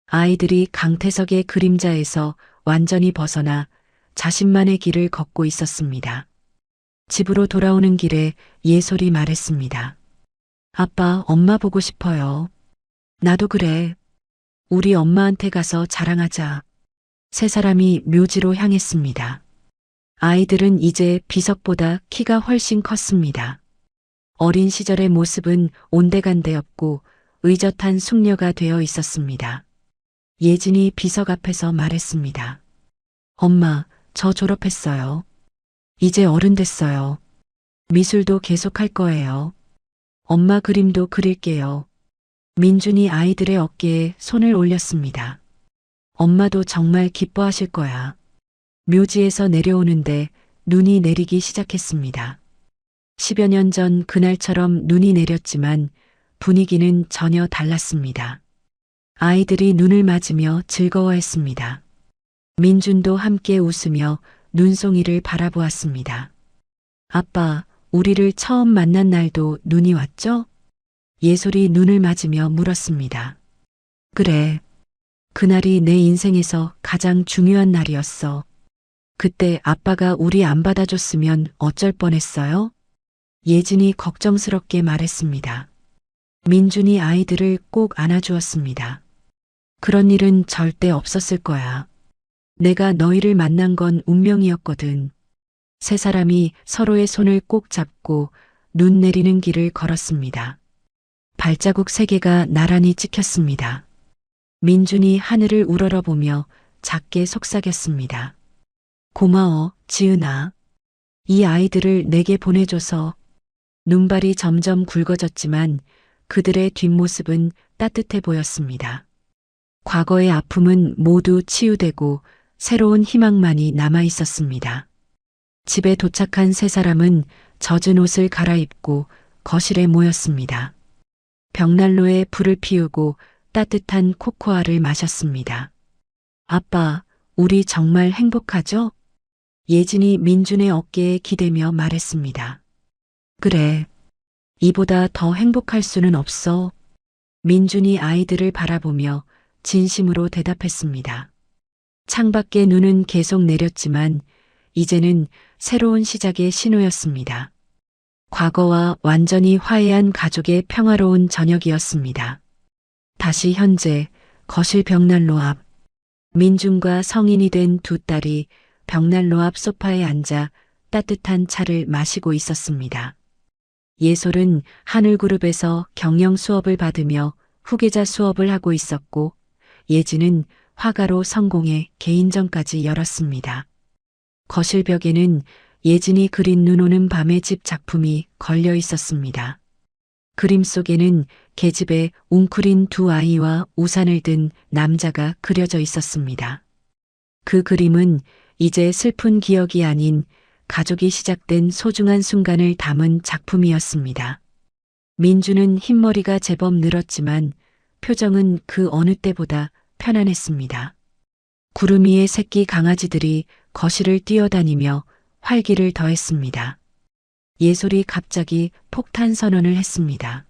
아이들이 강태석의 그림자에서 완전히 벗어나 자신만의 길을 걷고 있었습니다. 집으로 돌아오는 길에 예솔이 말했습니다. 아빠, 엄마 보고 싶어요. 나도 그래. 우리 엄마한테 가서 자랑하자. 세 사람이 묘지로 향했습니다. 아이들은 이제 비석보다 키가 훨씬 컸습니다. 어린 시절의 모습은 온데간데없고 의젓한 숙녀가 되어 있었습니다. 예진이 비석 앞에서 말했습니다. 엄마, 저 졸업했어요. 이제 어른 됐어요. 미술도 계속할 거예요. 엄마 그림도 그릴게요. 민준이 아이들의 어깨에 손을 올렸습니다. 엄마도 정말 기뻐하실 거야. 묘지에서 내려오는데 눈이 내리기 시작했습니다. 10여 년 전 그날처럼 눈이 내렸지만 분위기는 전혀 달랐습니다. 아이들이 눈을 맞으며 즐거워했습니다. 민준도 함께 웃으며 눈송이를 바라보았습니다. 아빠, 우리를 처음 만난 날도 눈이 왔죠? 예솔이 눈을 맞으며 물었습니다. 그래. 그날이 내 인생에서 가장 중요한 날이었어. 그때 아빠가 우리 안 받아줬으면 어쩔 뻔했어요? 예진이 걱정스럽게 말했습니다. 민준이 아이들을 꼭 안아주었습니다. 그런 일은 절대 없었을 거야. 내가 너희를 만난 건 운명이었거든. 세 사람이 서로의 손을 꼭 잡고 눈 내리는 길을 걸었습니다. 발자국 3개가 나란히 찍혔습니다. 민준이 하늘을 우러러보며 작게 속삭였습니다. 고마워, 지은아. 이 아이들을 내게 보내줘서. 눈발이 점점 굵어졌지만 그들의 뒷모습은 따뜻해 보였습니다. 과거의 아픔은 모두 치유되고 새로운 희망만이 남아 있었습니다. 집에 도착한 세 사람은 젖은 옷을 갈아입고 거실에 모였습니다. 벽난로에 불을 피우고 따뜻한 코코아를 마셨습니다. 아빠, 우리 정말 행복하죠? 예진이 민준의 어깨에 기대며 말했습니다. 그래. 이보다 더 행복할 수는 없어. 민준이 아이들을 바라보며 진심으로 대답했습니다. 창밖에 눈은 계속 내렸지만 이제는 새로운 시작의 신호였습니다. 과거와 완전히 화해한 가족의 평화로운 저녁이었습니다. 다시 현재 거실 벽난로 앞 민준과 성인이 된 두 딸이 벽난로 앞 소파에 앉아 따뜻한 차를 마시고 있었습니다. 예솔은 하늘그룹에서 경영 수업을 받으며 후계자 수업을 하고 있었고 예진은 화가로 성공해 개인전까지 열었습니다. 거실 벽에는 예진이 그린 눈 오는 밤의 집 작품이 걸려 있었습니다. 그림 속에는 계집에 웅크린 두 아이와 우산을 든 남자가 그려져 있었습니다. 그 그림은 이제 슬픈 기억이 아닌 가족이 시작된 소중한 순간을 담은 작품이었습니다. 민주는 흰머리가 제법 늘었지만 표정은 그 어느 때보다 편안했습니다. 구름 위의 새끼 강아지들이 거실을 뛰어다니며 활기를 더했습니다. 예솔이 갑자기 폭탄 선언을 했습니다.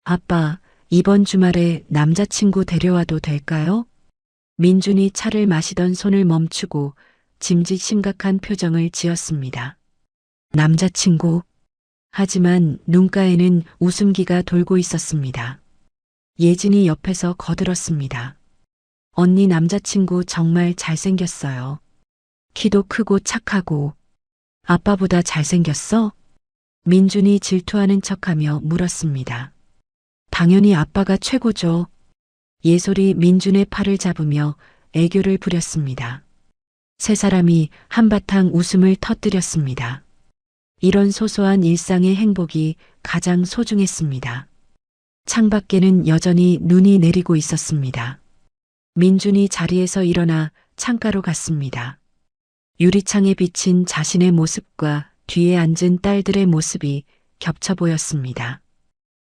아빠, 이번 주말에 남자친구 데려와도 될까요? 민준이 차를 마시던 손을 멈추고 짐짓 심각한 표정을 지었습니다. 남자친구. 하지만 눈가에는 웃음기가 돌고 있었습니다. 예진이 옆에서 거들었습니다. 언니 남자친구 정말 잘생겼어요. 키도 크고 착하고. 아빠보다 잘생겼어? 민준이 질투하는 척하며 물었습니다. 당연히 아빠가 최고죠. 예솔이 민준의 팔을 잡으며 애교를 부렸습니다. 세 사람이 한바탕 웃음을 터뜨렸습니다. 이런 소소한 일상의 행복이 가장 소중했습니다. 창밖에는 여전히 눈이 내리고 있었습니다. 민준이 자리에서 일어나 창가로 갔습니다. 유리창에 비친 자신의 모습과 뒤에 앉은 딸들의 모습이 겹쳐 보였습니다.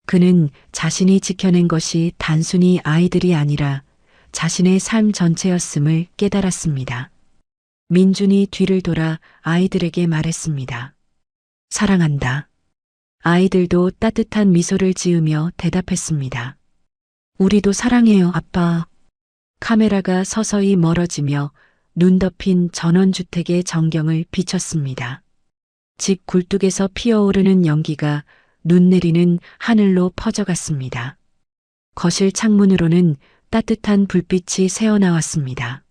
그는 자신이 지켜낸 것이 단순히 아이들이 아니라 자신의 삶 전체였음을 깨달았습니다. 민준이 뒤를 돌아 아이들에게 말했습니다. 사랑한다. 아이들도 따뜻한 미소를 지으며 대답했습니다. 우리도 사랑해요, 아빠. 카메라가 서서히 멀어지며 눈 덮인 전원주택의 전경을 비췄습니다. 집 굴뚝에서 피어오르는 연기가 눈 내리는 하늘로 퍼져갔습니다. 거실 창문으로는 따뜻한 불빛이 새어나왔습니다.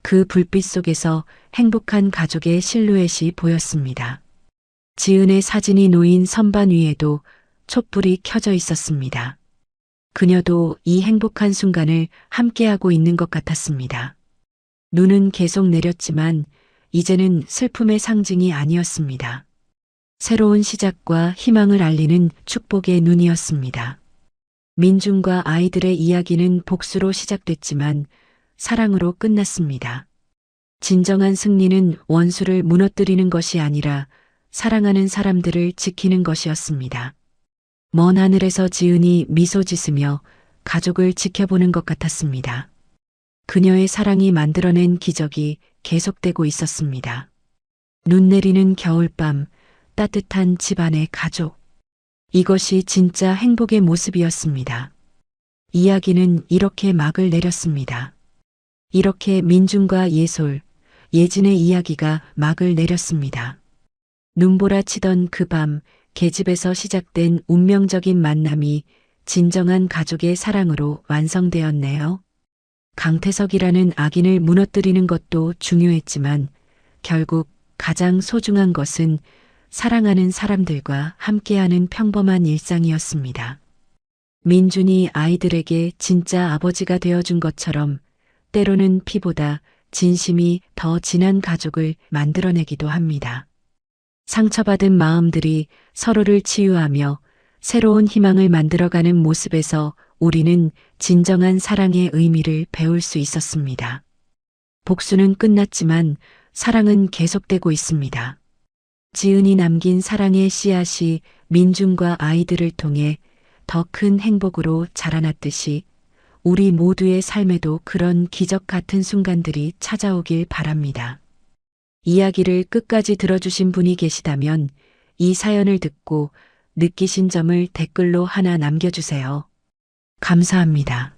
그 불빛 속에서 행복한 가족의 실루엣이 보였습니다. 지은의 사진이 놓인 선반 위에도 촛불이 켜져 있었습니다. 그녀도 이 행복한 순간을 함께하고 있는 것 같았습니다. 눈은 계속 내렸지만 이제는 슬픔의 상징이 아니었습니다. 새로운 시작과 희망을 알리는 축복의 눈이었습니다. 민준과 아이들의 이야기는 복수로 시작됐지만 사랑으로 끝났습니다. 진정한 승리는 원수를 무너뜨리는 것이 아니라 사랑하는 사람들을 지키는 것이었습니다. 먼 하늘에서 지은이 미소 짓으며 가족을 지켜보는 것 같았습니다. 그녀의 사랑이 만들어낸 기적이 계속되고 있었습니다. 눈 내리는 겨울밤, 따뜻한 집안의 가족. 이것이 진짜 행복의 모습이었습니다. 이야기는 이렇게 막을 내렸습니다. 이렇게 민준과 예솔, 예진의 이야기가 막을 내렸습니다. 눈보라 치던 그 밤, 계집에서 시작된 운명적인 만남이 진정한 가족의 사랑으로 완성되었네요. 강태석이라는 악인을 무너뜨리는 것도 중요했지만 결국 가장 소중한 것은 사랑하는 사람들과 함께하는 평범한 일상이었습니다. 민준이 아이들에게 진짜 아버지가 되어준 것처럼 때로는 피보다 진심이 더 진한 가족을 만들어내기도 합니다. 상처받은 마음들이 서로를 치유하며 새로운 희망을 만들어가는 모습에서 우리는 진정한 사랑의 의미를 배울 수 있었습니다. 복수는 끝났지만 사랑은 계속되고 있습니다. 지은이 남긴 사랑의 씨앗이 민준과 아이들을 통해 더 큰 행복으로 자라났듯이 우리 모두의 삶에도 그런 기적 같은 순간들이 찾아오길 바랍니다. 이야기를 끝까지 들어주신 분이 계시다면 이 사연을 듣고 느끼신 점을 댓글로 하나 남겨주세요. 감사합니다.